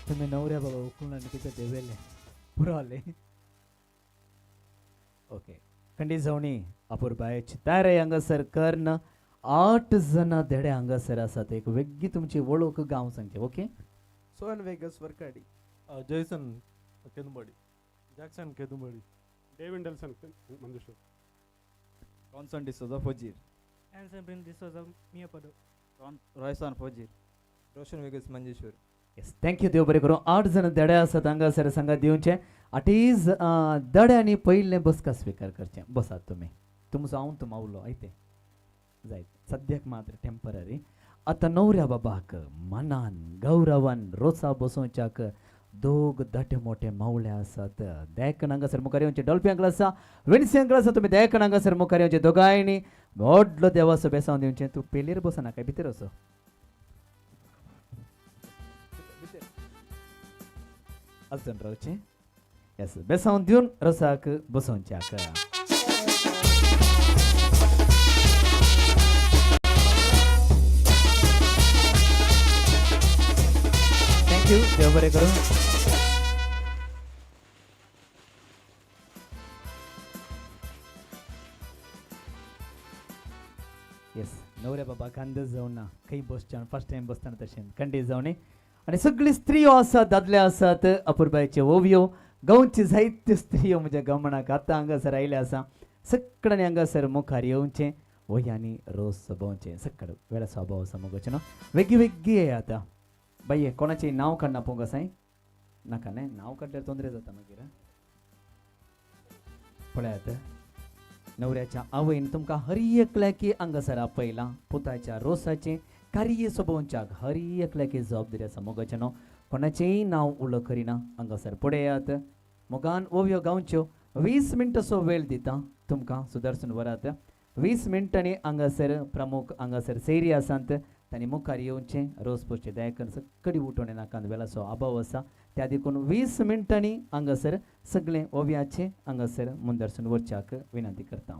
तुम्ही नवऱ्या बाबा उकळून आणि तिथे देवेले पुराले ओके खंडी जावणी अपूर्बायची तयार हांगासर कर्ण 8 जण धेडे हांगासर आसात एक वेगळी तुमची वळख गांव सांगचे ओके सोन Vegas Vorkady Jaison Kedumbadi Jackson Kedumbadi David Delson Manjeshwar Ronson D'Souza Fajir Anson Prin D'Souza Miapado Royson Fajir Roshan Vegas Manjeshwar yes thank you देव बरें करूं 8 जण धडे आसात हांगासर सांगात दिवचे आठीज धड्यांनी पयले बसका स्वीकार करचे बसात तुमी तुमचो हांव तूं मावलो आयते जायत सद्याक मात्र टेम्पररी. आतां नवऱ्या बाबाक मनान गौरवान रोसा बसोवच्याक दोग दटे मोठे मावळे आसात. देयकन हांगासर मुखार येवचे डॉल्फी अंकल आसा, विन्सी अंकल आसा. तुमी देयकन हांगासर मुखार येवचे दोगांयनी व्हडलो देवाचो बेसांव दिवचें. तूं पेलीर बसना काय भितर असो अजून रावचें. येस बेसांव दिवन रोसाक बसोवच्याक. थँक्यू. देव बरें करूं. येस नवऱ्या बाबाक अंदाज जावं ना खंय बसच्यान फर्स्ट टायम बसतना तशें कंडी जावनी. आनी सगळी स्त्रियो आसात, दादले आसात. अपुरबायचे ओवियो गांवची जायत्यो स्त्रियो म्हज्या गमनाक आतां हांगासर आयले आसा. सगळ्यांनी हांगासर मुखार येवचें वयांनी रोस सोबोवचें. सगळं वेळा स्वभाव आसा मुगोचें न्हू. वेगळी वेगळी आहे आतां. बाये कोणाचें नांव काडना पोंग आसाय नाका न्हय. नांव काडल्यार तोंदरे जाता मागीर. पळयात नवऱ्याच्या आवयन तुमकां हर एकल्याकी हांगासर आपयलां. पुताच्या रोसाचें कार्य सोबोवच्याक हर एकल्याकी जबाबदारी आसा मोगाचें न्हू. कोणाचेंय नांव उलो करिना हांगासर पळयात. मोगान ओव्यो गांवच्यो 20 मिनटां असो वेळ दिता तुमकां सुदर्शन वरात. 20 मिनटांनी हांगासर प्रमुख हांगासर सैरी आसात तांणी मुखार येवचें. रोस पोसचें दयाकन सकडी उठोवणे नाकांत वेळाचो अभाव आसा. त्या देखून 20 मिनटांनी हांगासर सगळें ओव्याचें हांगासर मुंदरसून वरच्याक विनंती करता.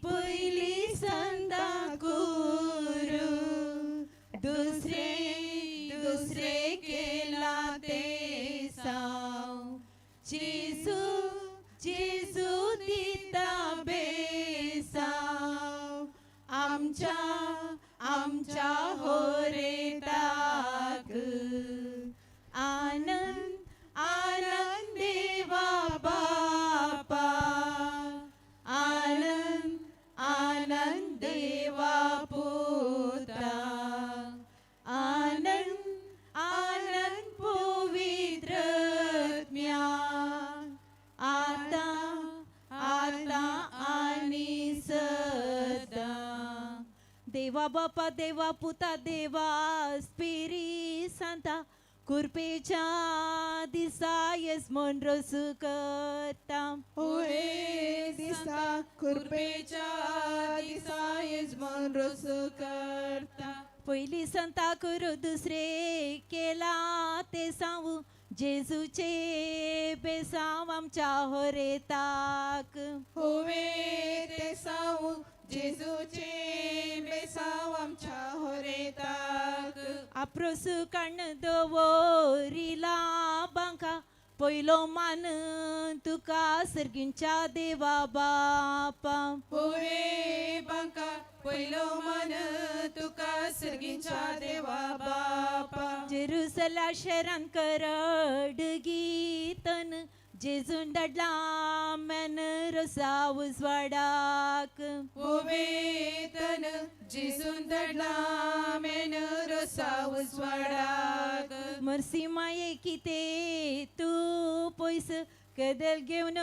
पहिली संदा गुरु दुसरे केला ते साव. जेजू दिता बेसाव आमच्या होरेताक. आनंद देवा बापा आनंद देवा पुत्रा. आनंद पवित्रत्म्या आता आणि सदा. देवा बापा देवा पुता देवा स्पिरी सांता कुरपेच्या दिसा येस मन रोस करता. होय दिसा कुरपेच्या दिसा येस मन रोस करता. पहिली संता करू दुसरे केला ते सांगू. जेजूचे बेसांव आमच्या होरेताक. होवे ते सांगू जेजूचे बेसांव आमच्या होरेताक. आप्रोस काण दवरिला बांका पयलो मान तुका सर्गींच्या देवा बापा. होवे बांका पयलो मान तुका सर्गींच्या देवा बापा. जेरुसला शहरान करड गीतन जेजून धाडला मन रोसा उजवाडाक. होवे तन जेजून धाडला मेन रोसा उजवाडाक. मर्सी माये किते तू पयस कदल घेवन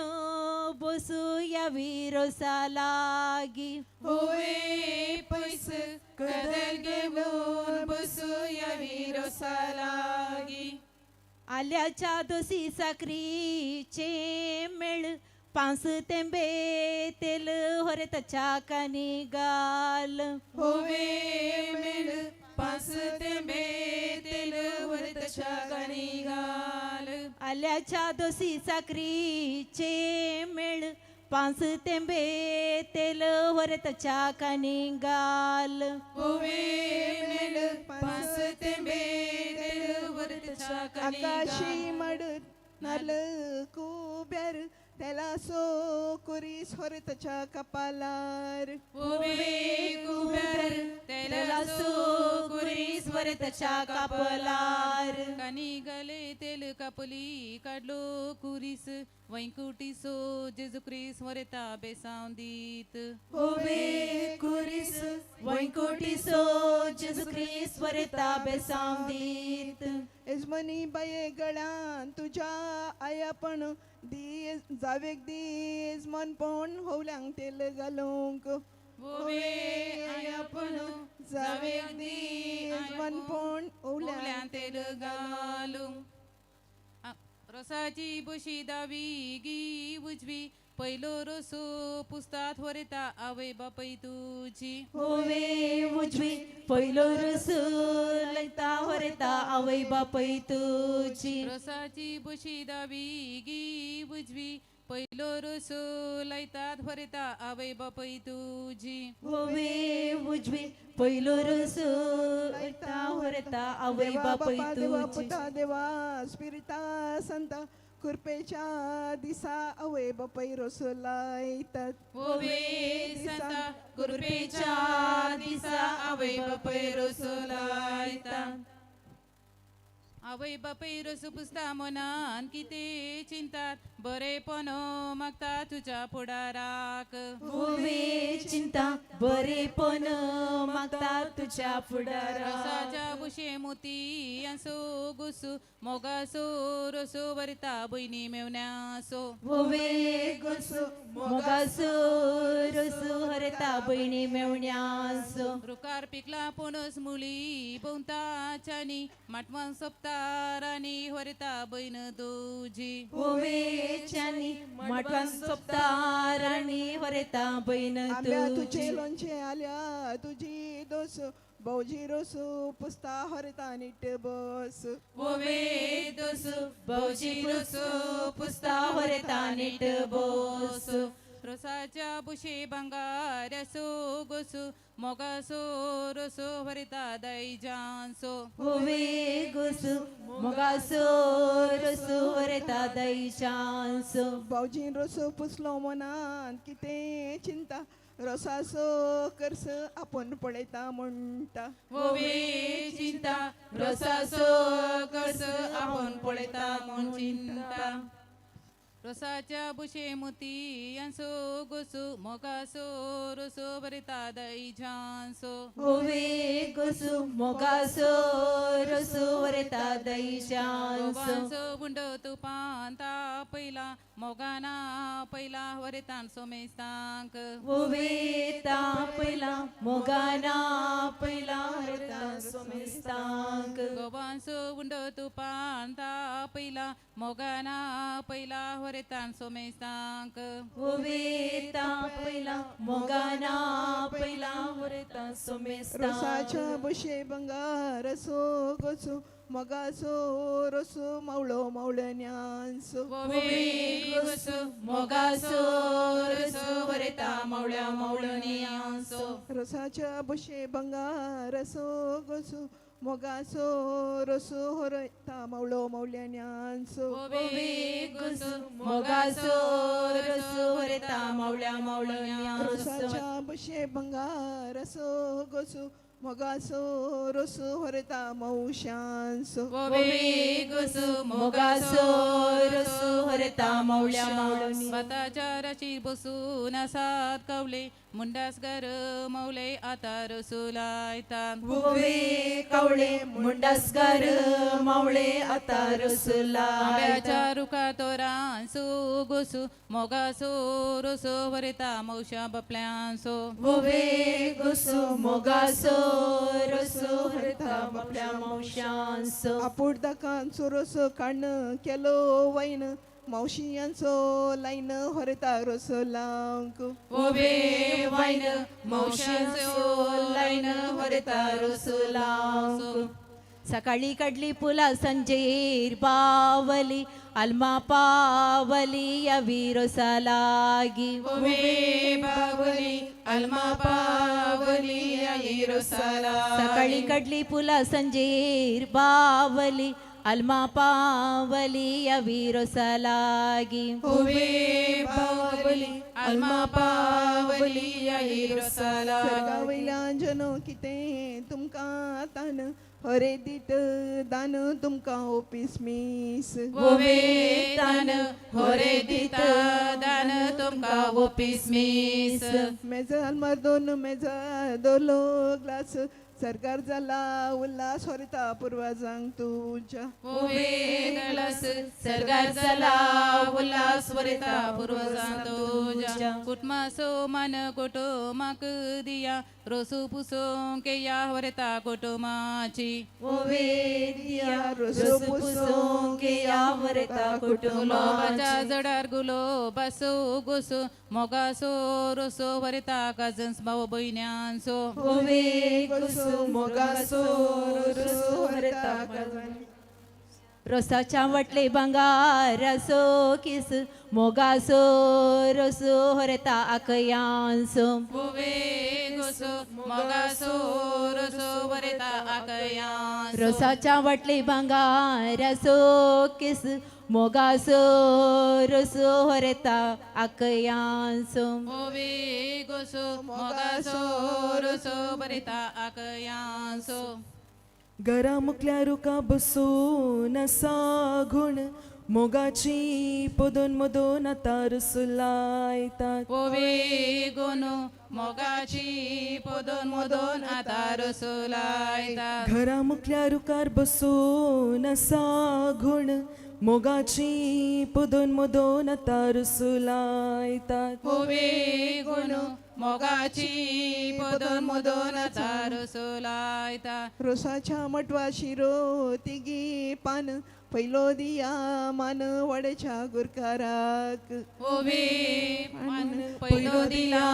बसू यावी रोसा लागी. होवे पयस कदल घेवन बसू यावी रोसा लागी. आल्याच्या दोसी साखरीचे मेळ 5 तेंबे तेल होरे ताच्या कानी घाल. होवे मेळ पांच तेंबे तेल वरतच्या कणी घाल आल्याच्या दोसी साखरीचे मेळ 5 तेंबे तेल वरतच्या कणी घाल मेळ 5 तेंबे तेल वरतच्या कणी आकाशी मडत नाल कुब्यार त्याला सो कुरीस होरतच्या कपालार कुबेर तेला सो कुरीस वरतच्या कपालार कणी गले तेल कापली काढलो कुरीस वैकुटी सो जेजू क्रिस वरता बेसांदीत कुरीस वैकुटी सो जेजू ख्रिस्त वरता बेसांदीत यजमनी बाये गळ्यान तुझ्या आयापण दी जावेक दीस मन पण होवल्यांक तेल घालूंक आयापण जावेक दीस मन पण होवल्यांक तेल घालूंक रसाची बुशी दावी गी उजवी पहिलो रसो पुस्तात वरता आवय बापय तुझी उजवी पहिलो रसो लयता वरता आवय बापय तुझी रसाची बुशी दावी गी उजवी पहिलो रसो लयतात वरता आवय बापय तुझी उजवी पहिलो रसो लयता वरता आवय बापय तुझी पुता देवा स्पिरिता संता कुरपेच्या दिसा अवय बापय रसो लायतात संता कुरपेच्या दिसा आवय बापय रसो लायतात आवय बापय रसो पुसता मनान किते चिंतात बरेपण मागता तुझ्या फुडाराक चिंता बरेपण मागता तुझ्या फुडाराक रसाच्या बुशे मोती असो गुसू मोगासो रसो वरता बहिणी मेवण्यासो गुसू मोगासो रसो हरता बहिणी मेवण्यासो रुकार पिकला पणस मुली बोंताच्यानी माटवान सप्तारानी वरता बहीण तुझी चानी मटवान सप्ताराणी वरता बहीण तुझे लोणचे आल्या तुझी दोस भाऊजी रोसू पुस्ता हरता नीट बस दोस भाऊजी रोसू पुस्ता हरता नीट बस रसाच्या बुशे बंगार असो गोसू मोगासो रसो भरता दैजांसो गोसू मोगासो रसो भरता दैजांसो भाऊजीन रसो पुसलो मनान किते चिंता रसासो करस आपण पळयता म्हणटा चिंता रसासो करस आपण पळयता म्हण चिंता रसाच्या बुशे मोती यांसो गोसू मोगासो रसो भरता दैजांसो गोसू मोगासो रसो भरता दैजांसो बुंड तुपान पहिला मोगाना पहिला वरतान सोमेस्तांक पहिला मोगाना पहिला वरतान सोमेस्तांक गोवांसो बुंड तुपान पहिला मोगाना पहिला वरतान सोमेस्तांक पहिला मोगाना पहिला वरतान सोमेस्तांक रसाच्या बुशे बंगार रसो गोसू मोगासो रसो मावळो मावळ्यान्यांसो मोगासो रसो भरता मावळ्या मावळ्यांसो रसाच्या बुशे बंगार रसो गोसू मोगासो रसो हरता मावळो मावळ्यान्यांसो मोगासो रसो भरता मावळ्या मावळ्यांसो रसाच्या बुशे बंगार रसो गोसू मोगासो रसो हरता मौशांसो मोगासो रसो हरता मावळ्या मावळ्यांसो स्वतःच्या राशी बसून असात कवले मुंडास गर मौले आता रसो लायता कवळे मुंडासकर मावळे आता रसो आंब्याच्या रुखा तोरांसो गोसू मोगासो रसो भरता मौशा बपल्यांसो गोसू मोगासो रसो हरता बापल्या मौशांसो आपूड दाकांचो रसो काण केलो वैन मावशियांचो लायन हरता रोसो लावंक ओबे वाइन मौशांचो लाइन हरता रसुलांक सकाळी कडली पुला संजेर बावली आल्मा पावली या विरोसा लागी ओबे बावली अल्मा पावली येरोसाला सकाळी कडली पुला संजेर बावली आल्मा पावली या विरोसा लागी ओबे बावली अल्मा पावली येरोसाला वयल्यान जनो कितें तुमकां तान हरे दीत दान तुमकां ओपीस मीस ओबे तान होरे दिता दान तुमका ओपीस मीस मेजाल मार दोन मेजा दोलो ग्लास सरकार जाला उल्हास हरता पुर्वजांक तुझ्या ओबे गलास सरगार जाला उल्हास वरिता पूर्वजां तुझ्या कुटमासो मान कुटुंबाक दिया रोसू पुसो केया वरिता कुटुंबाची ओवे दिया रोसो पुसो के या वरता गुलाबाच्या जडार गुलाबासो गोसो मोगासो रोसो वरिता काजन्स भाव बहिण्यांचो ओवे गोसो मोगासो रोसो हरता रोसाच्या वटले बंगारासो किस मोगासो रोसो हरता आकयांसो ओवे गोसो मोगासो रोसो वरिता आकयांसो रोसाच्या वटले बंगारासो किस मोगासो रोसो हरता आकयांसो ओवे गोसो मोगासो रोसो वरिता आकयांसो घरा मुकल्या रुका बसून सागुण मोगाची पदोन मदोन आता रसुलायतात ओवे गोनो मोगाची पदोन मदोन आता रसुलायता घरा मुकल्या रुकार बसून सागुण मोगाची पदोन मदोन आता रसुलायतात ओवे गोनो मोगाची पदोन मदोन आता रसुलायता रोसाच्या मटवा शिरो तिगी पान पहिलो दिया मान वडच्या गुरकाराक ओवे मान पहिलो दिला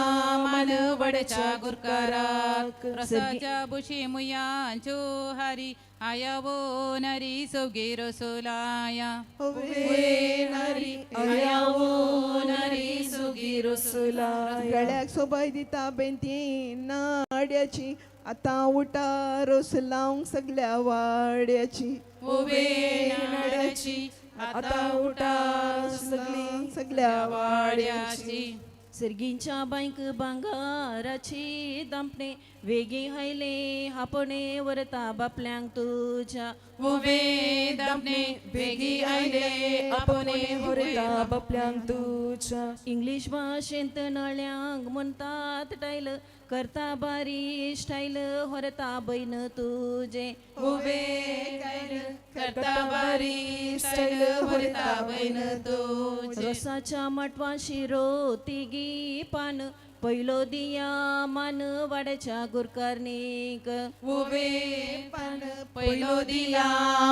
मान वडच्या गुरकाराक रसाच्या बुशी मुयांचो हारी आयावो नरी सोगे रसोलाया ओवे नारी आयावो नरी सोगे रसोलाया गळ्याक सोबाय दिता बेंती नाड्याची आता उठा रोस लावंक सगळ्या वाड्याची ओवे नाड्याची आता उठा सगळ्या वाड्याची सर्गींच्या बांक भांगाराची दांपणे वेगी हायले हापणे वरता बापल्यांक तुझ्या ओवे दामने बेगी आयले आपणे हरता बापल्यांक तुझ्या इंग्लिश भाशेंत नळ्यांक म्हणतात टायल करता बारी स्टाईल हरता बैन तुझे ओवे करता बारी स्टाईल हरता बैन तुझे रोसाच्या मटवा शिरो तिगी पान पहिलो दिया मान वाड्याच्या गुरकारनीक ओवे पान पहिलो दिला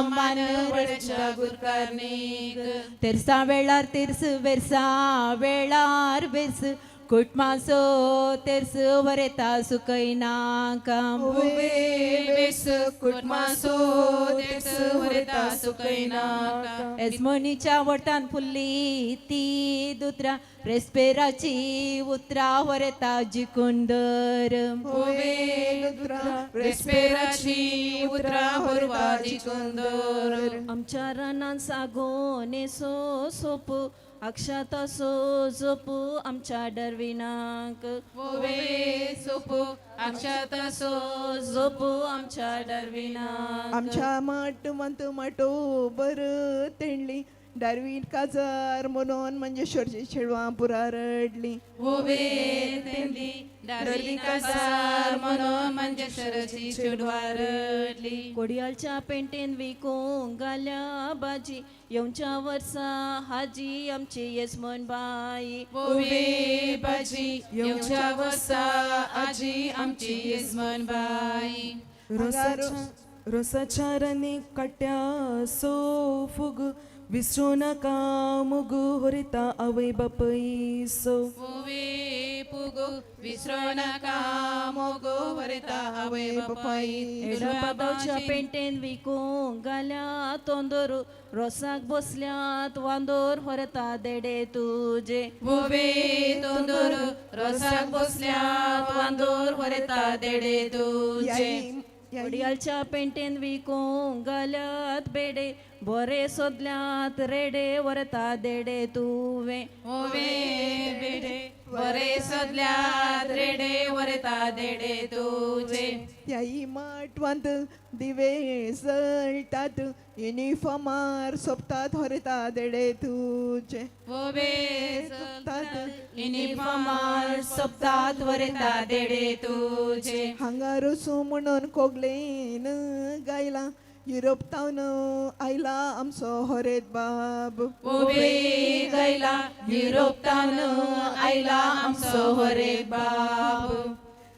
मान वडच्या गुरकारनीक तेरसा वेळार तेरस वेरसा वेळार वेरस कुटमासो तेरस वरेता सुकैनाका ओवे वेस कुटमासो तेस वरता सुकैनाका एजमनीच्या वटान फुल्ली ती दुत्रा रेस्पेराची उतरा वरता जिकुंदर ओवे रेस्पेराची उतरा हरवा जिकुंदर आमच्या रानान सागोने सो सोप अक्षाता सो जोप आमच्या डरविनाक ओवे सोपो अक्षाता सो जोप आमच्या डरविनाक आमच्या माट मंत माटो बर तेंडली डारवीन काजार म्हणून म्हणजे शोरची छेडवां पुरा रडली ओवे तेंडली डारवी काजार म्हणून म्हणजे शरची चुडवा रडली कोडियालच्या पेंटेन विकूंक घाल्या बाजी येवच्या वर्सा हाजी आमची येसमन बाई ओवे बाजी येवच्या वर्सा आजी आमची येसमन बाई रोसाच्या रानी काट्या सो फुग विसरू नका मुगू होरिता आवय बापयसो ओवे पुगो विसरो नका मोगो वरता अवे बपाई एडपादावच्या पेंटेन विकूंक घाल्या तोंदोर रोसाक बसल्यात वांदोर व्हरता देडे तुजे ओवे तोंदोर रोसाक बसल्यात वांदोर वरता देडे तुझे वडियालच्या पेंटेन विकूंक घाल्यात बेडे बरे सोदल्यात रेडे व्हरता देडे तुवे ओवे बेडे बरे सदल्यात रेडे वरता देडे तुझे त्याई माटवांत दिवे जळटात युनिफॉर्मार सोपतात व्हरता देडे तुजे ओवे युनिफॉर्मार सोपतात वरता देडे तुझे हांगा रसू म्हणून कोगलेन गायला युरोप तावन आयला आमचो हरेत बाब ओवे गायला युरोप तावन आयला आमचो हरे बाब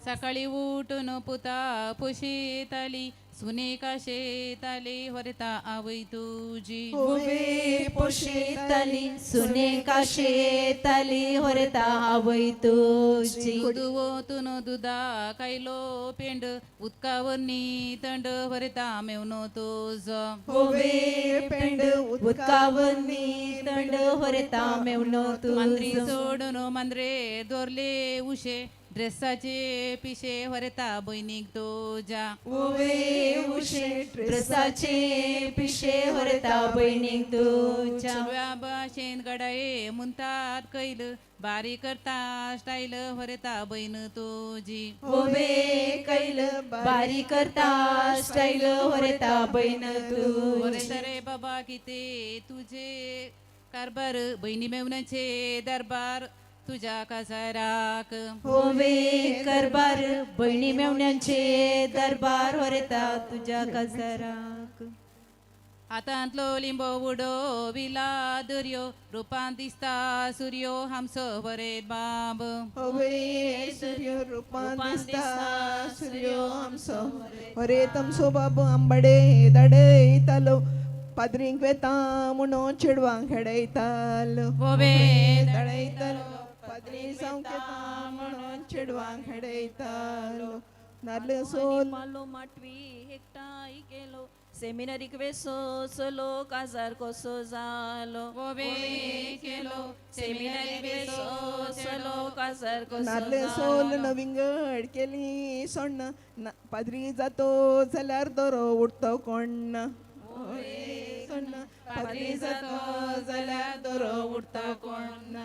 सकाळी उठून पुता पुशीताली सुने काशेताली वरता आवय तुझी ओवे पोशेताली सुने काशेताली व्हरता आवय तुझी कुदवतून दुधा कायलो पेंड उदकावरनी तंड वरता मेवनो तुझ ओवे पेंड उदकावरनी तंड व्हरता मेवनो मंद्री तुझ सोडून मंद्रे दोरले उशे ड्रेसाचे पिशे वरता बहिणीक तुझ्या ओवे उशे ड्रेसाचे पिशे व्हरता बहिणीक तुझ्या चलव्या भाशेन गडाये म्हणतात कैल बारी करता स्टाईल वरता बहीण तुझी ओवे कैल बारी करता स्टाईल व्हरता बहिण तुझी रे बाबा किते तुझे कारभार बहिणी मेवनाचे दरबार तुझ्या कासाराक ओवे करबार बहिणी मेवण्यांचे दरबार व्हरता तुझ्या कासाराक हातांतलो लिंबो उडो विला दर्यो रुपान दिसता सूर्यो हामसो बरे बाब ओवे सूर्य रूपान दिसता सूर्यो आमचो हरे तमचो बाब आंबाडे दडयतालो पाद्रींक वेता म्हणून चेडवांक खेडयतालो ओवे दडयतालो पाद्री जावंक येता म्हणून चेडवांक खेडयतालो नाल्ल सोल मालो माटवी एकटाय गेलो सेमिनारीक वेसो चलो काजार कसो जालो ओवे केलो सेमिनारी बेसो चलो काजार कसो नाल्ल सोल नविंगड केली सोण्ण पाद्री जातो जाल्यार दोरो उडतो कोण सोण्ण पाद्री जातो जाल्यार दोरो उडतो कोण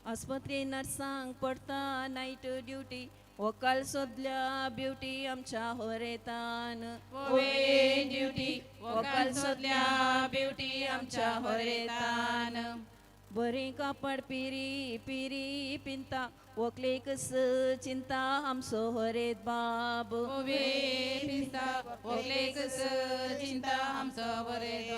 आस्पत्री नर्सांक पडता नाईट ड्युटी वकाल सोदल्या ब्युटी आमच्या होरेतान ओवे ड्युटी वकाल सोदल्या ब्युटी आमच्या होरेतान बरी कापड पिरी पिरी पिंता वकलेक चिंता आमचो हरेत बाब ओवे पिंता वकलेक चिंता आमचो बरे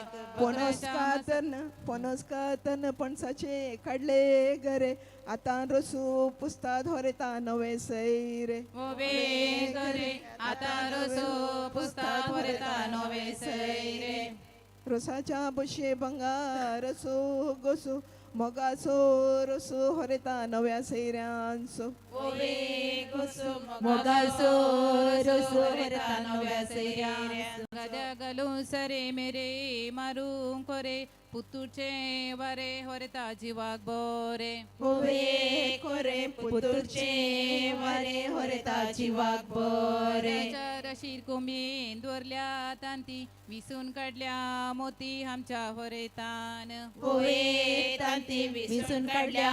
पणस कातन पणसाचे काडले गरे आतां रसू पुस्तात होरेता नवे सैरे ओवे गरे आतां रसू पुस्तात होरेता नवे सैरे रोसाच्या बशे भंगार रसू गोसू मोगाचो रसू होरेता नव्या सैऱ्यांचो ओवे गोसो मोगाचो रसू होरेता नव्या सैऱ्यांचो गद्या घालून सरे मेरे मारूंक कोरे पुतूरचे वारे होरेता जिवाक बोरे ओवे कोरे पुतूरचे वारे होरेता जिवाक बोरे रशीर कोंबीन दोरल्या तांती विसून काढल्या मोती आमच्या होरेतान ओवे तांती विसून काढल्या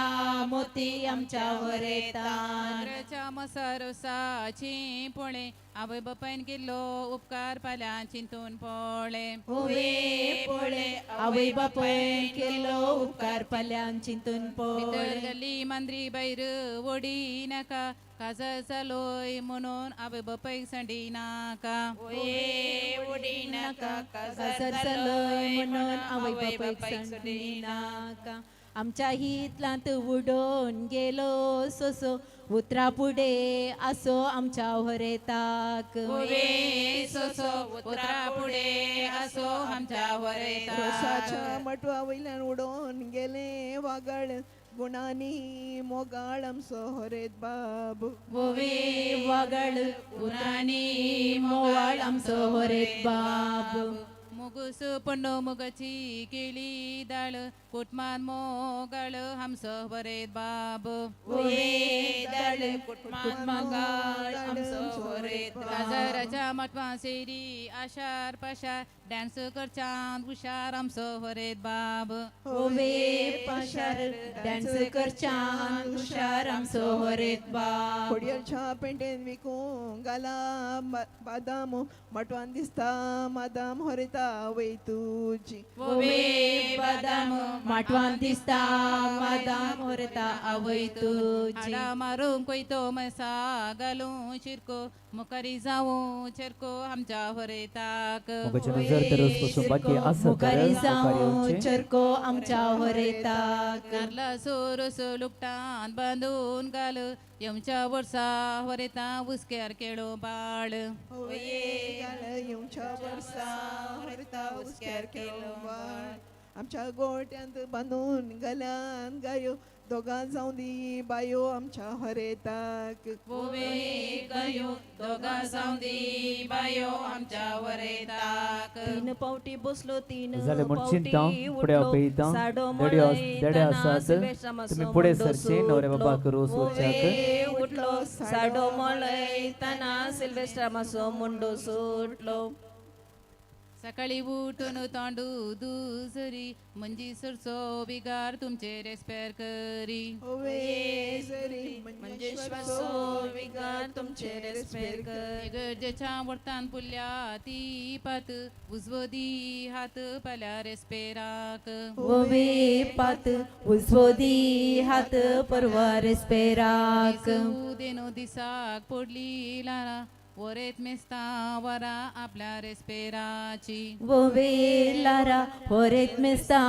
मोती आमच्या होरेतान मसारोसाची पोळे आवय बापायन केल्लो उपकार फाल्यां चिंतून पळय ओवे पोळे आवय बापायन केल्लो उपकार फाल्यां चिंतून पळय गल्ली मांद्री भायर वडी नाका काजार चालोय म्हणून आवय बापायक सांडी नाका ओये वडी नाका काजार चालोय म्हणून आवय बापायक सांडी नाका आमच्या हितलांत उडोन गेलो सोसो उतरा पुढे असो आमच्या होरेताक सोसो उतरा पुढे असो आमच्या रोसाच्या मटवा वयल्यान उडोन गेले वागळ गुणानी मोगाळ आमचो होरेत बाब वागळ गुणानी मोवाळ आमचो होरेत बाब मुगुस पंडो मुगाची केली दाळ कुटमान मोगाळ हमस बरेत बाब बाजाराच्या मटवा सेरी आशार पाशार डान्स करचांद हुशार हमस बरेत बाब पाशार डान्स करचांद हुशार आमचो होरेत बाब खोडयलच्या पेंटेन विकूंक घाला बादाम मटवान दिसता मादाम होरेता वय तुजी बादाम माटवान दिसता मादाम होरेता आवय तुजी मारूंक कोयतो मसा घालूं शिरको मुखारी जावं चेरको आमच्या होरेताक मोगाच्या नजर तर रोजपासून बाकी असं मुखारी जावं चेरको आमच्या होरेताक कारला सोरस लुकटान बांधून घाल येवच्या वर्सा होरेता उस्क्यार केळो बाळ येवच्या वर्सा होरेता उस्क्यार केलो बाळ आमच्या गोट्यांत बांदून गल्यान गायो दोगां जावं दी बायो आमच्या होरेताक गायो दोगां जावं दी बायो आमच्या होरेताक तीन पावटी बसलो तीन जाले म्हण चिंता फुडें आपयता देडे आसात तुम्ही पुढे सरचे न्हवऱ्या बाबाक रोस वचच्याक उठलो साडो मोळयतना सिल्वेस्ट्रा मासो मुंडो सुटलो सकाळी उठून तांडू दुसरी मंजी सरचो बिगार तुमचे रेस्पेर करी म्हणजे विगार तुमचे रेस्पेर कर गरजेच्या वर्तान पुल्ल्या ती पात उजवदी हात पाल्या रेस्पेराक पात उजवदी हात परवा रेस्पेराक देनो दिसाक पडली लारा वरेत मेस्ता वरा आपल्या रेस्पेराची लारा वरेत मेस्ता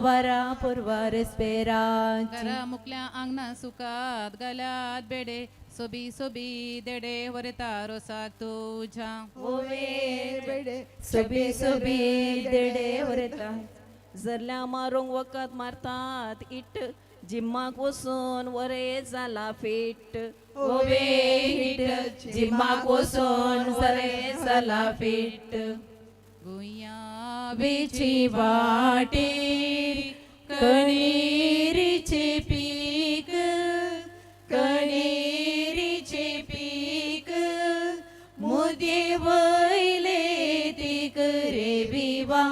वरा परवा रेस्पेराची घरा मुकल्या आंगणा सुकात गल्यात बेडे सोबी सोबी देडे वरेता रोसाक तुझ्या सोबी सोबी देडे वरेता जरल्या मारूंक वखत मारतात इट जिम्माक वचून वरे जाला फिट जिम्माक वचून वरे जाला फिट गुया बेची वाटेर कणेरीचे पीक कणेरीचे पीक मुदे वयले तीक रे बिवा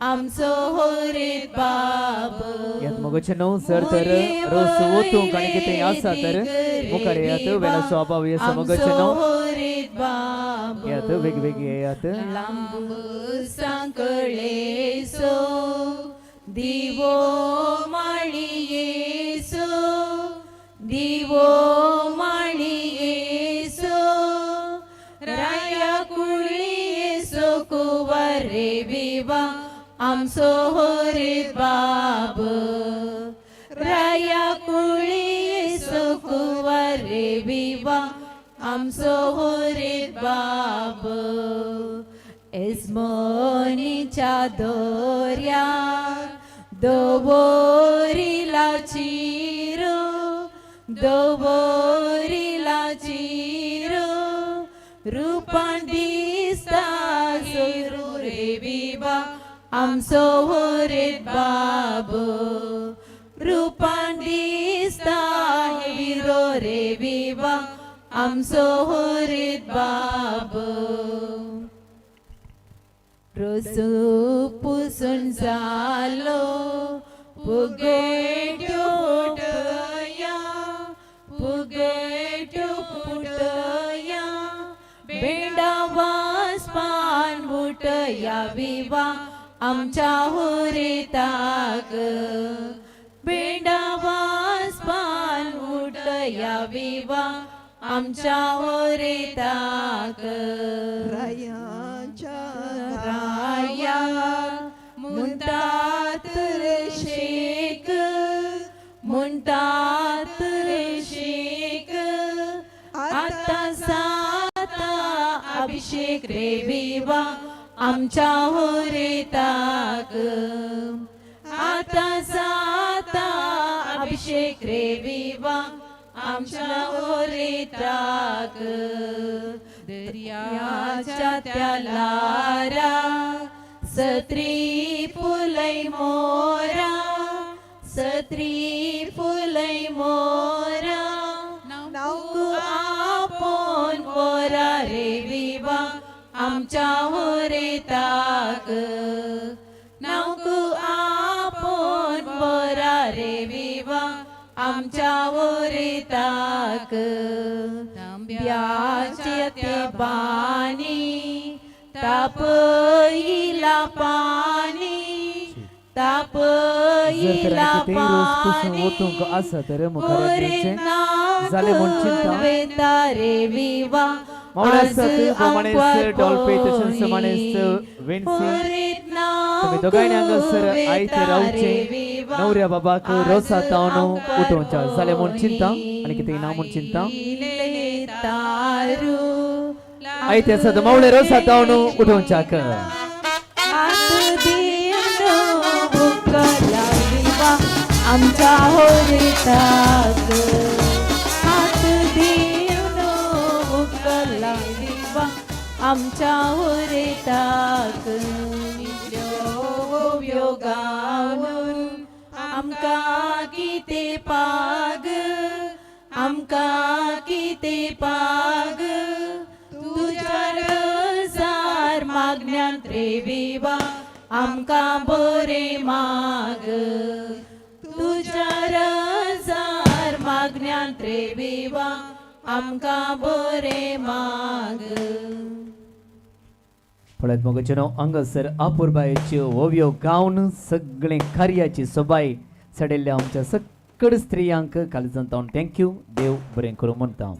आमचो होरेत बाब यात मोगाचे णव सर तर रोस वतूंक आनी कितें आसा तर मुखार येयात वेळाचो अभाव आसा मोगाचे णव होरेत बाब यात वेगवेगळे येयात लांब सांकळेसो दिवो माळियेसो दिवो माळियेसो राया कुळियेसो कुवारे विवा आमचो होरेत बाब राया कुळियेसो कुवारे विवा आमचो होरेत बाब एजमनीच्या दोर्यार दोवोरीला चिरो दोवोरीला चिरो रूपान दिसता हिरो रे बिबा आमचो होरेत बाब रूपान दिसता हिरो रे बिबा आमचो होरेत बाब रोसू पुसून जालो पुगेट्यो फुटया पुगेट्यो फुटया बेंडावास पान फुटया विवा आमच्या होरेताक बेंडावास पान फुटया विवा आमच्या होरेताक रायाच्या राया मुंतात रे शेक उमटात रेषेक आता साता अभिषेक रे विवा आमच्या होरेताक आता साता अभिषेक रे विवा आमच्या होरेताक दर्याच्या त्या लारा सत्री फुलै मोरा सत्री फुलै मोरा नावकू आपण पोरा रे विवा आमच्या होरेताक नावकू आपण पोरा रे विवा आमच्या होरेताक तांब्याचे ते बाणी तापईला पाणी तापईला पाणी असं तर मुखारे झाले म्हणून चिंता रे विवा डॉल्पे तसेच माणेस वेन्सी तुम्ही दोघांनी हांगासर आयते रावचे नवऱ्या बाबाक रोसा तावनो उठोवच्या झाले म्हणून चिंता आणि कितें ना म्हणून चिंता आयते सद मावळे रोसा तावनो उठोवच्याक आमच्या होरेताक हात देवनो उकला दिवा आमच्या होरेताक निजो गावून आमका किते पाग आमका किते पाग तुझ्या रसार मागण्यांत रे विवा आमका बरे माग तुझ्या रसार मागण्यांत रे विवा आमका बरे माग पळत मगचनो हांगासर आपुरबायेची ओव्यो गावन सगळे कार्याची सोबाय सडेल्ल्या आमच्या सकड स्त्रियांक कालजंत हांव थँक्यू देव बरें करूं म्हणटा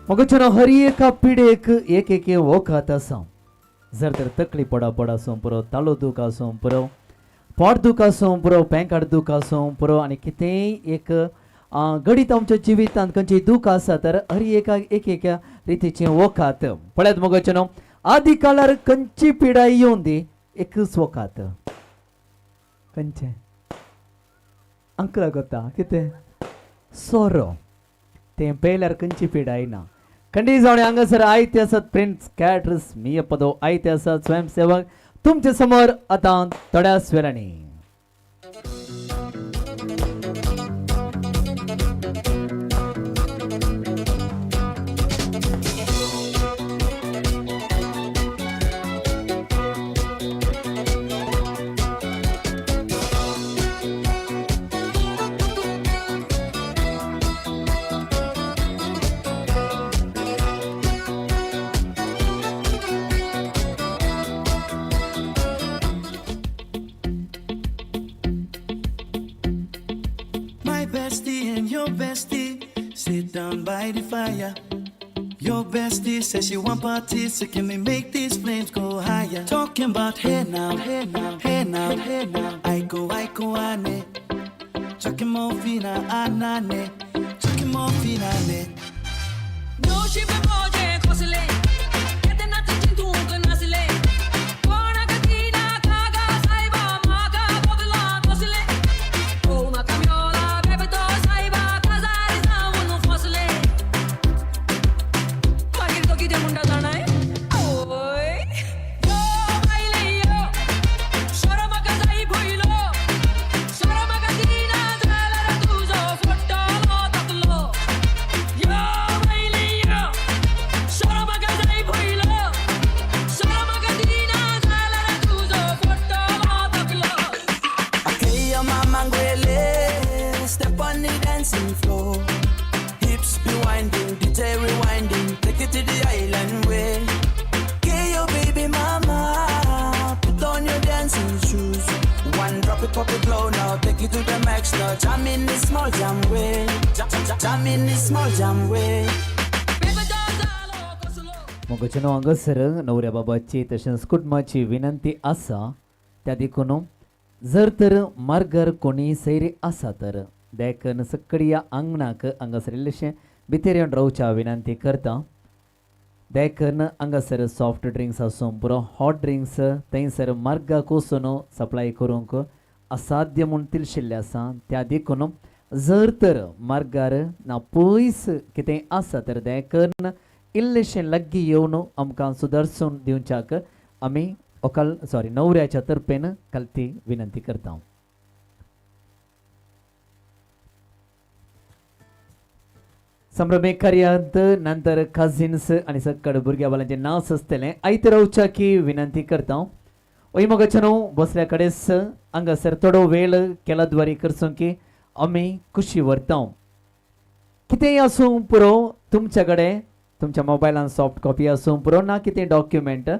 मगचनो हर एका पिढेक एक एक वोखात आसा जर तर तकली पडा आसूं पुरो तालो दूख आसूं पुरो पोट दूख आसूं पुरो पेंकाड दूख आसूं पुरो आनी कितेंय एक घडीत आमच्या जिवितांत खंयचेय दूख आसा तर हर एका एक एक रितीचें वोखात पळयात मगचनो आदी काळार खंयची पिडाय येवन दी एकच वोखात खंयचें अंकला कोता कितें सोरो तें पेल्यार खंयची पिडाय ना खंडी जावणे हांगासर आयते आसात प्रिंस कॅटरस मिय पदो आयते आसात स्वयंसेवक तुमचे समोर आतां थोड्या स्वेरांनी sit down by the fire. Your bestie says she want parties, so can we make these flames go higher? Talking about hey now, hey now, hey now, hey now. I go, ane. Chucking more fina, anane. Chucking more fina, ne. No she be moje kosle. Kete na tintu ganasle. Kona katina kaga saiba maga bogla kosle. Oh my winding, DJ rewinding, take it to the island way. Okay, yo baby mama, put on your dancing shoes. One drop it, pop it low now, take it to the max now. Jam in this small jam way, jam in this small jam way. मगचनो हांगासर नवऱ्या बाबाची तशेंच कुटुंबाची विनंती आसा त्या देखून जर तर मार्गार कोणी सैरी आसा तर देखून सक्कडी या आंगणाक हांगासर इल्लेशें भितर येवन रावच्या विनंती करता. देखून हांगासर सॉफ्ट ड्रिंक्स आसूं पुरो हॉट ड्रिंक्स थंयसर मार्गाक वचून सप्लाय करूंक असाध्य म्हूण तिलशिल्ले आसा. त्या देखून जर तर मार्गार ना पयस कितें आसा तर देखून इल्लेशें लागीं येवन आमकां सुदारसून दिवच्याक आमी नवऱ्याच्या तर्फेन कल्ती विनंती करता. संभ्रमे कार्यांत नंतर कजिन्स आनी सक्कड भुरग्या बालांचें नांव आसतलें आयत रावच्याकी विनंती करता. ओय मगचनो बसल्या कडेच हांगासर थोडो वेळ केला द्वारी करसूं की आमी खुशी व्हरता. कितेंय आसूं पुरो तुमच्या कडेन तुमच्या मोबायलान सॉफ्ट कॉपी आसूं पुरो ना कितें डॉक्युमेंट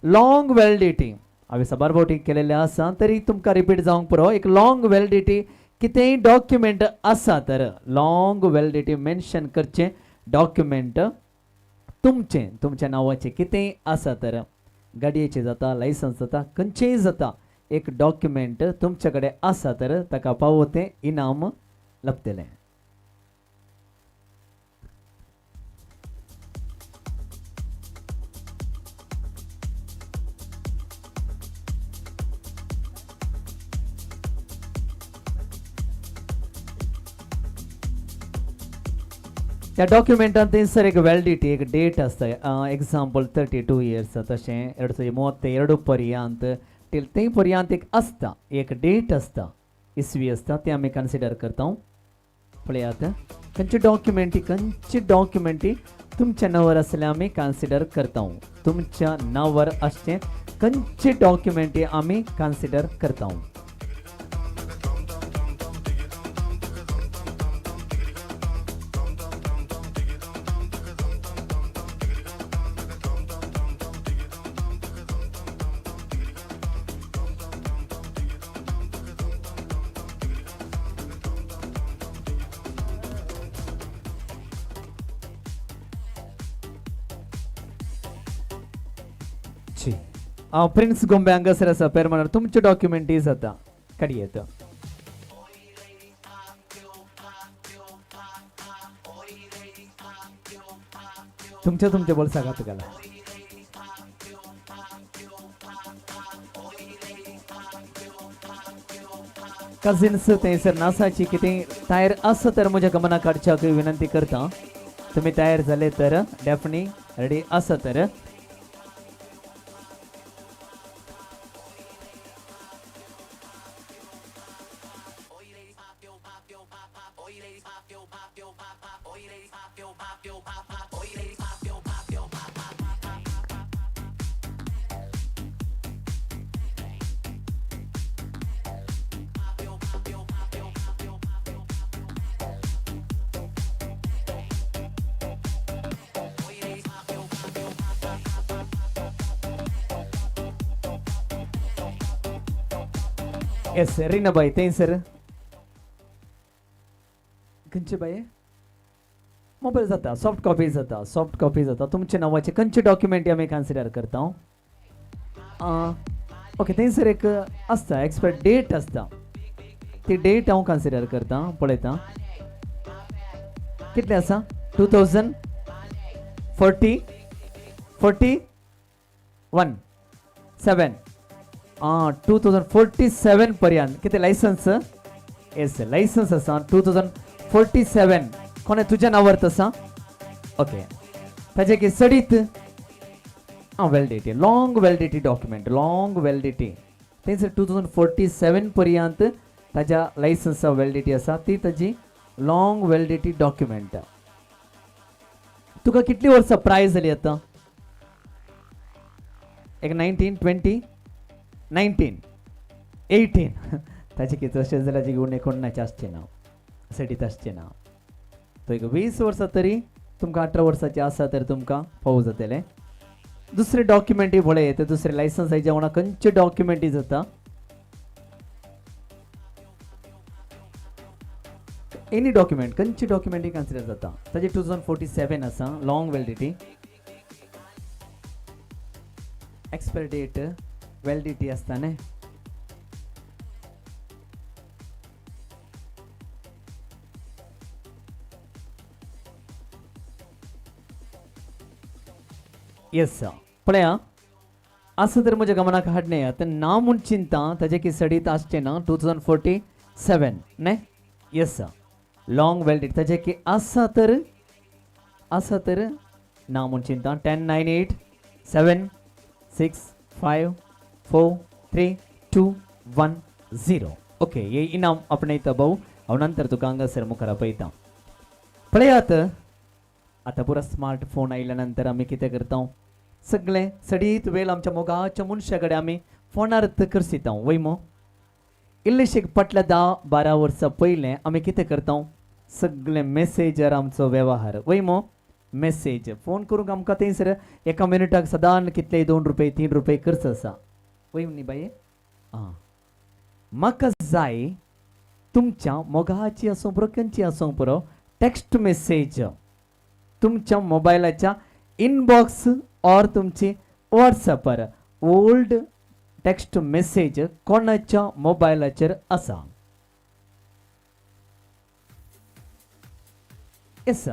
लॉंग वॅलिडिटी हांवें सबार फावटी केलेलें आसा तरी तुमकां रिपीट जावंक पुरो एक लॉंग वॅलिडिटी कितेंय डॉक्युमेंट आसा तर लॉंग वॅलिडिटी मेन्शन करचें डॉक्युमेंट तुमच्या नांवाचें कितेंय आसा तर गाडयेचें जाता लायसन्स जाता खंयचेंय जाता एक डॉक्युमेंट तुमच्या कडेन आसा तर ताका पावो तें इनाम लभतलें. त्या डॉक्युमेंटान थंयसर एक वॅलिडिटी एक डेट आसता एग्जाम्पल 32 इयर्स तशें 2032 पर्यंत टील ते पर्यंत एक आसता एक डेट आसता इसवी आसता ते आमी कन्सिडर करता. पळयात खंयची डॉक्युमेंटी तुमच्या नांवार आसल्यार आमी कन्सिडर करता. तुमच्या नांवार आसचें खंयची डॉक्युमेंटी आमी कन्सिडर करता. प्रिन्स गोंबे हांगासर आसा पेरमानार तुमचे डॉक्युमेंटी जाता काडयेत. तुमच्या बोल्साक हात घाला. कजिन्स थंयसर नासाची कितें तयार आसा तर म्हज्या गमनाक काडच्याक विनंती करता. तुमी तयार जाले तर डेफिनेटली रेडी आसा तर येस रीना बाई थंयसर खंयचे बाये मोबायल जाता सॉफ्ट कॉपी जाता तुमच्या नांवाचे खंयचे डॉक्युमेंट आमी कन्सिडर करता. ओके थंयसर एक आसता एक्सपायर डेट आसता ती डेट हांव कन्सिडर करता. पळयता कितले आसा 2040 7 2047 पर्यंत कितें लायसन्स येस लायसन्स आसा 2047 कोणे तुज्या नांवार आसा. ओके ताजे की सडीत validity long validity document long validity थंयसर 2047 पर्यंत ताज्या लायसन्सा वॅलिडिटी आसा ती ताजी लॉंग वॅलिडिटी डॉक्युमेंट. तुका कितली वर्सां प्राय जाली आतां एक 19 20 19 18 ताचे कितें अशें जाल्यार जी 19 आसचें ना सडीत आसचें ना. तो एक 20 वर्सां तरी तुमकां 18 वर्साचें आसा तर तुमकां फावो जातलें. दुसरे डॉक्युमेंटी पळय ते दुसरे लायसन्स हेजे वांगडा खंयचे डॉक्युमेंटी जाता एनी डॉक्युमेंट खंयची डॉक्युमेंटी कन्सिडर जाता ताजे 2047 आसा long validity. Expiry date validity आसता न्ही. येस पळया असं तर म्हज्या गमनाक हाडणे आता ना म्हूण चिंता ताजे की सडीत आसचें ना 2047 न्ही. येस लॉंग वॅलिडिटी ताजे की आसा तर ना म्हूण चिंता 1098 7 6 5 4 3 2 1 0. ओके हे इनाम आपणयता भाऊ हांव नंतर तुका हांगासर मुखार पळयता. पळयात आता पुरा स्मार्टफोन आयल्या नंतर आमी कितें करता सगळे सडीत वेळ आमच्या मोगाच्या मनशा कडेन आमी फोनार करसिता वयमो. इल्लेशे फाटल्या 10-12 वर्सां पयलें आमी कितें करता सगळे मेसेजर आमचो वेव्हार वयमो. मेसेज फोन करूंक आमकां थंयसर एका मिनटाक सदां कितले 2 रुपये 3 रुपये खर्च आसा वयम न्ही बाये. म्हाका जाय तुमच्या मोगाची आसूं पुरो खंयची आसूं पुरो टेक्स्ट मेसेज तुमच्या मोबायलाच्या इनबॉक्स और तुमची व्हॉट्सॲपार ओल्ड टेक्स्ट मेसेज कोणाच्या मोबायलाचेर आसा. येस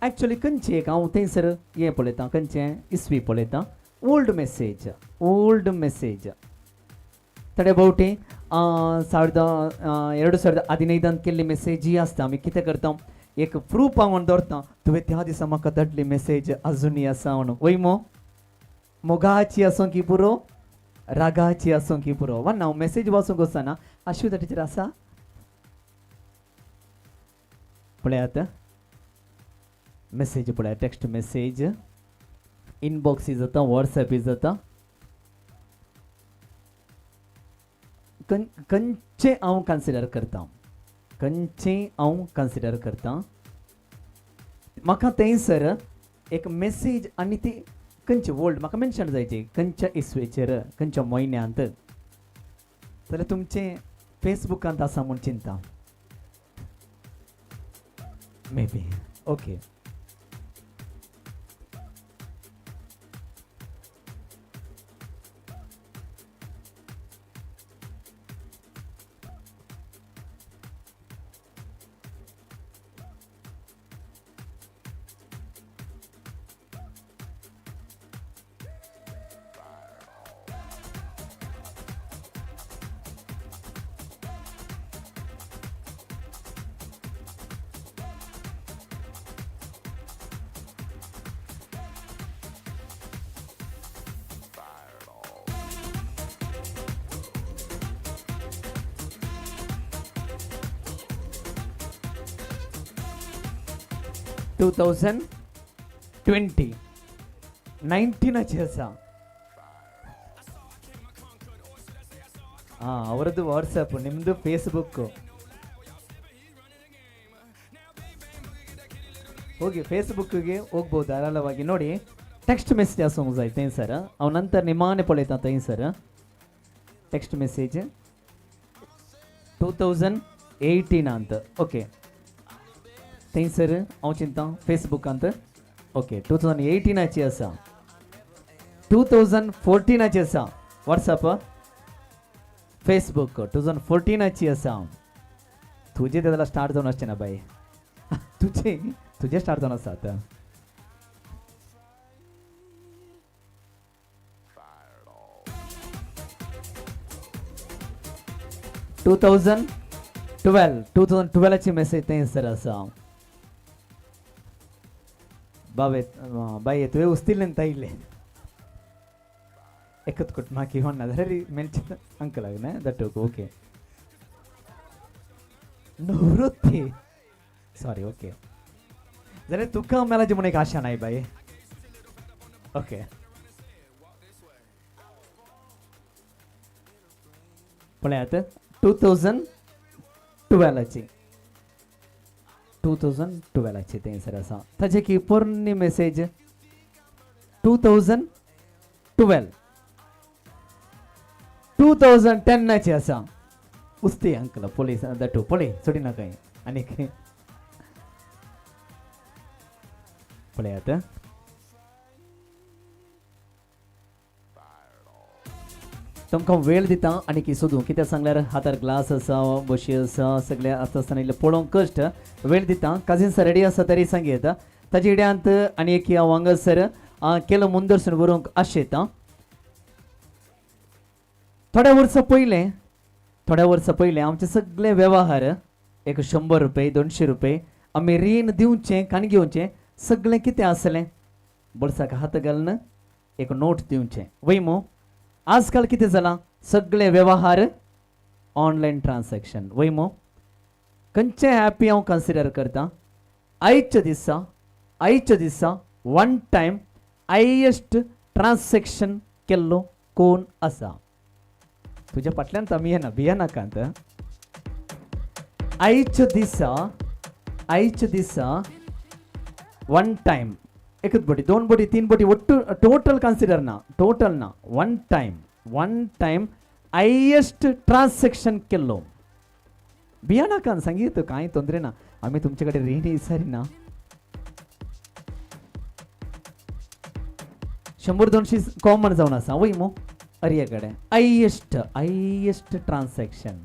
एक्चुअली खंयची एक हांव थंयसर हें पळयतां खंयचें इसवी पळयतां ओल्ड मेसेज तडे भोवटी 2015 केल्ली मेसेज जी आसता आमी कितें करता एक प्रूफ हांव दवरता तुवें त्या दिसा म्हाका धाडली मेसेज अजुनूय आसा म्हणून वयमो. मोगाची आसूं की पुरो रागाची आसूं की पुरो वा हांव मेसेज वाचूंक वचना आश्विता टिचर आसा पळयात मेसेज पळया टेक्स्ट मेसेज इनबॉक्स जाता व्हॉट्सॲप जाता खंयचे हांव कन्सिडर करता म्हाका थंयसर एक मेसेज आनी ती खंयची ओल्ड म्हाका मेन्शन जायची खंयच्या इसवेचेर खंयच्या म्हयन्यांत जाल्यार तुमचें फेसबुकांत आसा म्हूण चिंता मे बी. ओके 2020 19 ಆಸಾ ಅವರದ್ದು ವಾಟ್ಸಪ್ ನಿಮ್ಮದು ಫೇಸ್ಬುಕ್ ಹೋಗಿ ಫೇಸ್ಬುಕ್ಗೆ ಹೋಗ್ಬೋದು ಧಾರಾಳವಾಗಿ ನೋಡಿ ಟೆಕ್ಸ್ಟ್ ಮೆಸೇಜ್ ಆಸೋಂಗ್ ಆಯ್ತು ಸರ್ ಅವ ನಂತರ ನಿಮಾನೆ ಪೊಳಿತ ಸರ್ ಟೆಕ್ಸ್ಟ್ ಮೆಸೇಜ್ 2018 ಅಂತ ಓಕೆ सर हांव चिंता फेसबुकांत ओके 2018 आसा 2014 आसा व्हॉट्सअप फेसबुक 2014 आसा तुझे त्याला स्टार्ट जावन आसचे ना बाय तुझे स्टार्ट जावन आसा आता 2012 मेसेज सर आसा बाय तुवें उस्तिल्लें ताईले एकत कोट माकी होना रे मेलचे अंकल आगना दट ओके नवृत्ती सॉरी ओके जाल्यार तुका मेलाची म्हणून एक आशा नाही बाय ओके पळयात 2012 ची 2012 ते सर असा ताजे की पूर्ण मेसेज 2012 2010 ची असा उस्ती अंकल पोलीस दटू पळे सोडी ना काही आणि पळे आता तुमकां वेळ दिता आनी की सोदूं कित्याक सांगल्यार हातार ग्लास आसा बशी आसा सगळे आसता आसतना इल्लें पळोवंक कश्ट वेळ दिता काजिन्स रेडी आसा तरी सांगेत ताजे इड्यांत आनी एक हांव हांगासर केलो मुंदरसून व्हरूंक आशेता थोड्या वर्सां पयलें आमचे सगळे वेव्हार एक 100 रुपये 200 रुपये आमी रीण दिवचें काण घेवचें सगळें कितें आसलें बोल्साक हात घालून एक नोट दिवचें वय मो आजकाल कितें जालां सगळे वेव्हार ऑनलायन ट्रान्सॅक्शन वय मो खंयचे ॲपी हांव कन्सिडर करता आयच्या दिसा वन टायम हायेस्ट ट्रान्सॅक्शन केल्लो कोण आसा तुज्या फाटल्यान आमी येना भिया नाकांत आयच्या दिसा वन टायम एकच बोटी 2 बोटी 3 बोटी ಒಟ್ಟು टोटल कन्सिडर ना वन टाइम हायेस्ट ट्रान्सॅक्शन केल्लो भिया नाका सांगित कांय तोंदरे ना आमी तुमचे कडेन रीण विचारिना 100-200 कॉमन जावन आसा वय मो अरे कडेन हायेस्ट ट्रान्सॅक्शन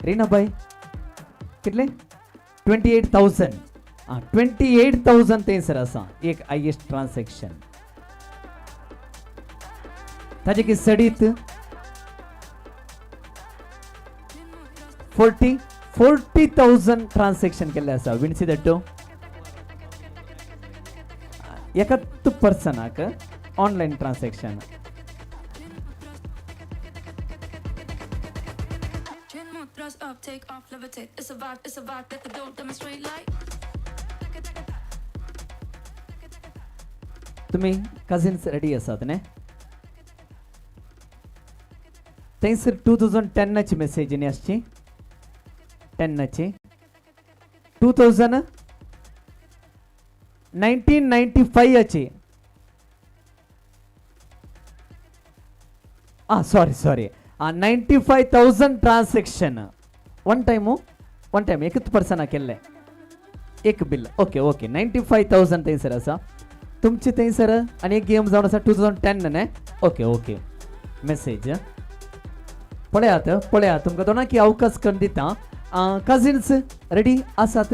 रीना बाय कितले 28,000 28,000 थंयसर आसा एक हायेस्ट ट्रान्सॅक्शन ताजे की सडीत 40,000 ट्रान्सॅक्शन केल्ले आसा विणसी दट्टो एकाच पर्सनाक ऑनलायन ट्रान्सॅक्शन तुम्ही कजिन्स रेडी आसात न्ही थंयसर 2010 ची मेसेज न्ही आसची 10 ची 1995 ची सॉरी 95,000 ट्रान्सॅक्शन वन टाइम एकच पर्सना केल्ले एक बिल ओके 95,000 थंयसर आसा तुमची थंयसर आनी एक गेम जावन आसा 2010 न्ही ओके मेसेज पळयात तुमकां दोनांक अवकाश करून दिता कजिन्स रेडी आसात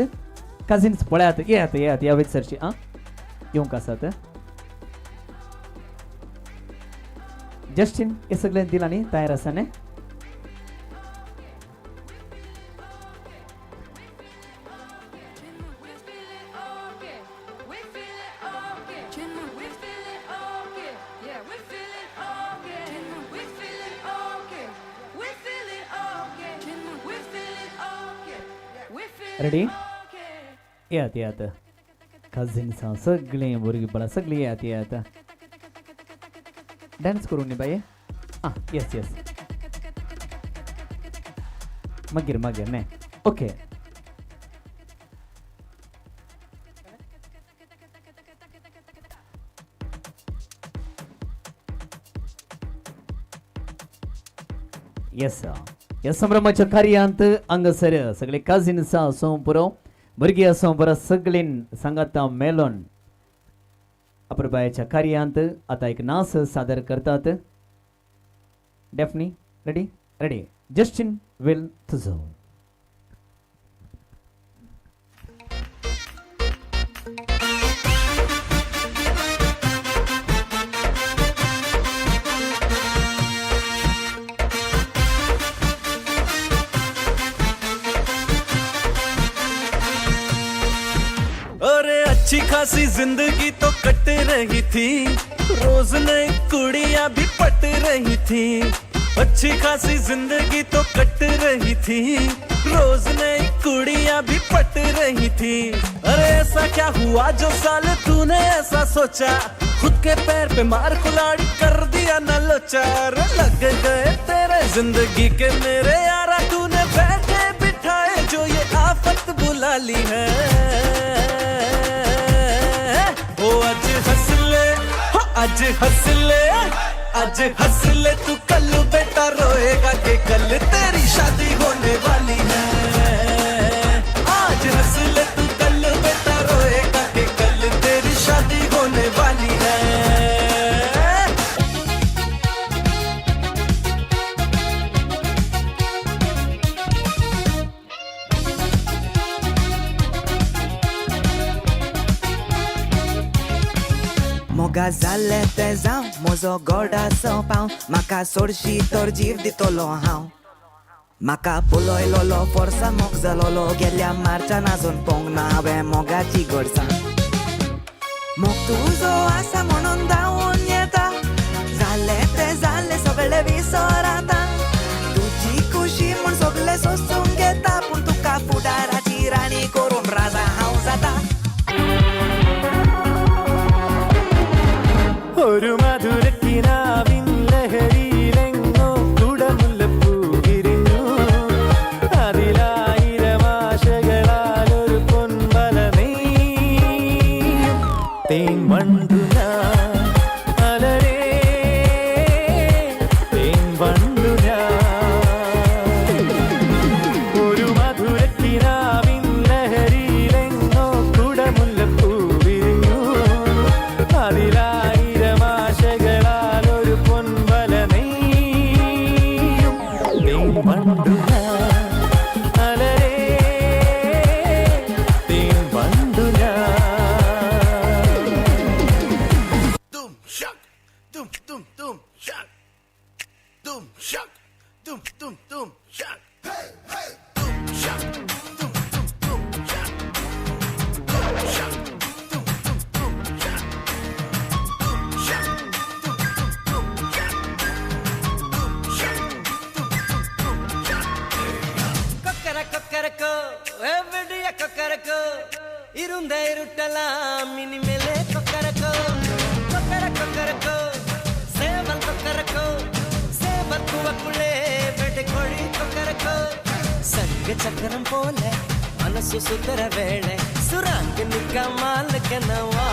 कजिन्स पळयात येयात या सरची येवंक आसात जस्टीन हे सगळें दिलां न्ही तयार आसा न्ही रेडी येयात कजिन्स सगळीं भुरगीं पळय सगळीं येयात डान्स करूं न्ही बाये येस मागीर न्ही ओके या संभ्रमाच्या कार्यांत हांगासर सगळे कजिन्स आसूं पुरो भुरगीं आसूं पुरो सगळीं सांगाता मेलोन अप्रबायाच्या कार्यांत आता एक नाच सादर करतात डेफनी रेडी जस्टिन विल तुझो अच्छी खासी जिंदगी तो कट रही थी रोज नई कुड़ियां भी पट रही थी अच्छी खासी जिंदगी तो कट रही थी रोज नई कुड़ियां भी पट रही थी अरे ऐसा क्या हुआ जो साल तूने ऐसा सोचा खुद के पैर पे मार कुल्हाड़ी कर दिया न लोचा अरे लग गए तेरे जिंदगी के मेरे यारा तूने बैठे बिठाए जो ये आफत लाली है ओ आज हंस ले हो आज हंस ले आज हंस ले तू कल बेटा रोएगा कि कल तेरी शादी होने वाली है आज हंस ले तू कल बेटा रोएगा कि कल तेरी शादी होने वाली है Moga zale te zau, mozo gorda so pau, maka sorshi tor jiv di tolo hau. Maka puloi lolo forza mok zalolo gelia marcha nazon pong na ave moga ci gorsa. Mok tuzo asa monon da onyeta, zale te zale sogle visorata. Tuji kushi mon sogle sosungeta, puntu ka fudara tirani korum raza hausata. ഒരു മധുരക്കിനാവിൻ ലഹരിയിലെങ്ങോ കുടമുല്ലപ്പൂ വിരിഞ്ഞു അതിലായിരം ആശകളാൽ ഒരു പൊൻവല നെയ്യും തേൻ വണ്ടു ഞാൻ അലരേ തേൻ വണ്ടു ഞാൻ ഒരു മധുരക്കിനാവിൻ ലഹരിയിലെങ്ങോ കുടമുല്ലപ്പൂ വിരിഞ്ഞു അതിലാ ഇരുണ്ട ഇരുട്ടലാം ഇനിമേലെ കൊക്കരക്കോ കൊക്കരക്കോ സേവൽ കൊക്കരക്കോ സേവൽ കുവക്കുളേ വെടിക്കൊഴി കൊക്കരക്കോ സംഗ ചക്രം പോലെ മനസ്സു സുന്ദര വേളെ സുറാങ്ക് നിക്കമാലക്കനവാ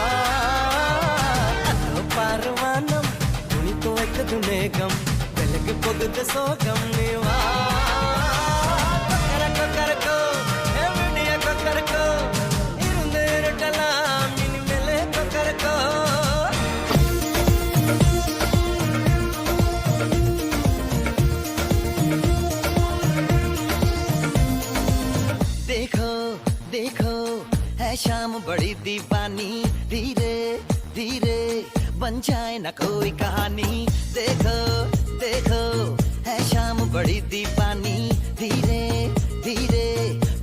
അതോ പാർവാനം തുണിത്തു വയ്ക്കതു മേഘം വെലക്ക് പൊതുത സോകം നീവാ കൊക്കരക്കോ എവിടെയ കൊക്കരക്കോ शाम बड़ी दीवानी धीरे धीरे बन जाए ना कोई कहानी देखो देखो है शाम बड़ी दीवानी धीरे धीरे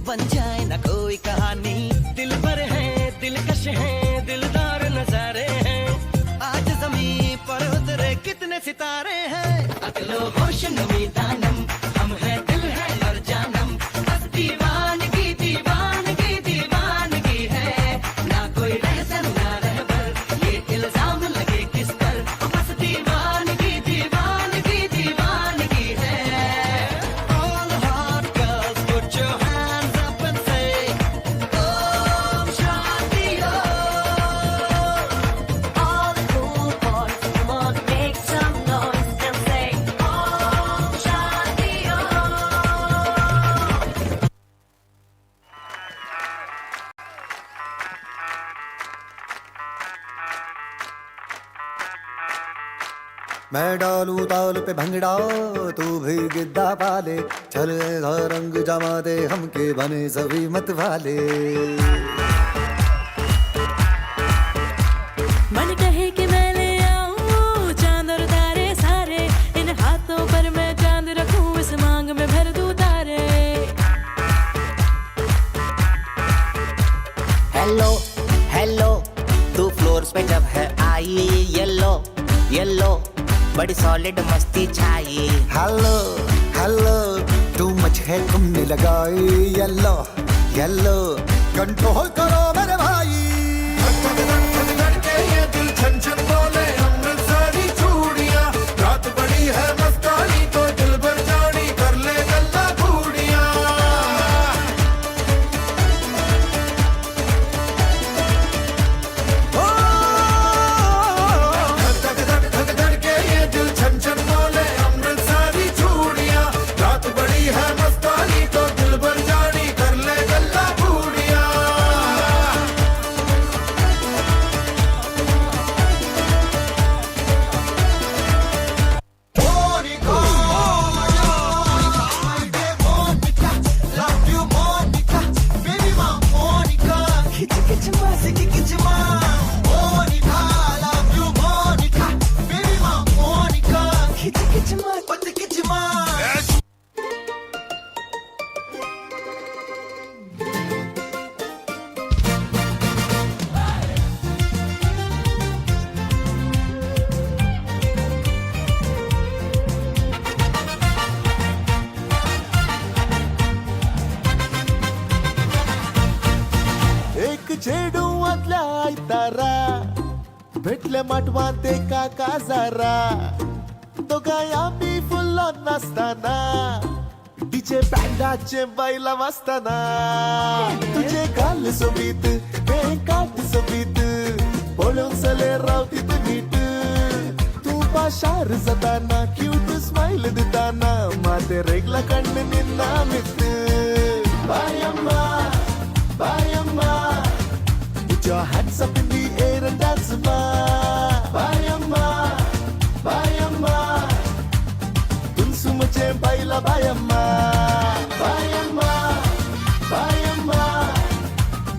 बन जाए ना कोई कहानी दिल भर है दिलकश है दिलदार नजारे हैं आज ज़मीन पर उतरे कितने सितारे हैं अकलो होश नमी दानम हम है दिल है और जानम बस दीवानगी दीवानगी दीवानगी है ना कोई रहसन ना रहबर ये इल्जाम लगे किस पर बस दीवानगी दीवानगी दीवानगी है All the hot girls put your hands up and say Om Shanti Om. All the cool boys come on make some noise and say Om Shanti Om. मैं डालू ताल पे भंगड़ा तू भी गिद्दा पाले चल ऐसा रंग जमा दे हमके बने सभी मत वाले मन कहे कि मैं ले आऊं चांद और तारे सारे इन हाथों पर मैं चांद रखूं इस मांग में भर दूं तारे हेलो हेलो तू फ्लोर पे जब है आई येलो येलो बड़ी सॉलिड मस्ती छाई हेलो हेलो टू मच है तुमने लगाई येलो येलो कंट्रोल करो मेरे भाई ये दिल छन छन बोले अमृतसरी चूड़ियां रात बड़ी है मस्तानी तो दिल भर जानी कर ले गल्ला बूढ़ियां चेडू आदल्या आयतारा भेटले माटवा ते काका जारा दोगांय आमी फुल्लो नासतना डीजे बँडाचे बैला वाजताना तुझे गाल सोबीत हे काट सोबीत पळून चले रावतीत नीट तू पाशार जाताना क्यूट स्माइल दिताना माते रेगला कण्ण निन्ना मित बायम्मा बायम्मा put your hands up in the air and dance ma बायम्मा बायम्मा तुमचे बायला बायम्मा बायम्मा बायम्मा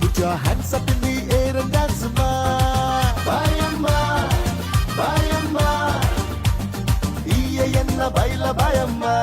put your hands up in the air and dance ma बायम्मा बायम्मा इयेयन्न बायला बायम्मा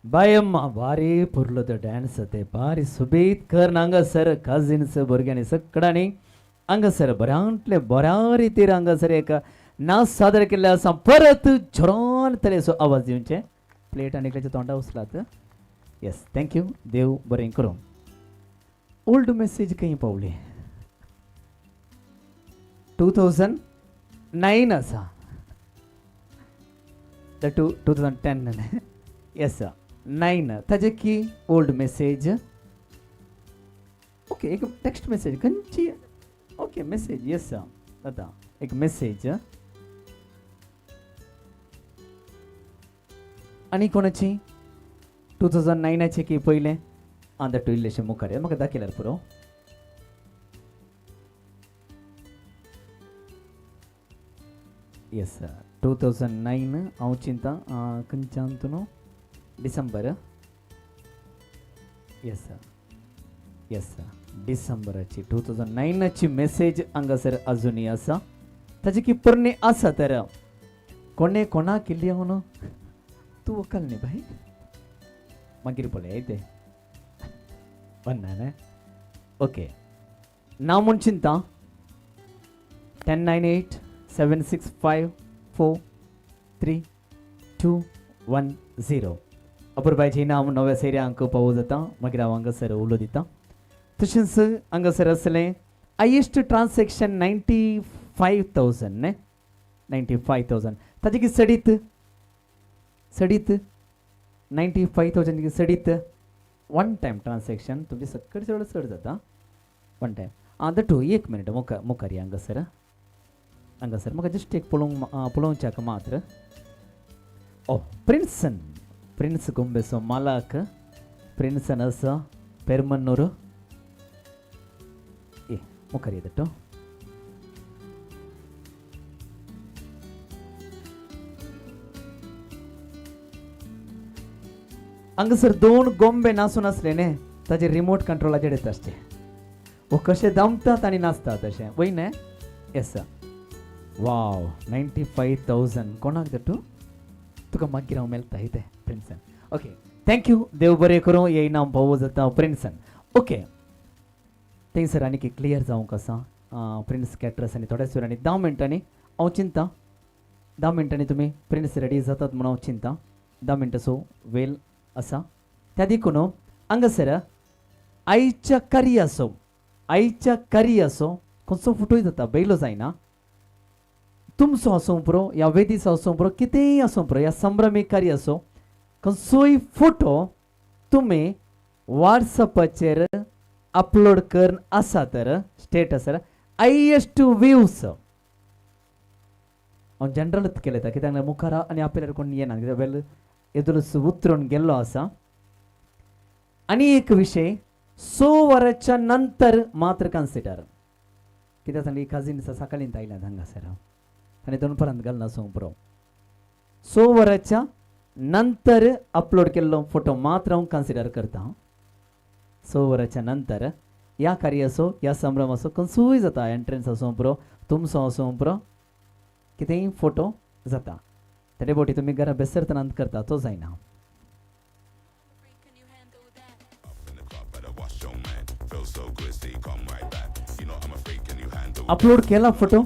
बायम्मा भारी पुरलो तो डान्स ते भारी सुबेत कर हांगासर कजिन्स भुरग्यांनी सगळ्यांनी हांगासर बऱ्यांतले बऱ्या रितीर हांगासर एक नाच सादर केल्ले आसा परत जोरान तरेचो आवाज दिवचे प्लेट आनी एकल्याच्या तोंडा उचलात येस थँक्यू देव बरें करूं ओल्ड मेसेज खंय पावली 2009 आसा 2010 येस 9 ताजे की ओल्ड मेसेज ओके एक टेक्स्ट मेसेज खंयची ओके मेसेज येस आता एक मेसेज आनी कोणाची 2009 की पयलें आंध टू इल्लेशें मुखार म्हाका दाखयल्यार पुरो येस 2009 हांव चिंता खंयच्यान न्हू डिसेंबर येस येस डिसेंबराची 2009ची मेसेज हांगासर अजुनूय आसा ताजी की पोरणी आसा तर कोणे कोणाक केल्ली हांव न्हू तूं वकाल न्ही भाई मागीर पळय ते न्ही ओके नांव म्हूण चिंता 109876543210 अपुरबायची नांव नव्या सेऱ्यांक पावो जाता मागीर हांव हांगासर उलो दिता तशेंच हांगासर आसलें हायेस्ट ट्रान्सॅक्शन 95,000 न्ही 95,000 ताजे की सडीत 95,000 सडीत वन टायम ट्रान्सॅक्शन तुमचे सकट चड जाता वन टायम दटू एक मिनिट मुखार हांगासर म्हाका जस्ट एक पळोवच्याक मात्र ओ प्रिन्स गोंबेसो मालाक प्रिन्सन आसा पेरमन्नूर ए मुखार येदटो हांगासर 2 गोंबे नासून आसले न्ही ताजे रिमोट कंट्रोलाचेर येता आसचे वो कशे दमतात आनी नाचतात तशें वय न्ही येस वाव 95,000 कोणाक दटू तुका मागीर हांव मेळटा ते प्रिन्सन ओके थँक्यू देव बरें करूं हे इनाम फावो जाता प्रिन्सन ओके थंयसर आनी क्लियर जावंक आसा प्रिन्स कॅटरस आनी थोड्याच वेळांनी 10 मिनटांनी हांव चिंता 10 मिनटांनी तुमी प्रिन्स रेडी जातात म्हणून हांव चिंता 10 मिनटाचो वेळ आसा त्या देखून हांगासर आयच्या कार्याचो खंयचो फुटूय जाता बेलो जायना तुमचो आसूं पुरो या वेदीचो आसूं पुरो कितेंय आसूं पुरो ह्या संभ्रमी कार्याचो खंयचोय फोटो तुमी वॉट्सॅपाचेर अपलोड करन आसा तर स्टेटसार हायेस्ट व्ह्यूज हांव जनरलच केलें कित्याक मुखार आनी आपल्यार कोण येना कित्याक वेल येदुलूच उतरून गेल्लो आसा आनी एक विशय 100 वरांच्या नंतर मात्र कन्सिडर कित्याक सांगली काजिन्स सकाळींत आयल्यात हांगासर आनी दनपरांत घालना आसूं पुरो 100 वरांच्या नंतर अपलोड केल्लो फोटो मात्र हांव कन्सिडर करता 100 वरांच्या नंतर ह्या कार्याचो ह्या संभ्रमाचो खंयचोय जाता एंट्रन्स आसूं पुरो तुमचो आसूं पुरो कितेंय फोटो जाता तेडे बोटी तुमी घरा बेसरतनांत करता तो जायना So good, see, come upload केला फोटो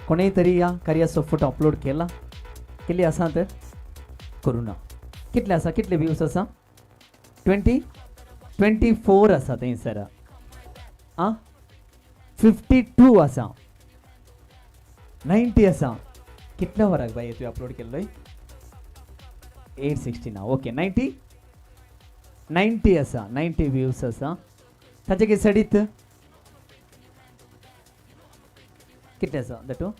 कोणी तरी या कार्याचो फोटो अपलोड केली असा तर करू ना कितले असा कितले व्ह्यूज असा 24 असा थंयसर 52 असा 90 असा कितल्या वराक बाई तुवें अपलोड केल्लोय 860 ना ओके 90 असा 90 व्ह्यूज असा ताचे कितें सडीत कितले असा दटू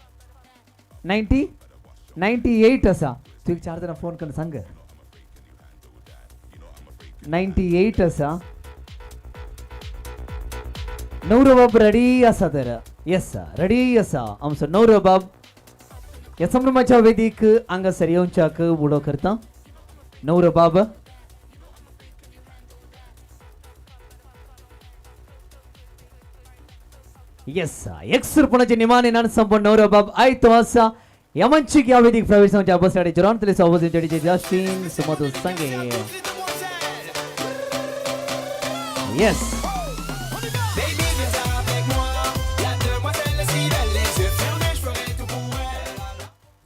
98 असा तुवें 4 जाणां फोन करून सांग 98 असा नवरबाब रेडी असा तर येस रेडी असा आमचो नवरबाब ह्या संभ्रमाच्या वेदीक हांगासर येवच्याक उडो करता नवरबाब येस एकसुरपणाचे निमाने नान संपूर्ण नवरबाब आयतो असा या मंचिक या वेदीक प्रवेशाच्या बसकडे जरान तले सोबत जडीचे जस्टिन सुमधु संगे येस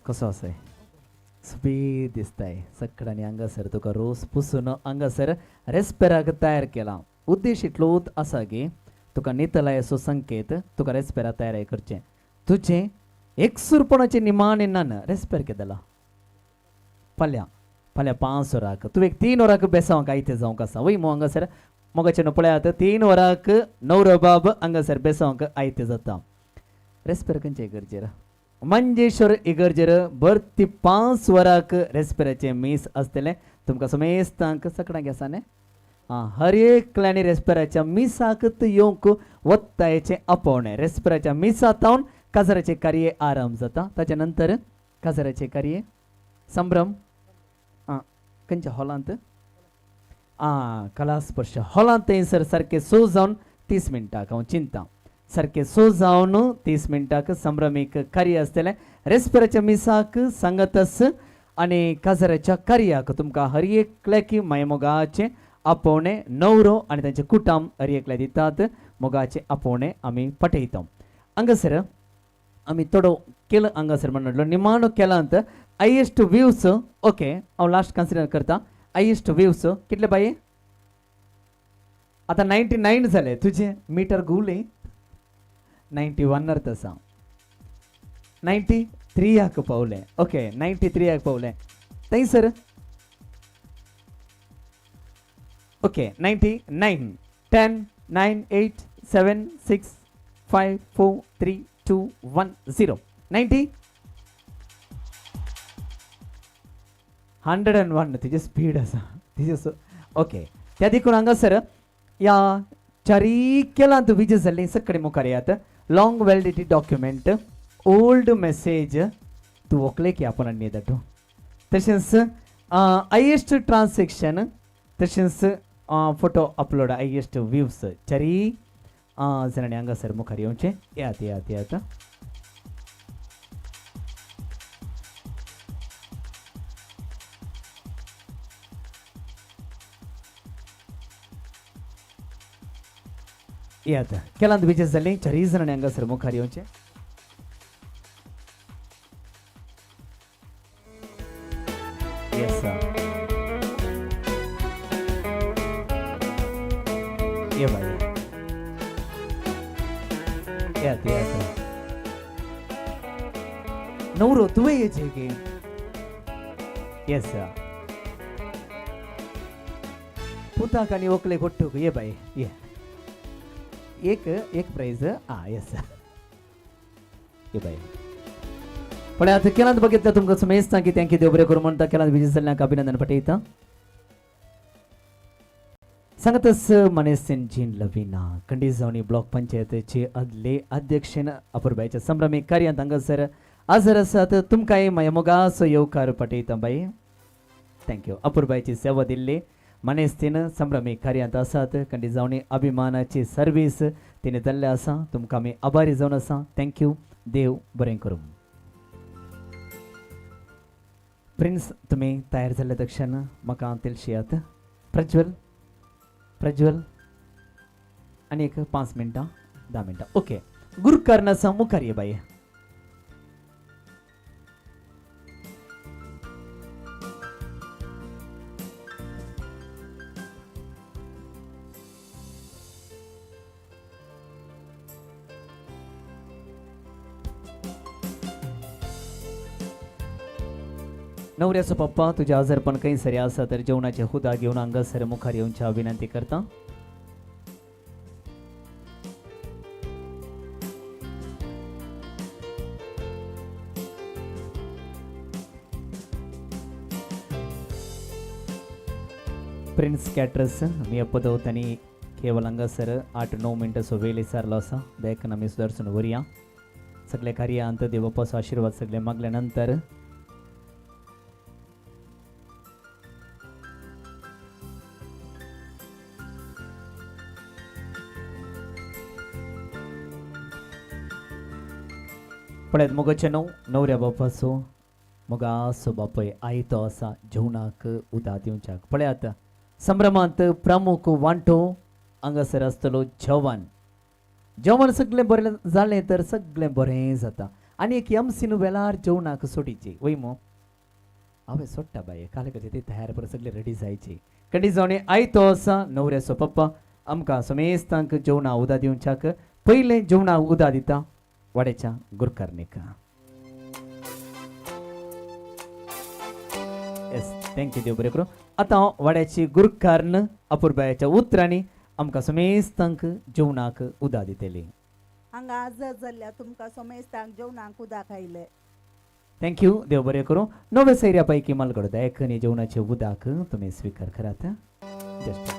कसो आसाय स्पीड दिसताय सकाळी हांगासर तुका रोस पुसून हांगासर रेस्पेराक तयार केला उद्देश इतलोच आसा की तुका नीतलाय असो संकेत तुका रेस्पेरा तयार करचे तुझे एकसुरपणाचे निमाणे नान रेस्पेर केदला फाल्यां 5 वरांक तुवें 3 वरांक बेसावंक आयते जावंक आसा वय मो हांगासर मोगाचे न्हू पळयात 3 वरांक नवरबाब हांगासर बेसावंक आयते जाता रेस्पेर खंयचे इगर्जेर मंजेश्वर इगर्जेर बर्ती 5 वरांक रेस्पेराचे मीस आसतले तुमकां समेस्तांक सकाळी आसा न्ही हर एकल्यानी रेस्पेराच्या मिसाकत येवंक वत्तायेचे आपोवणे रेस्पेराच्या मिसातावन काजराचे कार्य आराम जाता ताच्या नंतर काजराचे कार्य संभ्रम खंयच्या हॉलांत कलास्पर्श हॉलांत थंयसर सारके सो जावन 30 मिनटाक हांव चिंता सारके सो जावन 30 मिनटाक संभ्रमीक कार्य आसतलें रेस्पेराच्या मिसाक सांगतस आनी काजराच्या कार्याक तुमकां हर एकल्याकी मायमोगाचे आपोवणे नवरो आनी तांचे कुटाम हर एकल्या दितात मोगाचे आपोवणे आमी पठयता हांगासर आमी थोडो केलो हांगासर म्हणलो निमाणो केलांत हायेस्ट व्ह्यूज ओके हांव लास्ट कन्सिडर करता हायेस्ट व्ह्यूज कितले बाये आतां 99 जाले तुजे मिटर गुले 91 अर्थ आसा 93 पावले ओके 93 पावले थंयसर ओके 99 10 9 8 7 6 5 4 3 2 1 0 90 101 तिचे स्पीड आसा तिचे ओके त्या देखून हांगासर या चारी केलांत विजय जाल्ली सकाळी मुखार येयात long validity document old message तूं ओकले की आपण आनी येता तशेंच हायेस्ट ट्रान्सॅक्शन तशेंच फोटो अपलोड हायेस्ट व्ह्यूज चारी जाणांनी हांगासर मुखार येवचें येयात येयात केलांत विजय जाल्ली चारी जाणांनी हांगासर मुखार येवचें ये भाई येयात नवरो तुवें येचे की येस पुताक आनी ओकले कोट्टूक ये बाई ये एक प्राइज येस ये बाई पण आता केलांत बघितलं तुमकां समेस्तां की थँक्यू देव बरें करूं म्हणटा केलांत विजय जाल्ल्यांक अभिनंदन पठयता सांगतस मनेसेन जीन लविना कंडीजावणी ब्लॉक पंचायतीचे आदले अध्यक्षेन अपूर्बाईच्या संभ्रमी कार्यांत हांगासर हजर आसात तुमकांय मयमोगासो येवकार पठयता बाई थँक्यू अपूर्बाईची सेवा दिल्ली मनेस्तीन संभ्रमी कार्यांत आसात कंडीजावणी अभिमानाची सर्वीस तिने जाल्ले आसा तुमकां आमी आभारी जावन आसा थँक्यू देव बरें करूं प्रिन्स तुमी तयार जाल्ले तक्षण म्हाका तेलशियात प्रज्वल आणि एक 5 मिनटां 10 मिनटां ओके गुरुकारणाचा मुखार ये बाई. नवऱ्याचा पप्पा तुझ्या आजारपण काही सरी असा तर जेवणाचे हुदा घेऊन अंगासर मुखार येऊनच्या विनंती करता. प्रिन्स कॅटरस मी अपदव त्यांनी केवळ अंगासर 8-9 मिनटं सो वेळ सारलो असा देखना मी सुदर्शन वरिया सगळे कार्य अंत देवपास आशीर्वाद सगळे मागल्यानंतर पळ्यात मोगाचे नवऱ्या बापासो मोगा असो बापय आयतो असा जेवणाक उदा दिवच्याक पळ्यात संभ्रमांत प्रमुख वांटो हांगासर आसतलो जेवण सगळें बरें जालें तर सगळें बरें जाता आनी एक एमसीन वेळार जेवणाक सोडीची वय मो हांवें सोडटा बाये काले कशें ती तयार पर सगळें रेडी जायची कडी जावणी आयतो असा नवऱ्याचो पप्पा आमकां समेस्तांक जेवणा उदा दिवच्याक पयलें जेवणा उदा दिता वाड्याच्या गुरकारनीक. येस थँक्यू देव बरें करूं. आतां वाड्याची गुरकार्ण अपुर्बायाच्या उतरांनी आमकां समेस्तांक जेवणाक उदा दितली. हांगा आजर जाल्ल्या तुमकां समेस्तांक जेवणाक उदक आयले. थँक्यू देव बरें करूं. नव्या सैऱ्या पैकी मालगडोदायक आनी जेवणाचे उदाक तुमी स्वीकार करात. जस्ट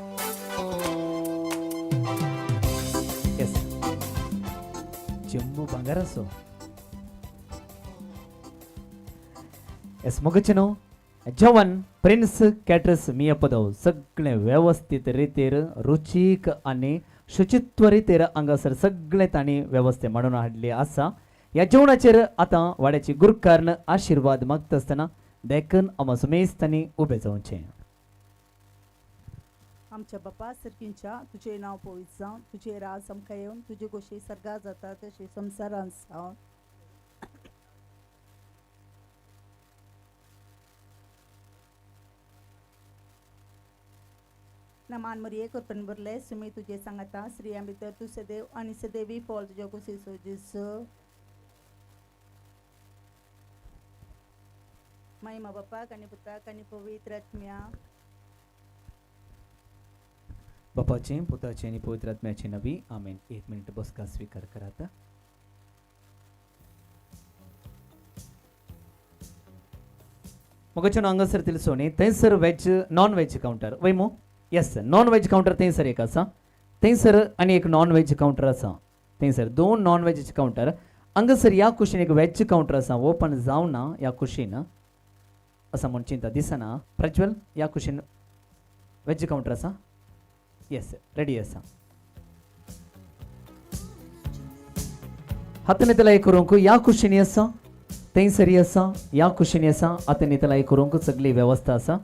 येस जम्मू भांगार असो. येस मोगचे न्हू जेवण प्रिन्स कॅटरस मिया पदव सगळें वेवस्थीत रितीर रुचीक आनी शुचित्व रितीर हांगासर सगळें तांणी वेवस्थे मांडून हाडली आसा. ह्या जेवणाचेर आतां वाड्याची गुरकार्ण आशिर्वाद मागता आसतना देखून आमी समेस्तांनी उबे जावचें. आमच्या बापा सरकींच्या तुजें नांव पवित्र जावन तुजें राज आमकां येवन तुजे गोशी सर्गा जाता तशी संवसारांत जावन नमान मरिये करपन बरले सुमी तुजे सांगता स्त्रियां भितर तूं सदैव आनी सदैवी फळ तुज्या कुशीचो जेजू. महिमा बापाक आनी पुताक आनी पवित्र आत्म्या. बापाचे पुताचे आनी पवित्र आत्म्याचे नवी आमेन. 1 मिनिट बसका स्वीकार करात. मगच्या हांगासर तिलसोनी थंयसर वेज नॉन वेज काउंटर वय मो. येस नॉन वेज काउंटर थंयसर एक आसा थंयसर आनी एक नॉन वेज काउंटर आसा थंयसर 2 नॉन वेज काउंटर. हांगासर ह्या कुशीन एक वेज काउंटर आसा ओपन जावना ह्या कुशीन असा म्हूण चिंता दिसना. प्रज्वल ह्या कुशीन वेज काउंटर आसा. येस रेडी आसा. हातनेतलाय करूंक ह्या कुशीनी आसा थंयसरी आसा ह्या कुशीनी आसा हातनेतलाय करूंक सगळी वेवस्था आसा.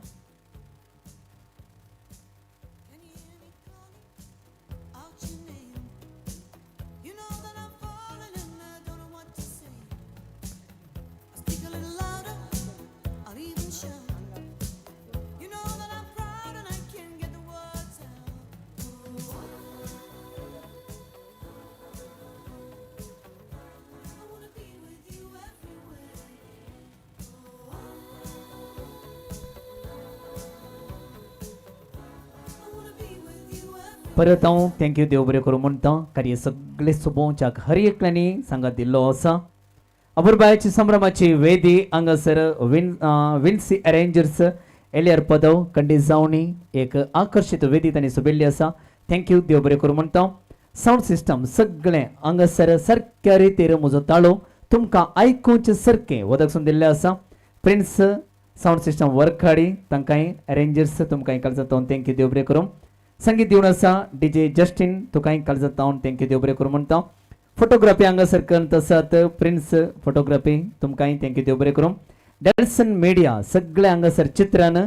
परत हांव थँक्यू देव बरें करूं म्हणटा कार्य सगळे सोबोवच्याक हर एकल्यांनी सांगात दिल्लो आसा. अपुर्बायाची संभ्रमाची वेदी हांगासर विन्सी अरेंजर्स एलियर पदव कंडी जावनी एक आकर्षित वेदी तांणी सोबिल्ली आसा. थँक्यू देव बरें करूं म्हणटा. साऊंड सिस्टम सगळें हांगासर सारक्या रितीर म्हजो ताळो तुमकां आयकूंचे सारकें वदकसून दिल्लें आसा. प्रिन्स साऊंड सिस्टम वर्खाडी तांकांय अरेंजर्स तुमकां काल जाता थँक्यू देव बरें करूं. संगीत दिवन आसा डीजे जस्टिन तुकांय काल जाता थँक्यू देव बरें करूं म्हणटा. फोटोग्राफी हांगासर करत आसात प्रिन्स फोटोग्राफी तुमकांय थँक्यू देव बरें करूं. डेल्सन मिडिया सगळे हांगासर चित्रान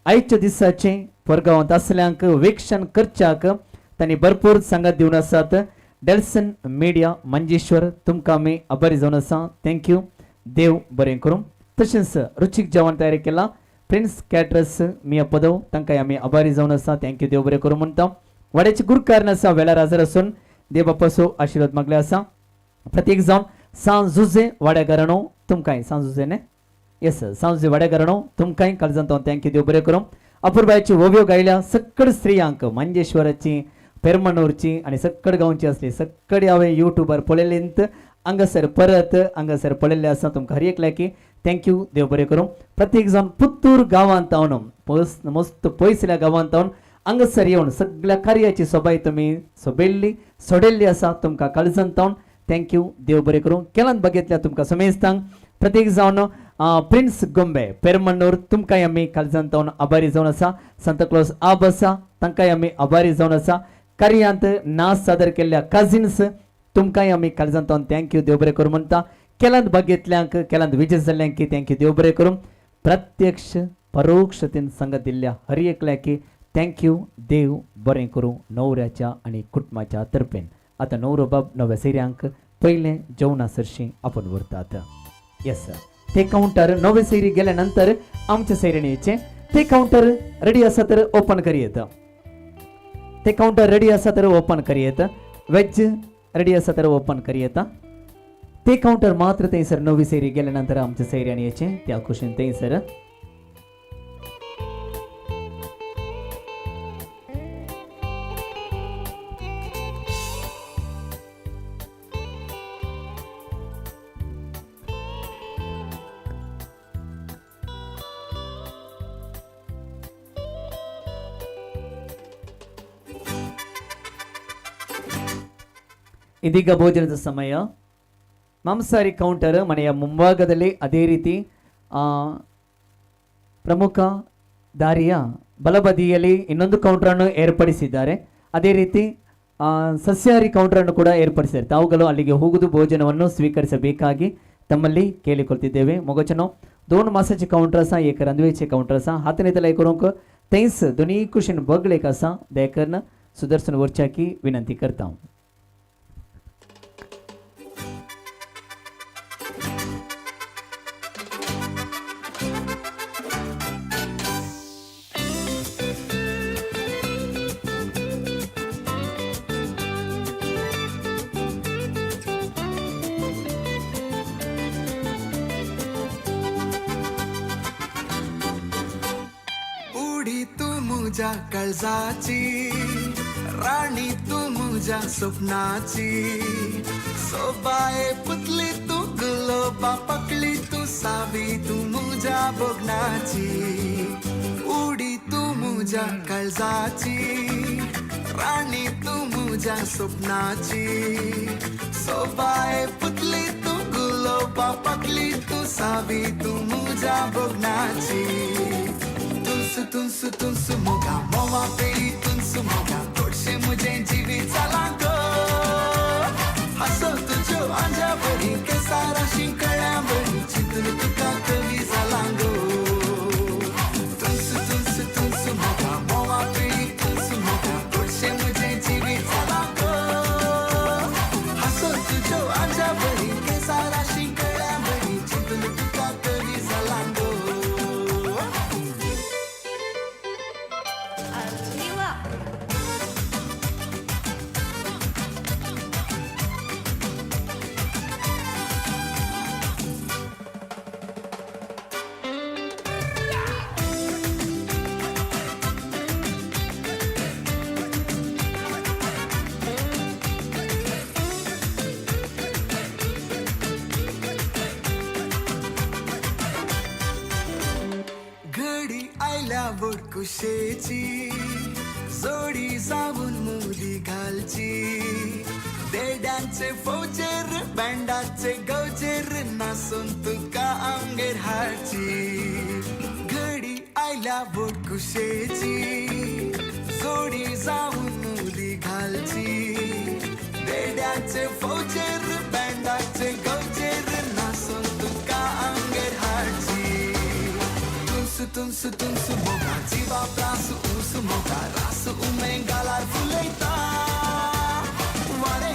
आयच्या दिसाचें परगांवांत आसल्यांक वेक्षण करच्याक तांणी भरपूर सांगात दिवन आसात. डेल्सन मिडिया मंजेश्वर तुमकां आमी आभारी जावन आसा. थँक्यू. देव बरें करूं. तशेंच रुचीक जेवण तयारी केला प्रिन्स कॅटरस मिया पदव तांकांय आमी आभारी जावन आसा. थँक्यू. देव बरें करूं म्हणटा. वाड्याचे गुरकारण आसा वेळार हजर असून देव बापाचो आशिर्वाद मागले आसा. प्रत्येक जावन सांजुजे वाड्या घराणो तुमकांय सांजुजे न्ही येस सांजुजे वाड्या घराणो तुमकांय काळजांत थँक्यू. देव बरें करूं. अपूर्बायची ओव्यो गायल्या सक्कड स्त्रियांक मंजेश्वराची पेरमनूरची आणि सक्कड गांवची असली सक्कड हांवें युट्यूबार पळयलेंत हांगासर परत हांगासर पळयल्ले आसा. तुमकां हर एक लायकी थँक्यू. देव बरें करूं. प्रत्येक जावन पुत्तूर गांवांत हांवन मस्त पयसल्या गांवांत हांवन हांगासर येवन सगळ्या कार्याची सोबाय तुमी सोडिल्ली आसा. तुमकां काळजांत हांवन थँक्यू. देव बरें करूं. केलांत बागेंतल्या तुमकां समेस्तांक प्रत्येक जावन प्रिन्स गोंबे पेरमन्नूर तुमकांय आमी काळजांत हांवन आभारी जावन आसा. सांताक्लॉज आब आसा तांकांय आमी आभारी जावन आसा. कार्यांत नाच सादर केल्ल्या काजिन्स तुमकांय आमी काळजांत हांवन थँक्यू. देव बरें करूं म्हणटा. केलांत बागेंतल्यांक केलांत विजय जाल्ल्यांक थँक्यू. देव बरें करूं. प्रत्यक्ष परोक्षतेन संगत दिल्ल्या हर एकल्याक थँक्यू. देव बरें करूं न्हवऱ्याच्या आनी कुटुंबाच्या तर्फेन. आतां न्हवरो बाब नव्या सैऱ्यांक पयलें जेवणा सरशी आपूण व्हरतात. येस ते काउंटर नवे सैरी गेल्या नंतर आमच्या सैरणीचे ते काउंटर रेडी आसा तर ओपन करियेत. ते काउंटर रेडी आसा तर ओपन करियेत. वेज रेडी आसा तर ओपन करियेत. ते काउंटर मात्र थंयसर नवी सैरी गेल्या नंतर आमच्या सैरणीचे त्या खुशीन थंयसर ಇದೀಗ ಭೋಜನದ ಸಮಯ. ಮಾಂಸಾಹಾರಿ ಕೌಂಟರ್ ಮನೆಯ ಮುಂಭಾಗದಲ್ಲಿ ಅದೇ ರೀತಿ ಪ್ರಮುಖ ದಾರಿಯ ಬಲಬದಿಯಲ್ಲಿ ಇನ್ನೊಂದು ಕೌಂಟರನ್ನು ಏರ್ಪಡಿಸಿದ್ದಾರೆ. ಅದೇ ರೀತಿ ಸಸ್ಯಾಹಾರಿ ಕೌಂಟರನ್ನು ಕೂಡ ಏರ್ಪಡಿಸಿದ್ದಾರೆ. ತಾವುಗಳು ಅಲ್ಲಿಗೆ ಹೋಗುವುದು ಭೋಜನವನ್ನು ಸ್ವೀಕರಿಸಬೇಕಾಗಿ तमली केली करते मोगचनो 2 मासाचे काउंटर आसा, एक रांदवेचे काउंटर आसा. हातान येतले करूंक थंयच दोनी कुशीन बगलेक आसा. दयकरन सुदर्शन वरच्याकी विनंती करता. तुझ्या काळजाची राणी तू मुझ्या स्वप्नाची सोबाए पुतली तू गुलोबा पकली तू सावी तू मुझ्या बगनाची उडी तू मुझ्या काळजाची राणी तू मुझ्या स्वप्नाची सोबाए पुतली तू गुलोबा पकली तू सावी तू मुझ्या बगनाची तुनसु तुनसु मोगा मोवा पेरी तुनसु मोगा तोडशे मुझे जीवी चला गो हसो तुझो अंजा बरी के सारा शिंकळ्या बरी चितून तुका कवी झाला गो तुनसु मोगा मोवा पेरी तुनसु मोगा तोडशे मुझे जीवी चला गो हसो तुझो अंजा बरी के सारा शिंकळ्या बरी चितून तुका कवी झाला गो. कुशेची जोडी जाऊन मुली घालची देड्यांचे फौजेर बँडाचे गवजेर नासून तुका आमगेर हाडची घडी आयल्या बोट कुशेची जोडी जाऊन मुली घालची देड्यांचे फौजेर बँडाचे गवजेर नासून तुका आमगेर हाडची तुनसु मोगा जीवा प्रासु उसु मोगा रासु उमे गालार फुलैता वारे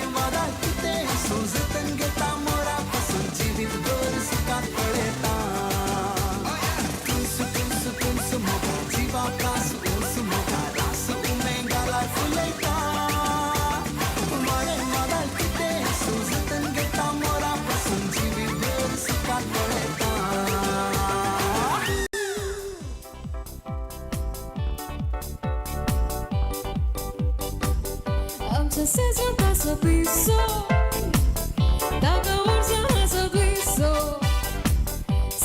season passa piso Daga urza hasa piso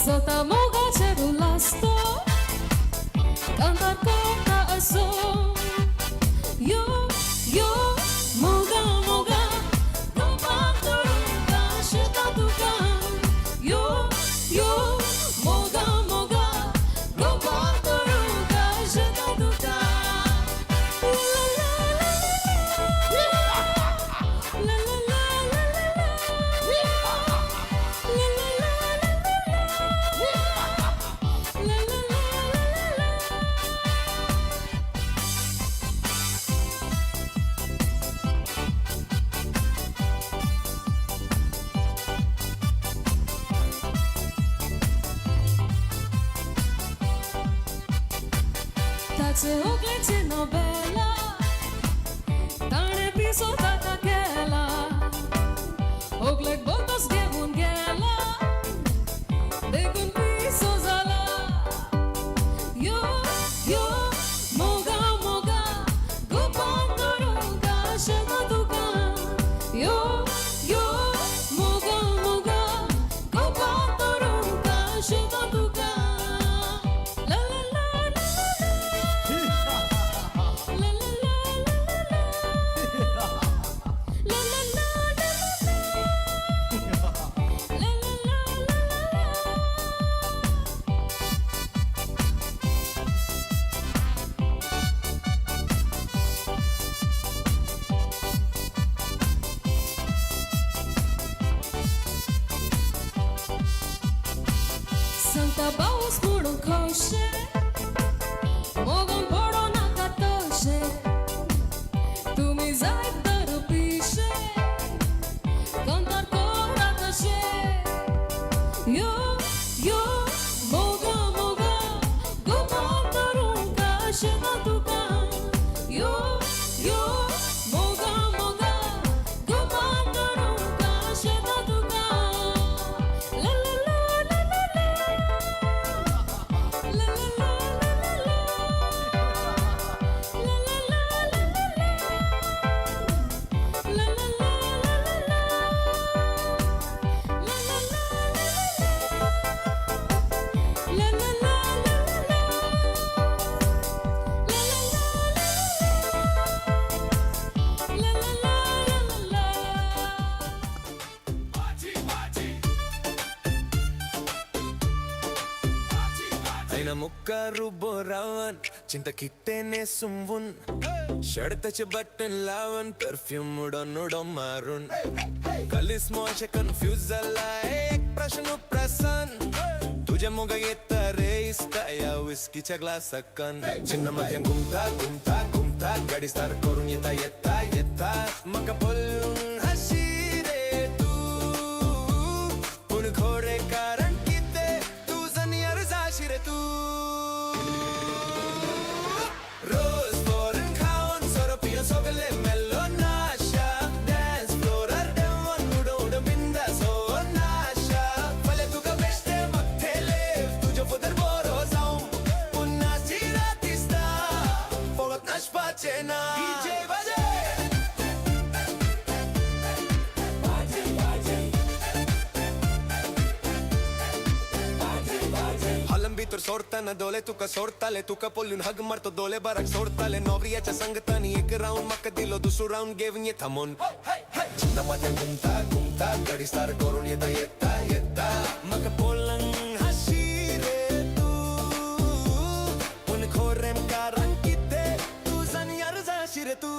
Sota moga ceru lasto Cantar kota aso Yo, yo, moga, moga Numpang turunga shita tuka Yo, yo, moga, moga Numpang turunga shita tuka Tace oglęcie nobela Tane piso tata kela Oglek botos gebun gela Dekun piso zala Yo, yo, moga, moga Gopang turunga sheta tuka Yo, yo, moga, moga Gopang turunga sheta tuka La la la Santa Baus por un coche Mogam poro na katoše Tu mi zajdar piše Kantar kora taše Yo, yo, moga, moga Gopang turunga sheta tuka Yo, yo, moga, moga Gopang turunga sheta tuka La la la la la la La la la la la La la la la la La la la la la La la la La la la అయిన ముక్కారు బోరావన్ చింత కిట్టేనే సుంవున్ షడతచ button లావన్ perfume ఉడొన్నుడొ మారున్ कलिस मोशे confuse झालाय एक प्रश्न प्रसन तुझ्या मोगा येता रे इस्ताया विस्कीच्या ग्लासाकन चिन्ह मध्यान घुमता घुमता घुमता गाडी स्टार्ट करून येता येता येता मका बोलून हशी रे तू पुन खोडे कारण किते तू जनियर जाशी रे तू रोज पोरण खाऊन सोरो पिऊन सोगले मेलो नाशा dance floor देवन उडोड बिंदास हो नाशा भले तुका बेस्टे मगथेले तुझ्या पोदर बोरो जाऊन पुन्हा रात दिसता पोगत नाशपाचे ना DJ वाजे हलम भीतर सोडताना डोले तुका सोडताले तुका पोलून हग मारतो डोले बाराक सोडताले नवरियाच्या संगतानी एक राऊंड मका दिलो दुसरो राऊंड घेऊन ये थांबून चिंता माझ्या घुमता घुमता गाडी स्टार्ट करून येता येता येता मका पोलंग हशी रे तू पुन खोरेम कारण किते तू जनियर जाशी रे तू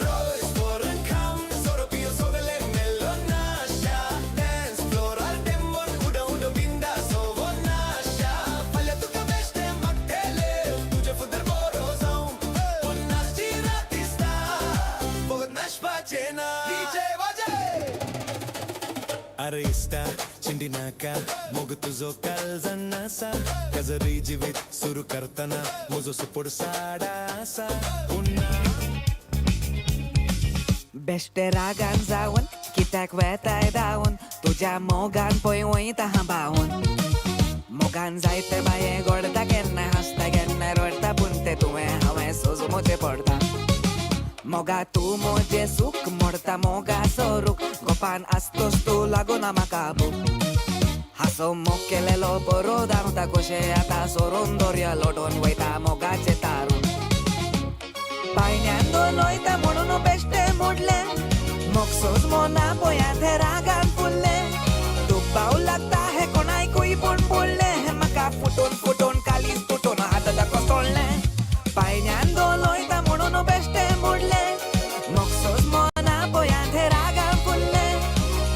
रोज पोरण खाऊन सोरो पियो सोगले मेलो नाशा dance floor देवन उडोड बिंदास हो नाशा भले तुका बेस्टे मगथेले तुझ्या पोदर बोरो जाऊन पुन्हा रात दिसता पोगत नाशपाचे ना DJ वाजे अरे इस्ता चिंडी नाका मोग तुझो काल जन्नासा गजरी जीवित सुरू करताना मोजो सुपोड साडा असा पुन्हा बेश्टे रागान जावन कित्याक वेताय धांवन तुज्या मोगान पळय वयता हांबावन मोगान जायते बाये गोडता केन्नाय हसता केन्नाय रडता पूण ते तुवें हांवें सोजूमोचें पडटा मोगा तूं मोजें सूख मोडता मोगा सोरूक गोपान आसतोस तूं लागूना म्हाका बूक हांसो मोग केलेलो बरो धांवता कशें आतां सोरून दोर्या लोटोन वयता मोगाचें तारून पायण्यान दोन वयता म्हणून बेश्टे मोडले मोग सोज मोना पळया ते रागान फुल्ले तुपाव लागता हे कोणायकूय पूण पडले म्हाका फुटून फुटून कालीच तुटून हात दाखो सोडले पायण्यान दोन वयता म्हणून बेश्टे मोडले मोग सोज मोना पळया ते रागान फुल्ले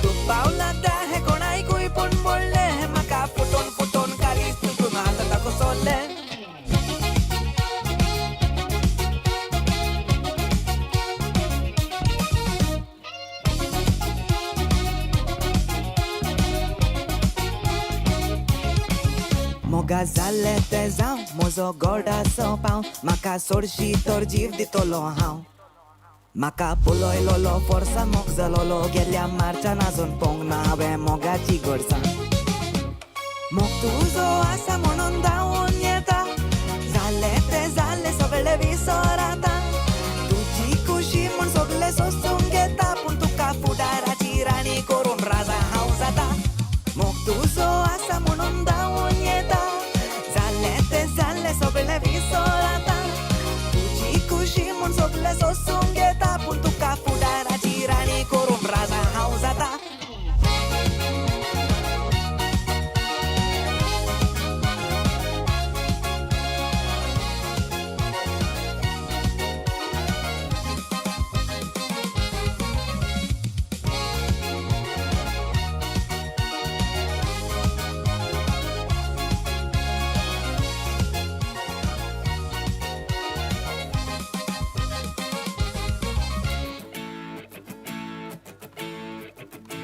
तुपाव लागता हे कोणायकूय पूण पडले म्हाका फुटून फुटून कालीच तुटून हात दाखो सोडले मोगा जाल्ले ते जावं म्हजो गोडाचो पांव म्हाका सोडशी तर जीव दितलो हांव म्हाका पळयलोलो फोर्सा मोग जालोलो गेल्या मार्चान आजून पोंग ना हांवें मोगाची गोडसाण मोग तुजो आसा म्हणून धांवून येता जाल्ले सगळे विसर आतां तुजी खुशी म्हूण सगळे सोंसून घेता पूण तुका फुडाराची राणी करून राजा हांव जाता मोग तुजो आसा म्हणून धांवून येता जाल्ले सगळे विसर आतां तुजी खुशी म्हूण सगळे सोंसून घेता पूण तुका फुडाराची राणी करून राजा हांव जाता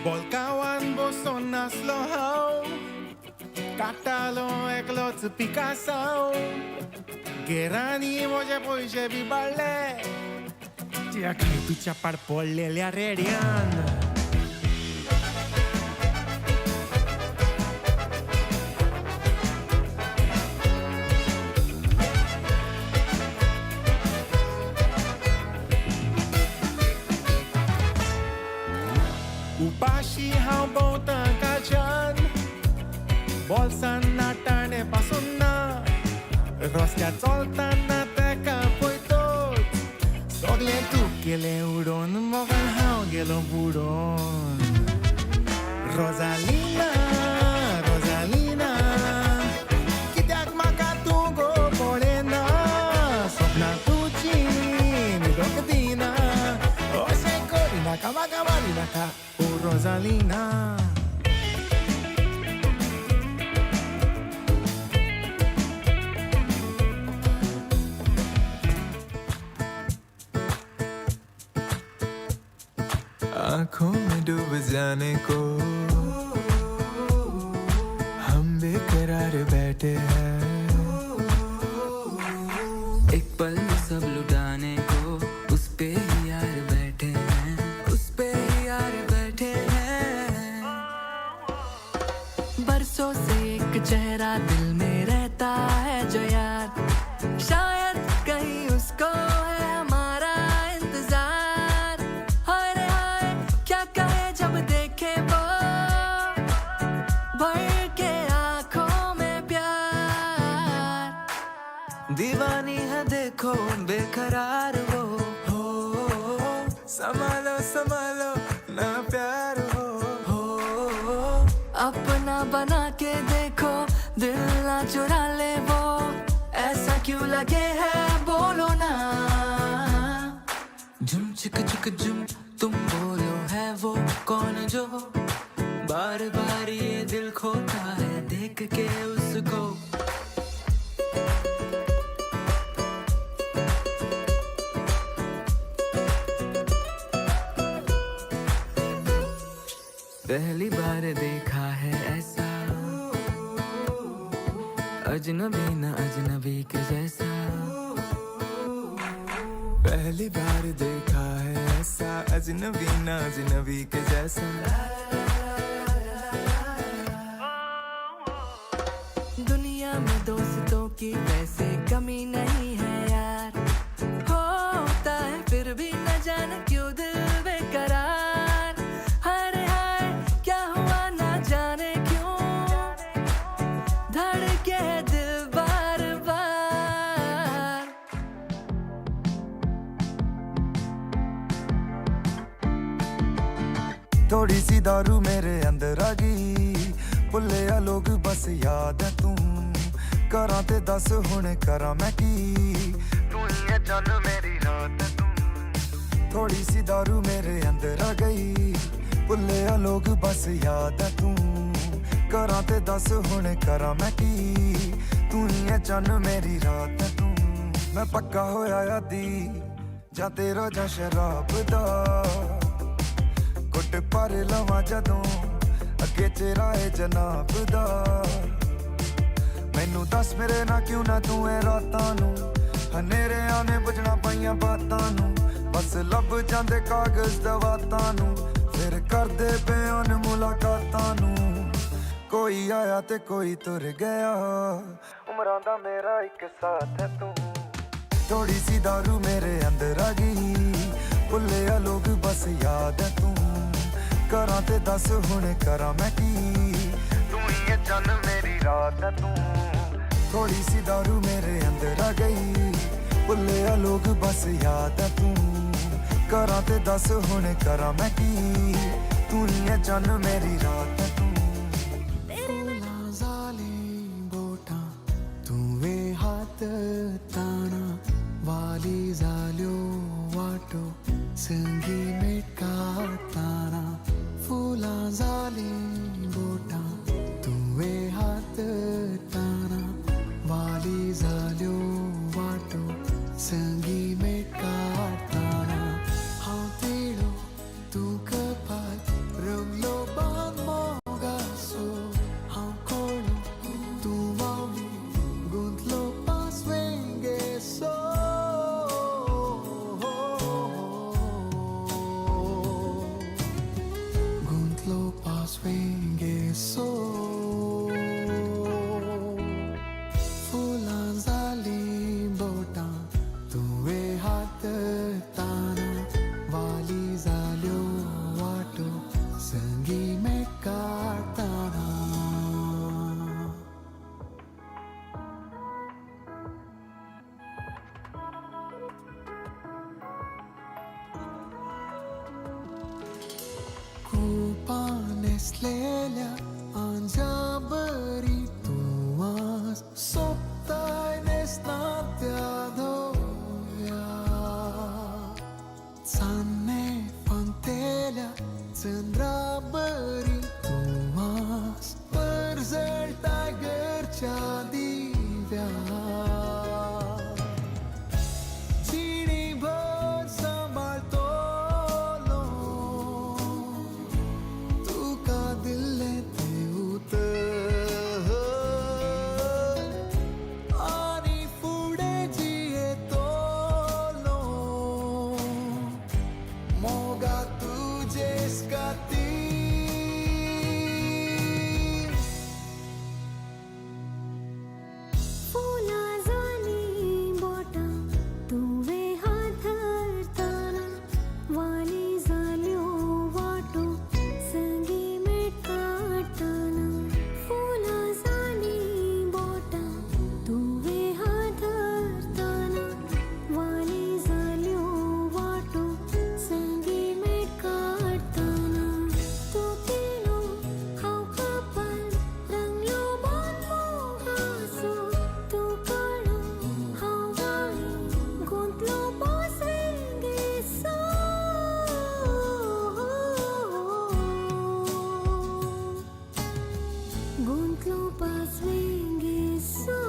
बॉलकावान बसून नासलो हांव काडटालो एकलोच पिकासांव गेरांनी म्हजे पयशे बी बाळ्ळे त्या तुच्या पाड पडलेल्या रेड्यान उपाशी हांव भोंवता काळच्यान बोल्सान नाटाणे पासून ना रस्त्यार चलतना तेका पळयतोच सगलें तूं केलें उडोवन मोगान हांव गेलो बुडोवन रोजालिना रोजालिना कित्याक म्हाका तूं गो पळयना सपनां तुजीं न्हिदोंक दिना अशें करिनाका म्हाका मारिनाका ओ रोजालिना आँखों में डूब जाने को हम बेकरार बैठे हैं एक पल में सब लुटाने को उस पे ही यार बैठे हैं उस पे ही यार बैठे हैं बरसों से एक चेहरा दिल में रहता है जो यार शायद कहीं उसको है हमारा इंतजार हाय रे हाय क्या कहे जब देखे वो भर के आंखों में प्यार दीवानी है देखो बेकरार वो हो संभालो संभालो ना प्यार हो अपना बना के देखो दिल ना चुरा ले वो ऐसा क्यों लगे है बोलो ना झुम चिक चिक झुम तुम बोलो है वो कौन जो बार बार ये दिल खोता है देख के उसको पहली बार देखा है ऐसा अजनबी न अजनबी के जैसा पहली बार देखा है ऐसा अजनबी ना अजनबी के जैसा की वैसे कमी नहीं है यार, होता है फिर भी न जाने क्यों दिल बेकरार। हरे हाय क्या हुआ ना जाने क्यों, धड़के है दिल बार बार। थोड़ी सी दारू मेरे अंदर आ गई, भुले आ लोग बस याद है तू, करा ते दस हुण करा मैं की, तू ही है जान मेरी रात है तू। थोड़ी सी दारू मेरे अंदर आ गई, भुले आ लोग बस याद है तू, करा ते दस हुण करा मैं की, तू ही है जान मेरी रात है तू। मैं पक्का होया आदी जा तेरा जा शराब दा, कुट पर लवां जदों अगे चेहरा है जनाब दा। मैनू दस मेरे ना क्यों ना तू है रातां नू, हनेरे आने बुझना पाइयां बातां नू, बस लब जांदे कागज दवातां नू, फिर करदे बयान मुलाकातां नू। कोई आया ते कोई तुर गया, उमरां दा मेरा एक साथ है तू। थोड़ी सी दारू मेरे अंदर आ गई, भुले आ लोग बस याद है तू, करा ते दस हुण करा मैं की, तू ही है जान मेरी रात है तू। थोड़ी सी दारू मेरे अंदर आ गई, भुले आ लोग बस याद है तू, करा ते दस हुण करा मैं की, तू ही है जान मेरी रात है तू। फुलां जाली बोटा तुवे हात ताना, वाली जाल्यो वाटो संगी मेटकाताना। फुलां जाली बोटा तुवे हात ताना, वाली जाल्यो वाटो संगी मेटकाताना। हांव तेडो तू कपाल रंगलो बांद मोगासो, हांव कोळो तू वावली गुंतलो पासवेंगेसो। गुंतलो पासवेंगेसो। फुलां जाली बोटां तुवे हात ताना, वाली जाल्यो वाटो संगी मेटकाताना। खूपा नेसलेल्या अंजाबरी तू आज सोबताय नेसनात्या धोया, चान्ने पंतेल्या चंद्राबरी तू आज परजळताय घरच्या दिव्या। जिणीभर सांबाळतलो तुका दिल्ले ते उतर, आनी फुडें जियेतलो मोगा तुजेच खातीर। फुलां जाली बोटां तुवे हात धरताना, वाली जाल्यो वाटो संगी मेटकाताना। फुलां जाली बोटां तुवे हात धरताना, वाली जाल्यो वाटो संगी मेटकाताना। तू केलो हांव कपाल रंगलो बांद मोगासो, तू काळो हांव वाळी गुंतलो पासवेंगेसो। गुंतलो पासवेंगेसो।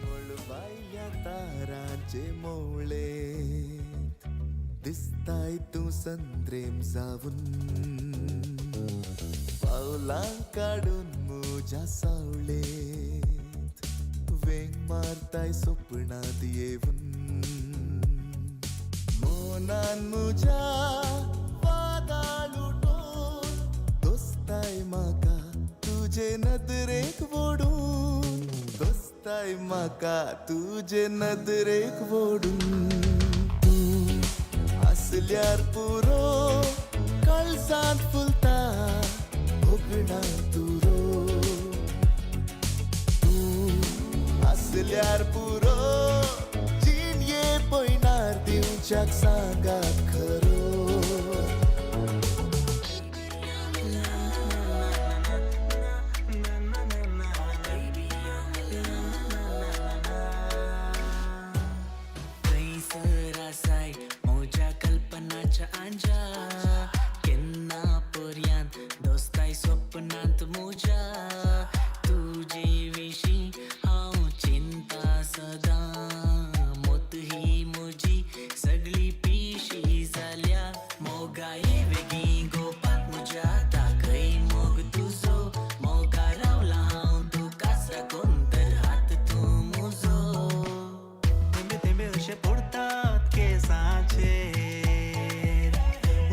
वळवाया तारांचे मोळे दिसताय तू संद्रेम जाऊन, पावलां काढून मुझ्या सावळेत वेग मारताय स्वप्नात येऊन मोनान मुझ्या वादाळुटून दोस्ताय माका तुझे नदरेक वोडून दोस्ताय माका तुझे नदरेक वोडून तू असल्यार पुरो कळसांत फुलता भोगणा तुरो तू असल्यार पुरो जीन ये पयनार दिवच्याक सांगात खरो थंयसर आसाय म्हज्या कल्पनाच्या आंजा केन्ना पर्यंत दोस्ताय स्वप्नांत म्हज्या तुजे विशीं हांव चिंता सदां मोत ही म्हजी सगळी पिशी जाल्या मोगाये वेगी गोपाक म्हज्या दाखय मोग तुजो मोगा रावला हांव तुका साकोन तर हात तूं म्हजो थेंबे थेंबे अशे पडतात केसांचेर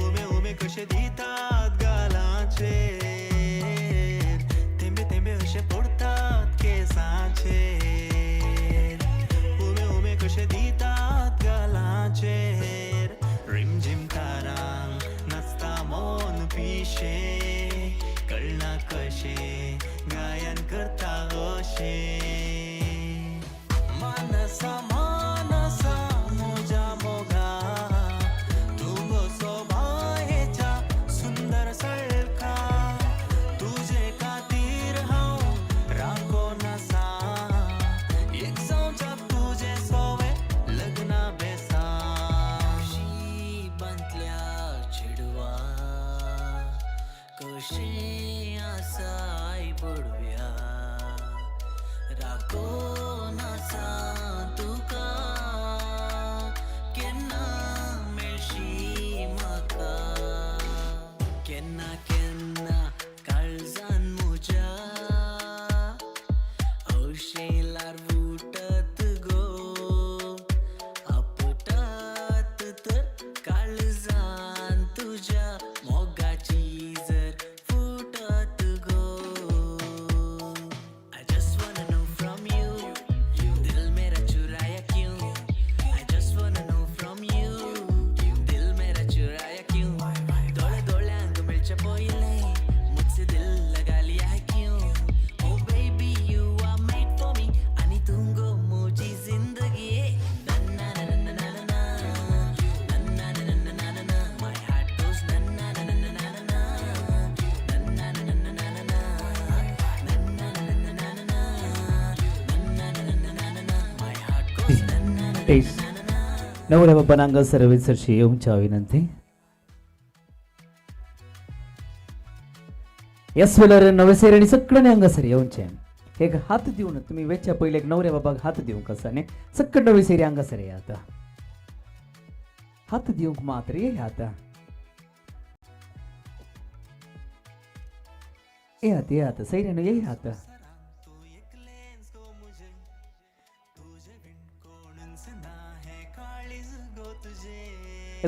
उमे उमे कशे दितात गालांचेर थेंबे थेंबे अशे पडतात केसांचेर उमे उमे कशे दितात गालांचेर रिमझिम तारांक नाचता मोन पिशे कळना कशे गायन करता अशें मानसा मानसा म्हज्या मोगा तूं सोबायेच्या सुंदर सळका तुजे खातीर हांव राखोन आसा एक जावच्या तुजे सोवे लग्ना बेसा बांतल्या चेडवा कशें आसाय पडव्या राखोन आसा तुका केन्ना मेळशी म्हाका केन्ना केन्ना काळजान म्हज्या हौशेलार फुटत गो आपटात तर काळजान तुज्या मोगाची जर फुटत गो I just wanna know from you दिल मेरा चुराया क्यों I just wanna know from you दिल मेरा चुराया क्यों दोळे दोळ्यांक मिळचे पयले मुझसे दिल लगा लिया है क्यों Oh baby you are made for me आणि तू गो मुझी जिंदगी na na na na na na na na na na na na na my heart goes na na na na na na na na na na na na na na नवऱ्या बाबांनांग सर्विसरशी येऊनच्या विनंती yes velar नवे सेर आणि सगळ्यांनी हांगासर येऊनचे एक हात दिवन तुम्ही वेच्या पहिले एक नवऱ्या बाबाक हात दिवंक आसा न्ही सगळे नवे सेरी हांगासर ये आता हात दिवंक मात्र ये आता ये आता सैर्यान ये आता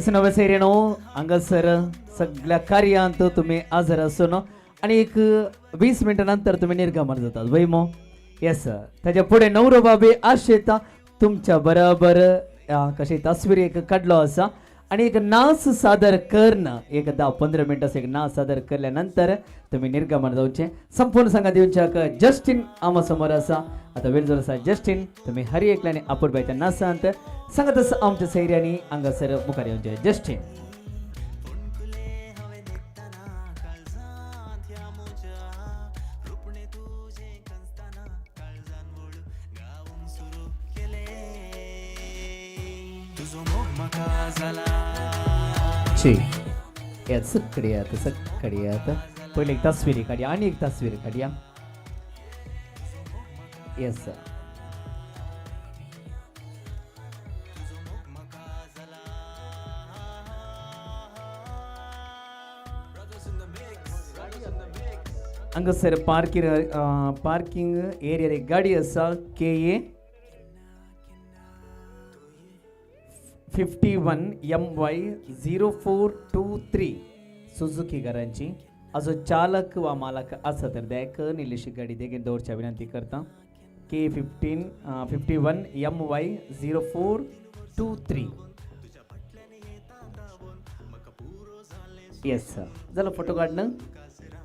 नवे सेरेनो हांगासर सगळ्या कार्यांत तुम्ही हजर आसून आणि एक 20 मिनिटांनंतर तुम्ही निर्गमन जातात वय मो येस ताच्या पुढे नवरो बाबी आशेता तुमच्या बरोबर कशी तस्वीर एक काढलो आसा आणि एक नाच सादर करणं एक 10-15 मिनिटांचं एक नाच सादर केल्यानंतर तुम्ही निर्गमन जाऊचे संपूर्ण सांगा दिवच्याक जस्टिन आमा समोर आसा आता वेळ जर आसा जस्टिन तुम्ही हरी एकल्याने आपूट बायच्या नाचांत सांगत आसा आमच्या सैर्यांनी हांगासर मुखार येवचे जस्टिन सकडयात पहिले एक तस्वीरी काढया आणि एक तस्वीर काढया येस हांगासर पार्किंग एरियार एक गाडी आसा KA 51MY 0423 सुझुकी घरांची जो चालक वा मालक आसा तर देक निलेशी गाडी देगेन दवरच्या विनंती करता KA 51MY 0423 येस सर जालो फोटो काढणं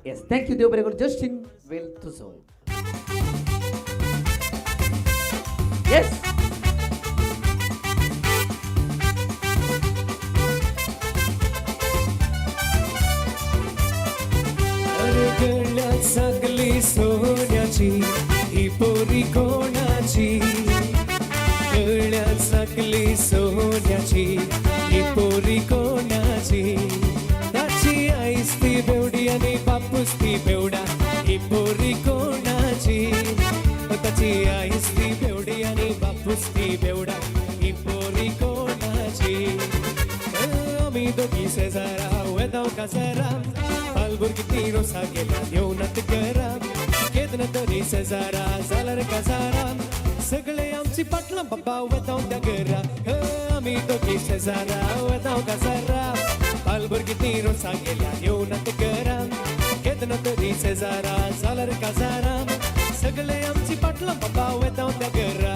येस थँक्यू देव बरें करूं जस्टीन वेल तुजो येस गळ्यात सगळी सोन्याची ही पोरी कोणाची गळ्यात सगळी सोन्याची ही पोरी कोणाची ताची आईस ती बेवडी आणि बापूस ती बेवडा ही पोरी कोणाची ताची आईस ती बेवडी आणि बापूस ती बेवडा ही पोरी कोणाची आम्ही दोघी शेजारा वेदाव काजारा Alburgi tiro sa gela येऊनात गरम केदन तरी शेजारा जालर काजारा सगळे आमची पाटला बाबा वेदाव त्या घरा आम्ही दोघी शेजारा वेदाव काजारा Alburgi tiro sa gela येऊनात गरम केदन तरी शेजारा जालर काजारा सगळे आमची पाटला बाबा वेदाव त्या घरा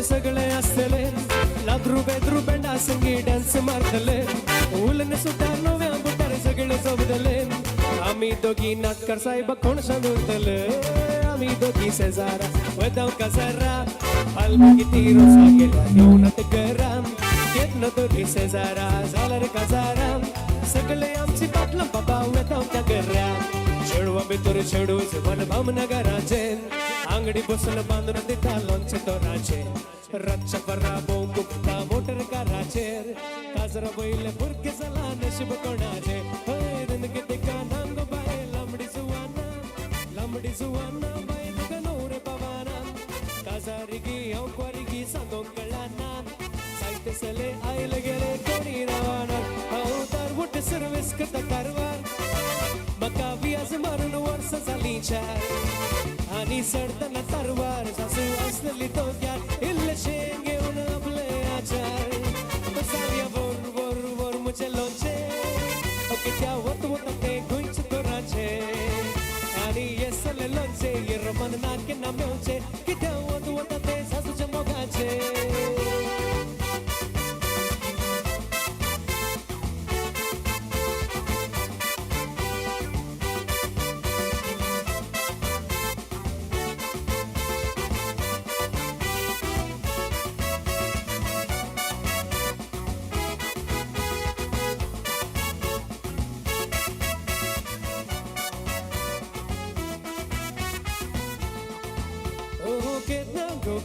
सगळे असले लाद्रू बेद्रू बेंडा संगी डान्स मारतले उलन सुद्धा नव्या बुटार सगळे सोबतले आम्ही दोघी नाटकर साहेब कोण सांगतले आम्ही दोघी शेजारा वेदाव काजारा अलमागी तीरो सागेला येऊनात गरम केदन दोघी शेजारा जालर काजारा सगळे आमची पाटला बाबा वेदाव त्या घरा चेडवा भितर चेडूच मन भावनगराचे अंगडी बसून बांधून दिता लोणचे तोराचे रातच्या परा बोंबुकता मोटर काराचेर काजरा बैल बुरके चला नशीब कोणाचे होय रनगे देखा नांगो बाय लांबडी जुवाना बाय दुगा नवरे पवाना काजारिगी औक्वारिगी सांगो कळाना साहित्य सले आयल गेले कोणी रावाना अवतार मोठे सर्विस करता कारवार मका व्याज मारून वर्ष झाली चार आणि सडताना तरवार सासू असलेली तोक्यात इल्ल शेंग घेऊन आपले आचार बसाव्या वर वर वर मुझे लोणचे ओके त्या होत होत ते गुंच तोराचे आणि येसले लोणचे रमन नाके ना मेवचे की त्या होत होत ते सासूच्या मोगाचे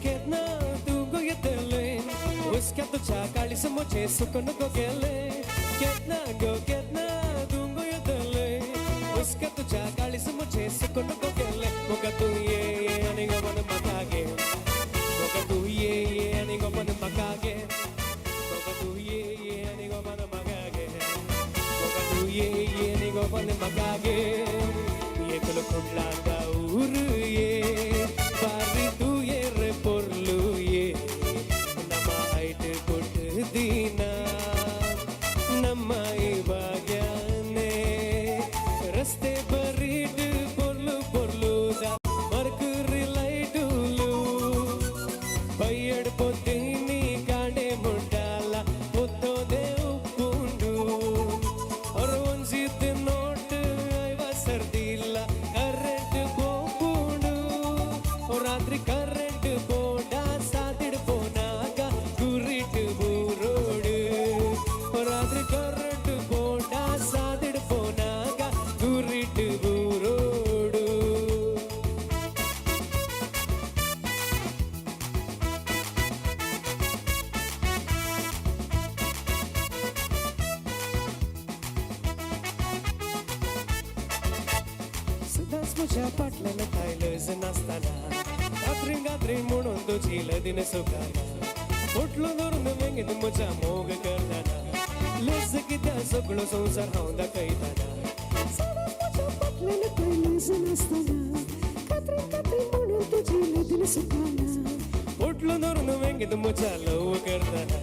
Ketna, tungo yetele, uska tu chakali samoche sukon go gele. Ketna, tungo yetele, uska tu chakali samoche sukon go gele. Moga tu ye, ani go man makage. Moga tu ye, ani go man makage. Moga tu ye, ani go man makage. Moga tu ye, ani go man makage. Ye kolo kundla da uru ye, pari tu ye. दीना नम्माई बाग्याने रस्ते buried बोलू बोलू जा Mercury लाइटुलू Bayad पोतीनी कांडे मुंडाला पोतो देव पुंडू और Vanchit note आयवा सर्दीला current गोपुंडू तुझ्या पाटल्यानं खायलंच नसताना गात्री गात्री म्हणून तुझी दिन सुखाना फुटलो धरून वेंगीत म्हज्या मोग करताना लस कित्या सगळो संसार हांव दाखयताना तुझ्या पाटल्यानं खायलंच नसताना गात्री गात्री म्हणून तुझी दिन सुखाना फुटलो धरून वेंगीत म्हज्या लव करताना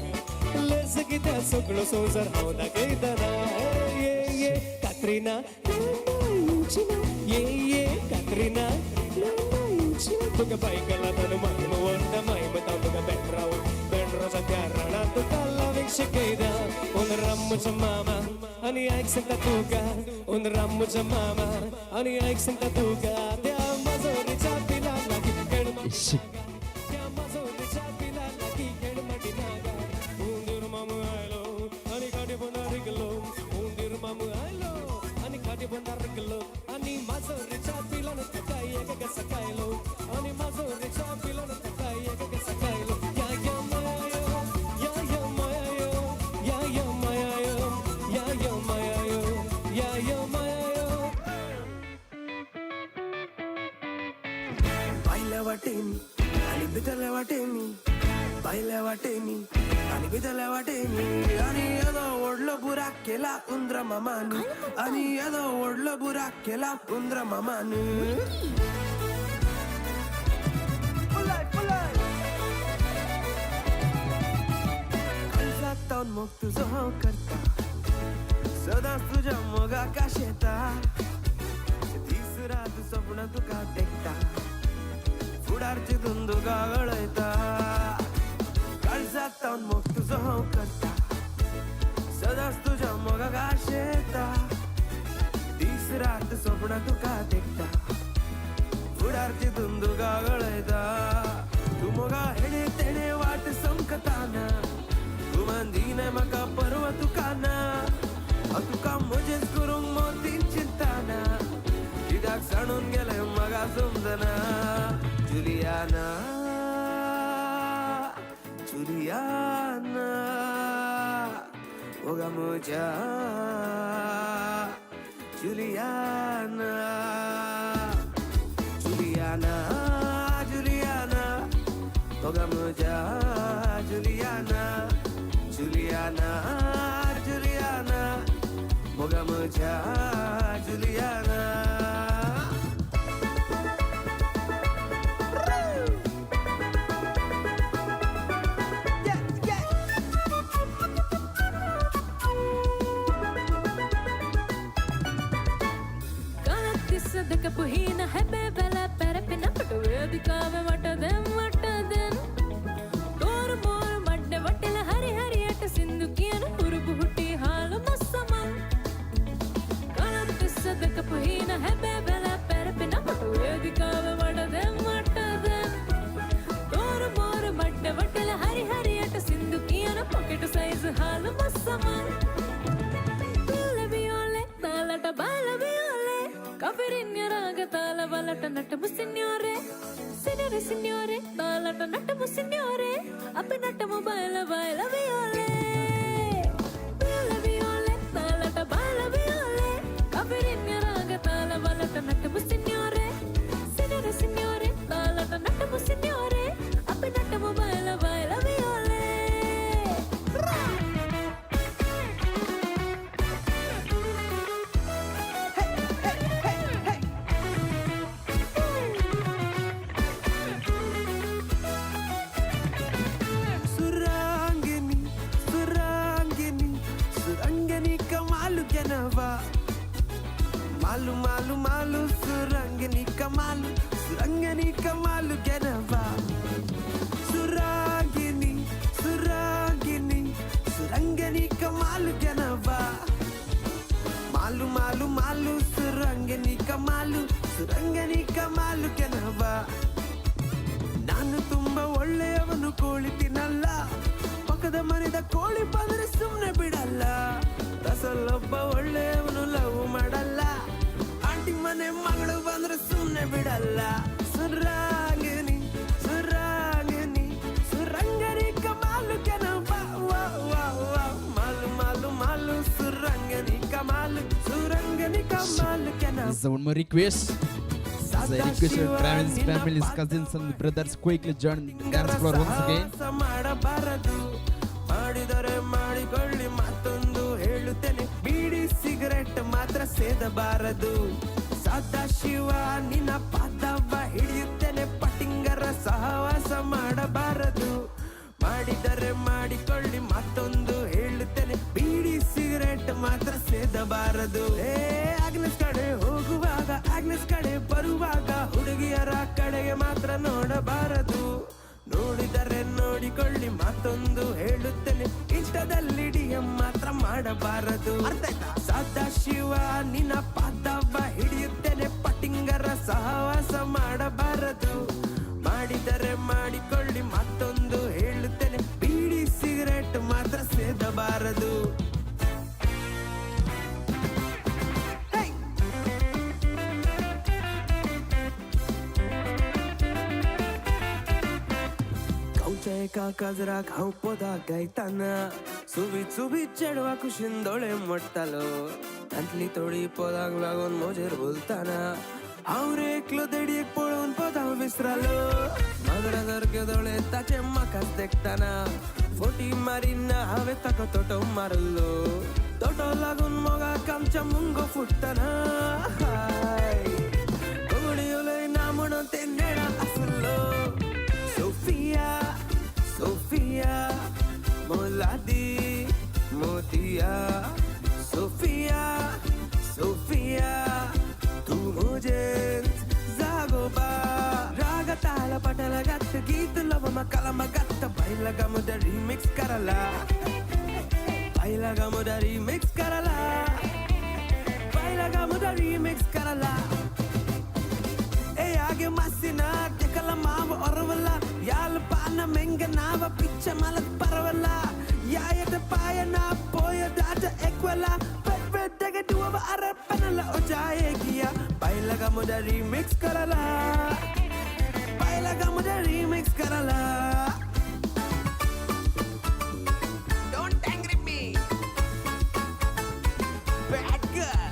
लस कित्या सगळो संसार हांव दाखयताना ये कात्रिना ये कात्रिना तुका बायकला तनु महिम वंद महिम तुका बेंड्रो सध्या राणात तुका वीक्षकैदा उन रामूचा मामा आणि ऐक सांगता तुका उन रामूचा मामा आणि ऐक सांगता तुका त्या मजोरीच्या पिलाला की त्या मजोरीच्या पिलाला की खेळमटी नागा उंदीर मामू आयलो आणि काठी बंदा रिगलो उंदीर मामू आयलो आणि काठी बंदा रिगलो आणि मजोरीच्या पिलाला तुका एक कसा कायलो आणि मजोरीच्या पिलाला तुका एक कसा कायलो या माया यो या माया यो या माया यो या माया यो पाहिल्या वाटेनी आणि बितरल्या वाटेनी पाहिल्या वाटेनी आणि बितरल्या वाटेनी आणि येदो ओढलं बुरा केला उंदर मामानी आणि येदो ओढलं बुरा केला उंदर मामानी जाता मग तुझं हो करता सदा तुझ्या मग आकाश येता तिसरा तू स्वप्न तुका टेकता फुडारची धुंदू गागळयता काळजात तावन मग तुझं हो करता सदाच तुझ्या मग आकाश येता तिसरा तू स्वप्न तुका टेकता फुडारची धुंदू गागळयता तू मगा हेणे तेणे वाट संकताना तू मांदीने म्हाका परव तुकाना तुका मजेच करूंक मोतीन चिंताना कित्याक सांडून गेले म्हाका समजना जुलियाना जुलियाना ओगा म्हज्या जुलियाना जुलियाना जुलियाना ओगा म्हज्या जुलियाना जुलियाना जुलियाना ओगा म्हज्या Juliana Puhina hebe vela perepina patu vedikave vataden Toru moru madde vatela hari hari at sindu kiyana purubu hutti halu masama Kalam tissa deka puhina hebe vela perepina patu vedikave vataden Toru moru madde vatela hari hari at sindu kiyana pocket size halu masama Bala viole talata bala viole Kafirinnya raga tala valata natamu signore Signore signore talata natamu signore Api natamu baila baila viole Baila viole talata baila viole Kafirinnya raga tala valata natamu signore Signore signore talata natamu signore Api natamu baila baila viole Malu malu malu surangani kamalu genava surangani kamalu genava malu malu malu surangani kamalu genava ನಾನು ತುಂಬಾ ಒಳ್ಳೆಯವನು ಕೋಳಿ ತಿನ್ನಲ್ಲ ಪಕ್ಕದ ಮನೆದ ಕೋಳಿ ಬಂದ್ರೆ ಸುಮ್ಮನೆ ಬಿಡಲ್ಲ ರಸಲ್ಲೊಬ್ಬ ಒಳ್ಳೆಯವನು ಲವ್ ಮಾಡಲ್ಲ ಆಂಟಿ ಮನೆ ಮಗಳು ಬಂದ್ರೆ ಸುಮ್ಮನೆ ಬಿಡಲ್ಲ ಸುರಾಂಗಿನಿ ಸುರಾಂಗಿನಿ ಸುರಂಗನಿ ಕಮಾಲು ಕೆನವ ಮಾಲು ಮಾಲು ಮಾಲು ಸುರಂಗನಿ ಕಮಾಲು ಕೆನವ Is the one more request? I request your parents, families, cousins, and brothers quickly join the dance floor once again. ಮಾಡಬಾರದು ಮಾಡಿದರೆ ಮಾಡಿಕೊಳ್ಳಿ ಮತ್ತೊಂದು ಹೇಳುತ್ತೇನೆ ಬೀಡಿ ಸಿಗರೆಟ್ ಮಾತ್ರ ಸೇದಬಾರದು ಸದಾಶಿವ ನಿನ್ನ ಪಾದವ ಹಿಡಿಯುತ್ತೇನೆ ಪಟಿಂಗರ ಸಹವಾಸ ಮಾಡಬಾರದು ಮಾಡಿದರೆ ಮಾಡಿಕೊಳ್ಳಿ ಮತ್ತೊಂದು ಹೇಳುತ್ತೇನೆ ಬೀಡಿ ಸಿಗರೆಟ್ ಮಾತ್ರ ಸೇದಬಾರದು ಆಗ್ನೆಸ್ ಕಡೆ ಹೋಗುವಾಗ ಆಗ್ನೆಸ್ ಕಡೆ ಬರುವಾಗ ಹುಡುಗಿಯರ ಕಡೆಗೆ ಮಾತ್ರ ನೋಡಬಾರದು ನೋಡಿದರೆ ನೋಡಿಕೊಳ್ಳಿ ಮತ್ತೊಂದು ಹೇಳುತ್ತೇನೆ ಇಷ್ಟದಲ್ಲಿ ಡಿಎಂ ಮಾತ್ರ ಮಾಡಬಾರದು ಸದಾಶಿವ ನಿನ್ನ ಪಾದವ ಹಿಡಿಯುತ್ತೇನೆ ಪಟಿಂಗರ ಸಹವಾಸ ಮಾಡಬಾರದು ಮಾಡಿದರೆ ಮಾಡಿಕೊಳ್ಳಿ ಮತ್ತೊಂದು ಹೇಳುತ್ತೇನೆ ಬೀಡಿ ಸಿಗರೆಟ್ ಮಾತ್ರ ಸೇದಬಾರದು का कजरा खाऊ पोदा गायताना सुबीत सुबीत चढवा कुशिंदोळे मोडतालो अंतली तोडी पोदाक लागून मोजेर बोलताना हांव रे एकलो देडीक पळून पोदा विसरालो मागरा सारके दोळे ताचे म्हाकाच देखताना फोटी मारीन हांवें ताका तोटो मारलो तोटो लागून मोगाक आमच्या मुंगो फुटताना कोणी उलयना म्हणून ते नेडा आसलो Sofia Sofia, Moladi, Motia, Sofia, Sofia, tu mujhe zagoba. Raga tala patala gatta geet lava makala gatta baila gamuda remix karala. Baila gamuda remix karala. Baila gamuda remix karala. Age masina dekala maav orvala yal paana menga naava picha malat parvala yaayata paayana poya data equala pet daga duwa arapanala ojaye kiya bailaga muda remix karala bailaga muda remix karala don't angry me bad girl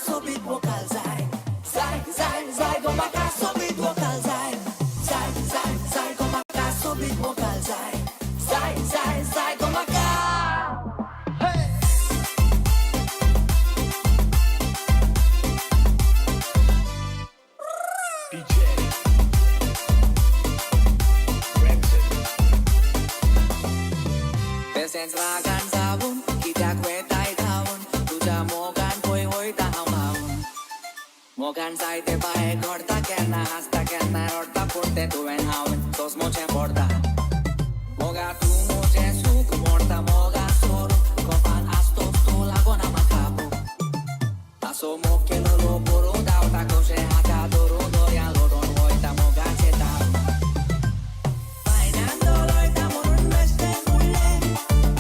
Sobit vocal zai zai zai zai go maka sobit vocal zai zai zai zai go maka sobit vocal zai zai zai zai go maka hey DJ Brexit Pesens ragan sabun kita kwetai daun tuja mogan koi hoi ta Mogan sai te bae gorda kenna hasta kenna rorda porte tu en hauen tos moche borda Moga tu moche suk morta moga soro kofan astos tu lagona makapo Aso moke lo poro dauta koshe hata doro doria lodon hoita moga cheta Bailando loita morun beste mulle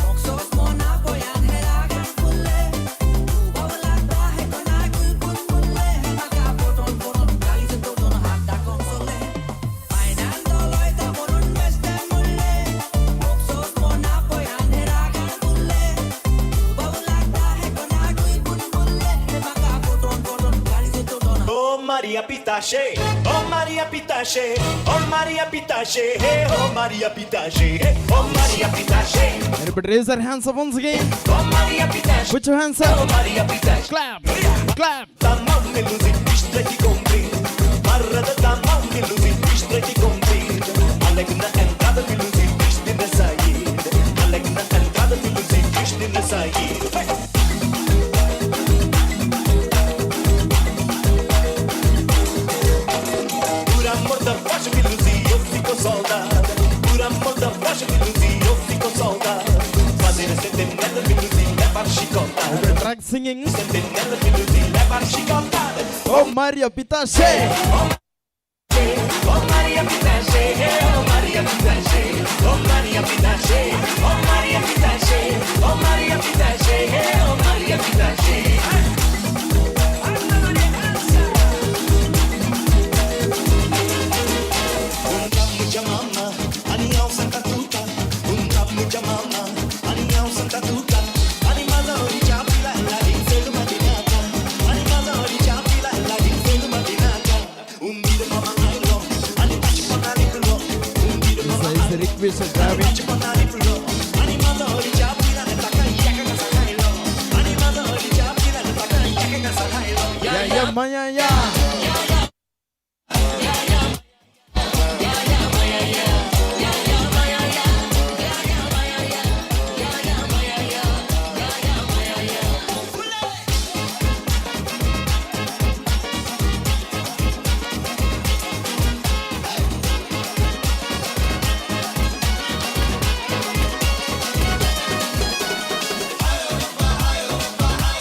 Moxos mona poyan helagan fulle Babalak bahe konagul kun mulle Maria Pitache, oh Maria Pitache, oh Maria Pitache, hey, oh Maria Pitache, hey, oh Maria Pitache. Everybody raise their hands up once again. Oh Maria Pitache, put your hands up. Oh Maria Pitache, clap, clap. Tamam meluzi pişte ki kombi, marrada tamam meluzi pişte ki kombi. Alegna entrada meluzi pişte ne sayid, alegna entrada meluzi pişte ne sayid. Soldado, por amor da faixa me luzi, eu fico soldado. Fazer a sentinela me luzi, levar chicotada. We're track singing. Sentinela me luzi, levar chicotada. Oh Maria Pitache. Oh Maria Pitache, oh Maria Pitache, oh Maria Pitache, oh Maria Pitache, oh Maria Pitache, oh Maria Pitache. Mama, anião Santa Tuta, Santa Tuta. special driving. Yeah, Maya, yeah.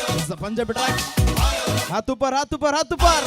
This is the Punjabi track. हाथ ऊपर हाथ ऊपर हाथ ऊपर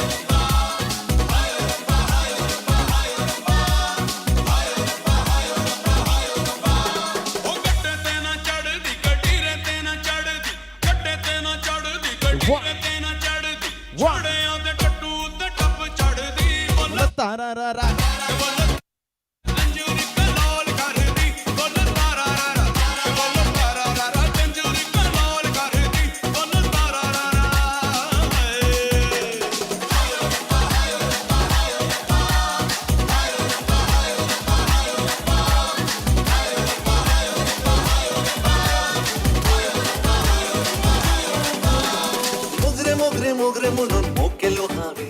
मोगरे म्हणून मोकेलो have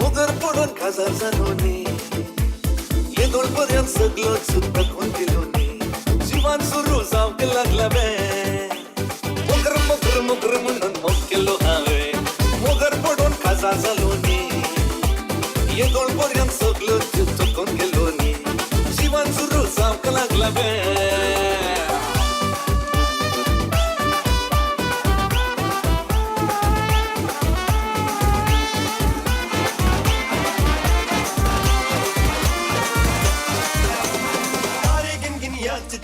Mogar पडून खाजार जालोनी ये दोनपर्यंत सगळं सुद्धा कोण केलोनी जीवन सुरू जावंक लागला बे मोगर मोगर मोगर म्हणून मोकेलो हावे मोगर पडून खाजार जालोनी ये दोनपर्यंत सगळं सुद्धा कोण केलोनी जीवन सुरू जावंक लागला बे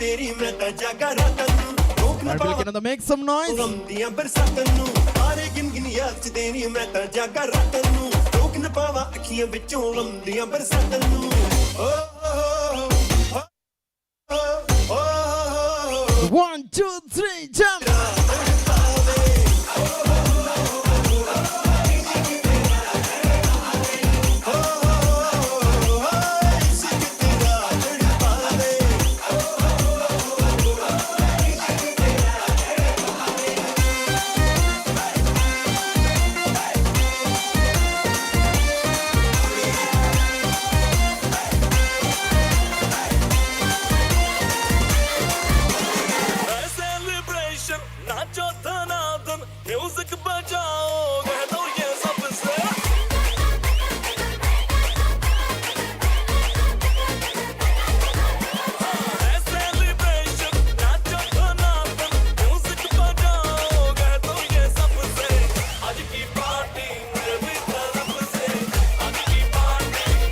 तेरी मैं जागा रातन Can make some noise? दिया बरसातन नु आरे गिन याद तेरी मैं जागा रातन नु रोक न पावा अखियां विचों रंदियां बरसातन नु ओ 1 2 3 jump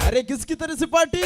अरे किसकी तरह से पार्टी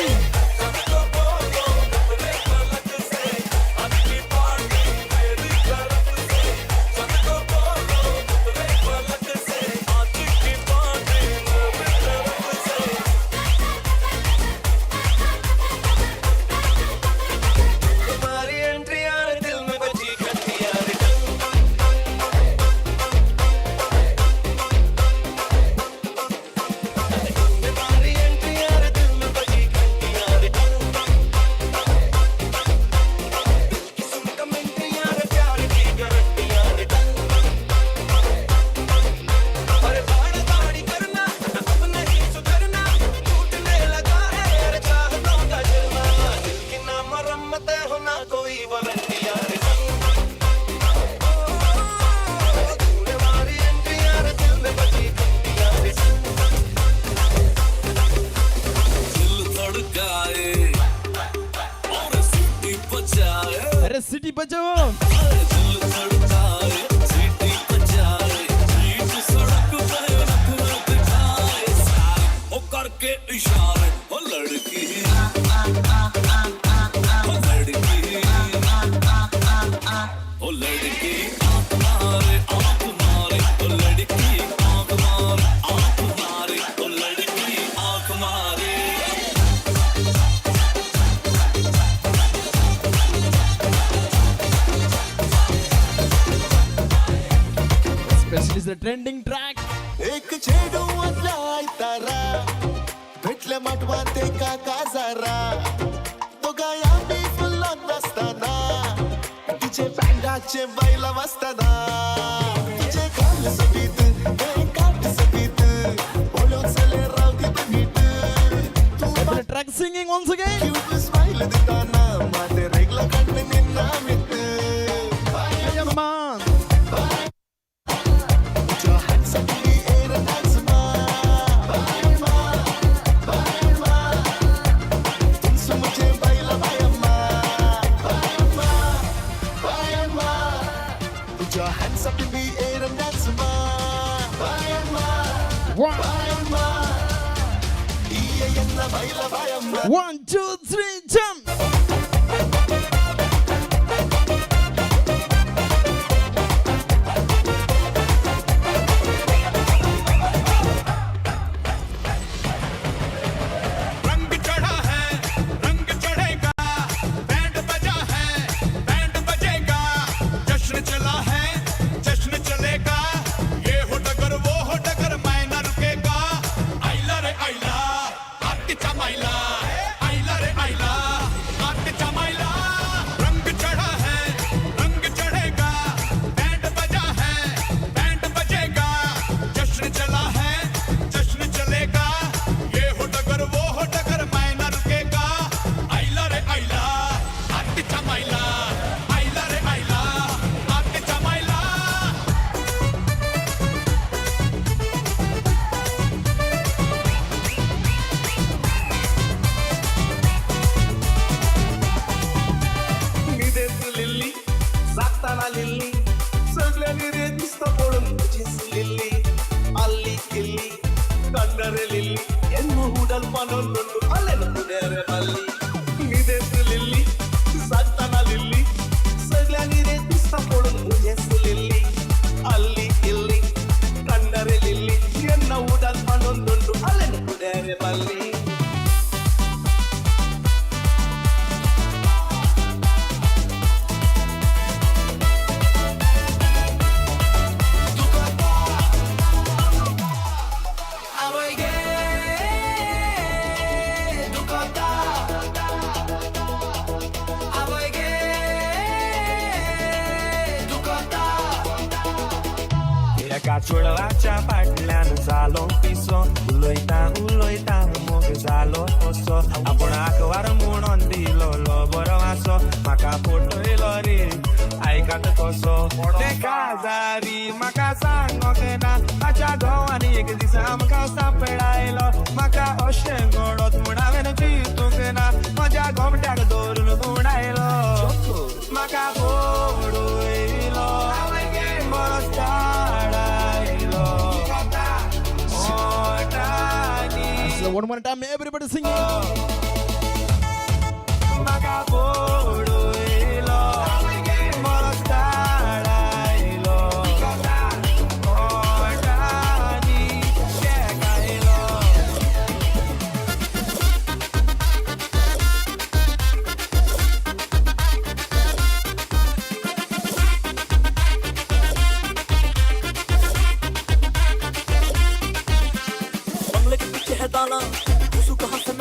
अरे सिटी बचाओ करके इशारे ओ लड़की ओ लड़की ओ लड़की आंख मारे ओ लड़की आंख मारे ओ लड़की आंख मारे Especially the trending track. एक छेडू वाजलाय तारा भेटल्या माटवा ते काका जरा तो गाया मी फुल गावाचे बैला वाजतात तुझे काल सगीत हे काट सगीत बोलो चले राव की नीट तू track singing once again cute smile देताना माझे रेगला काढणे निन्ना मित man तुझ्या हातसाठी एअर डान्स तुमचं मुझे बैला बायम्मा तुझ्या हातसाठी एअर डान्स बैला बायम्मा 1 2 3 jump चुडवाच्या फाटल्यान जालो पिसो उलोयता मोग जालो असो आपण आकवार म्हणून दिलो बरो वासो म्हाका फोटोयलो रे आयकात कसो ते काजारी म्हाका सांगोक ना ताच्या घोवांनी एक दीस आमकां सांपडायलो म्हाका अशें घडोत म्हूण हांवें चिंतूंक ना म्हज्या गोमट्याक धरून गुडायलो म्हाका फोडूयलो बरोच So one more time, everybody singing.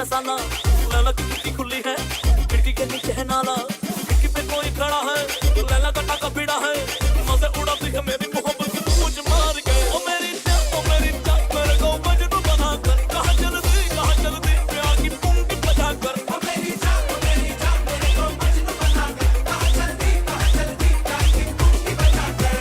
मसाला लैला की खिड़की खुली है खिड़की के नीचे है नाला खिड़की पे कोई खड़ा है लैला का टाका भिड़ा है मजे उड़ाती है मेरी मोहब्बत की मुझ मार के ओ मेरी जान मेरे को मजनू बना कर कहाँ चलती प्यार की पुंगी बजा कर ओ मेरी जान मेरे को मजनू बना कर कहाँ चलती प्यार की पुंगी बजा कर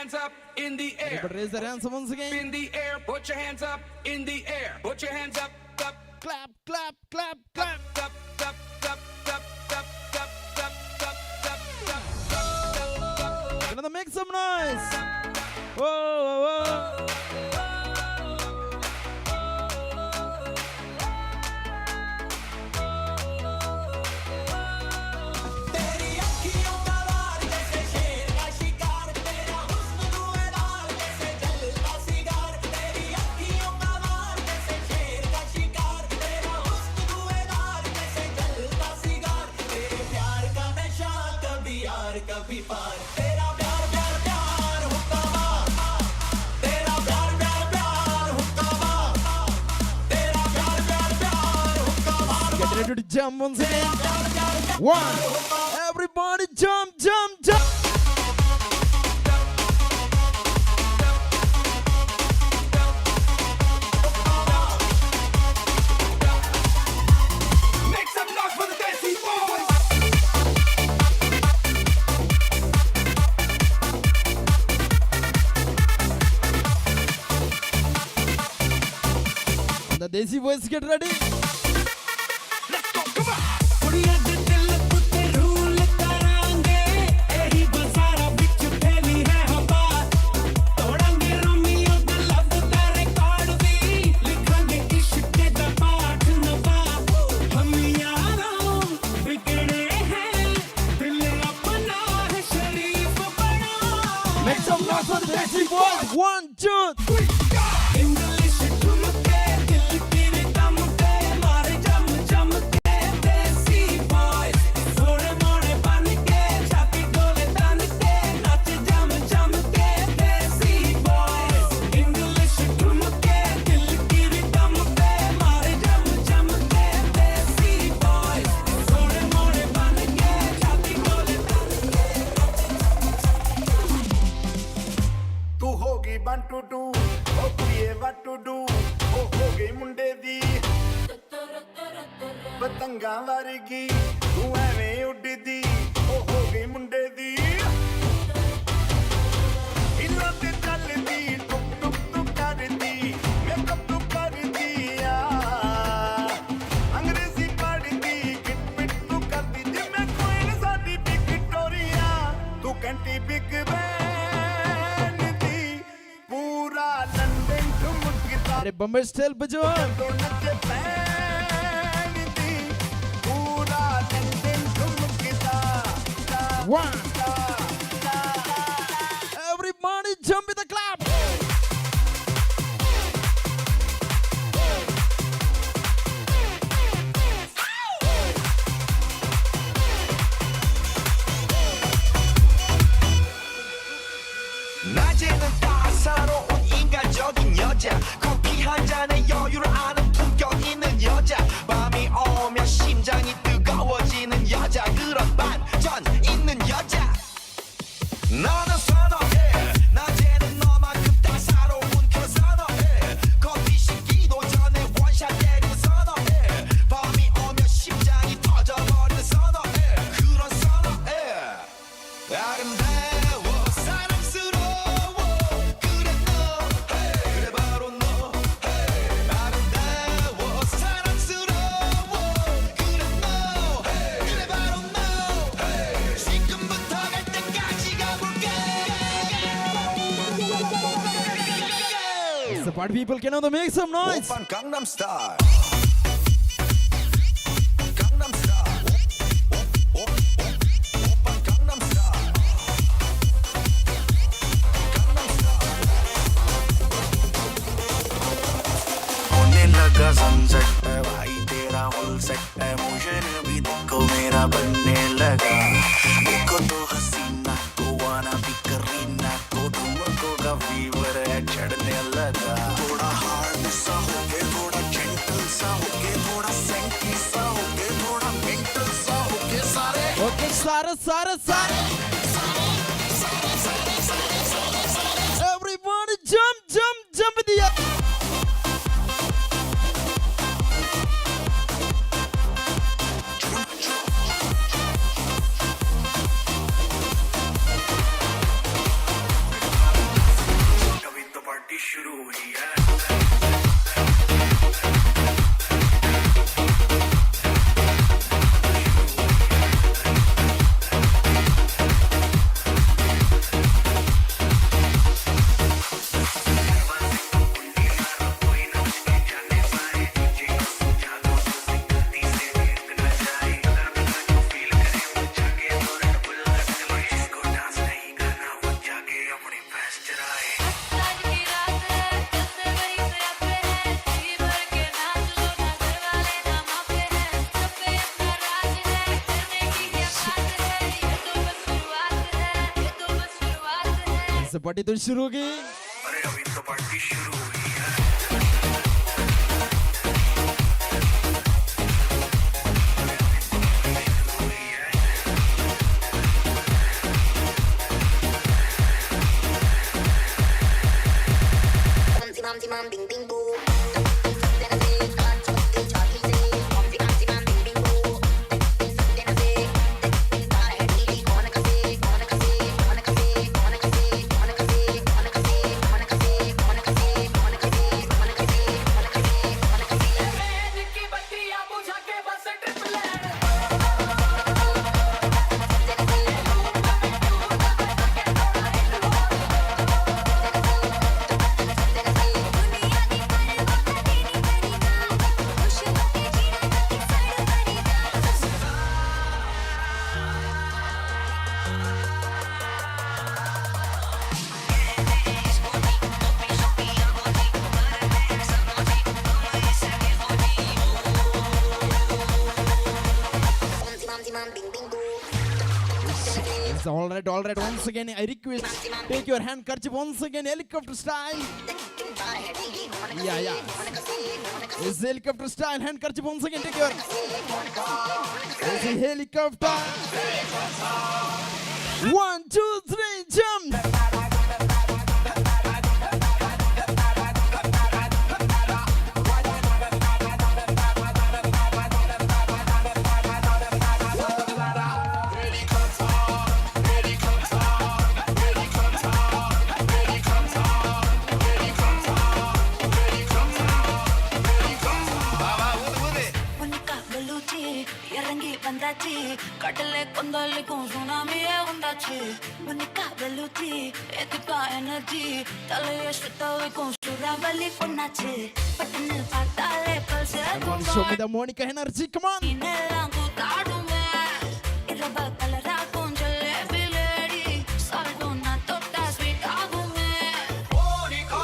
hands up in the air. Everybody raise their hands once again. In the air, put your hands up in the air. Put your hands up, up. Clap, clap, clap, clap. Up, up, up, up, up, up, up. Gonna make some noise. Whoa, whoa, whoa. Get ready to jump once again. One. Everybody jump, jump, jump. Make some noise for the Desi Boys. The Desi boys get ready. Make some noise for the Desi boys. 1, 2, 3. ਤੂੰ ਹੋ ਗਈ 1 2 2 ਓ ਕੁੜੀਏ what to do ਓ ਹੋ ਗਈ ਮੁੰਡੇ ਦੀ ਪਤੰਗਾਂ ਵਰਗੀ ਤੂੰ ਐਵੇਂ ਉੱਡਦੀ ਓ ਹੋ ਗਈ ਮੁੰਡੇ ਦੀ ਹਿੱਲਾਂ ਤੇ ਚੱਲਦੀ ਟੁਕ ਟੁਕ ਟੁਕ ਕਰਦੀ ਮੇਕਅਪ ਤੂੰ ਕਰਦੀ ਆ ਅੰਗਰੇਜ਼ੀ ਪੜ੍ਹਦੀ ਕਿਟ ਪਿਟ ਤੂੰ ਕਰਦੀ ਜਿਵੇਂ ਕੋਈ ਨਾ ਸਾਡੀ ਵਿਕਟੋਰੀਆ ਤੂੰ ਕੰਟੀ ਬਿਗ अरे बम्बई स्टाइल बजो One. Everybody jump in the clap. 낮에는 따사로운 인간적인 여자 커피 한 잔에 여유를 아는 품격 있는 여자 밤이 오면 심장이 뜨거워지는 여자 그런 반전 있는 여자 너는 선호해 낮에는 너만큼 따사로운 그 선호해 커피 식기도 전에 원샷 때리는 선호해 밤이 오면 심장이 터져버리는 선호해 그런 선호해 아름다워 사랑스러워 그래 너 그래 바로 너 아름다워 사랑스러워 그래 너 그래 바로 너 지금부터 갈 때까지 가볼게 It's the party people, can you make some noise? 오빤 강남 스타일 लगा सनसेट पे भाई तेरा होल सेट है मुझे भी देखो मेरा बनने लगा देखो तो हसीना तो वाना भी करीना तो तुमको का फीवर है चढ़ने लगा थोड़ा हार्ड सा हो के थोड़ा जेंटल सा हो के थोड़ा सेंटी सा हो के थोड़ा मेंटल सा हो के सारे Okay, सारे Everybody jump in the air. Party तो शुरू होगी। All right. Once again, I request take your handkerchief once again, helicopter style. Yeah. It's helicopter style handkerchief once again. Take your. It's a helicopter. 1, 2, 3, jump. Kadale kondali ko tsunami e undachi Monica Bellucci etika energy tale shitawi ko suravali konachi patne patale palse Come on, show me the Monica energy. Come on. inelangu tadume iraba kalara konjale biledi salgona totta sweet agume Monica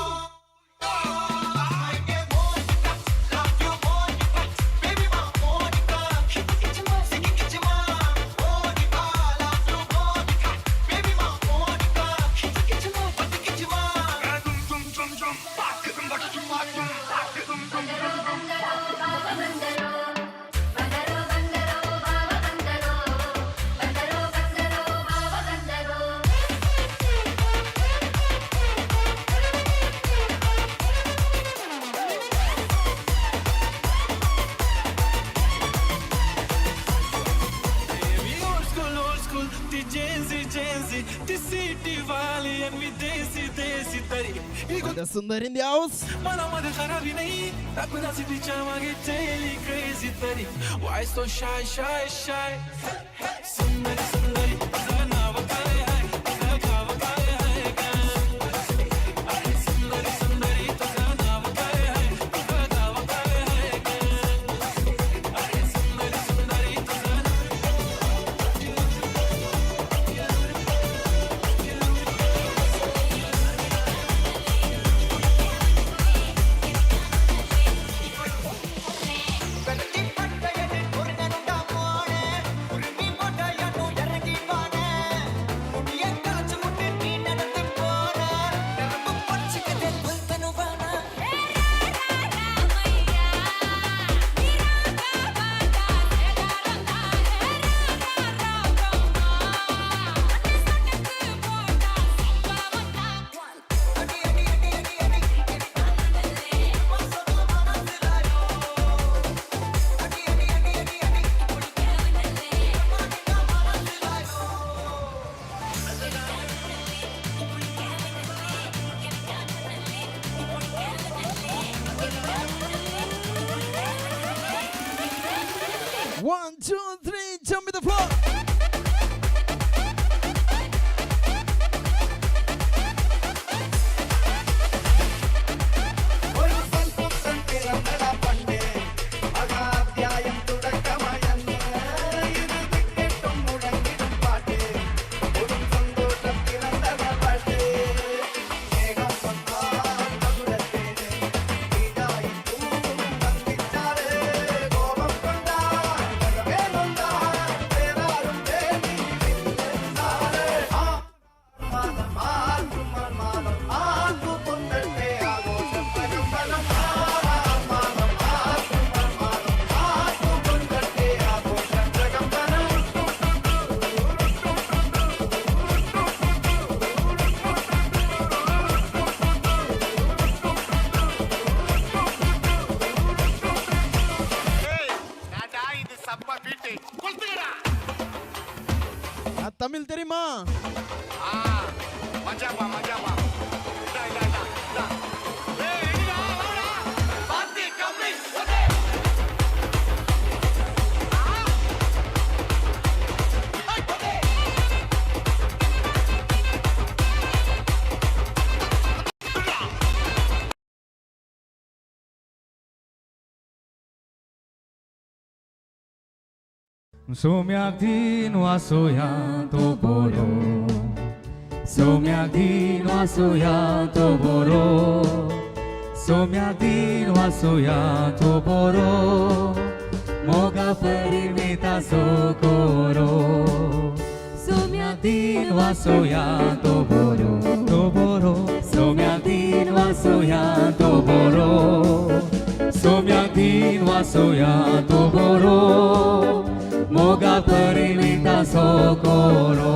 The Sundar in the house. Why so shy? Sundari, 2, 3, jump with the floor. Tamil தெரியுமா? மஜாபா மஜாபா 소명디노 아소야 도보로 소명디노 아소야 도보로 소명디노 아소야 도보로 모가 페리미타 소코로 소명디노 아소야 도보로 도보로 소명디노 아소야 도보로 소명디노 아소야 도보로 Moga perilinda socorro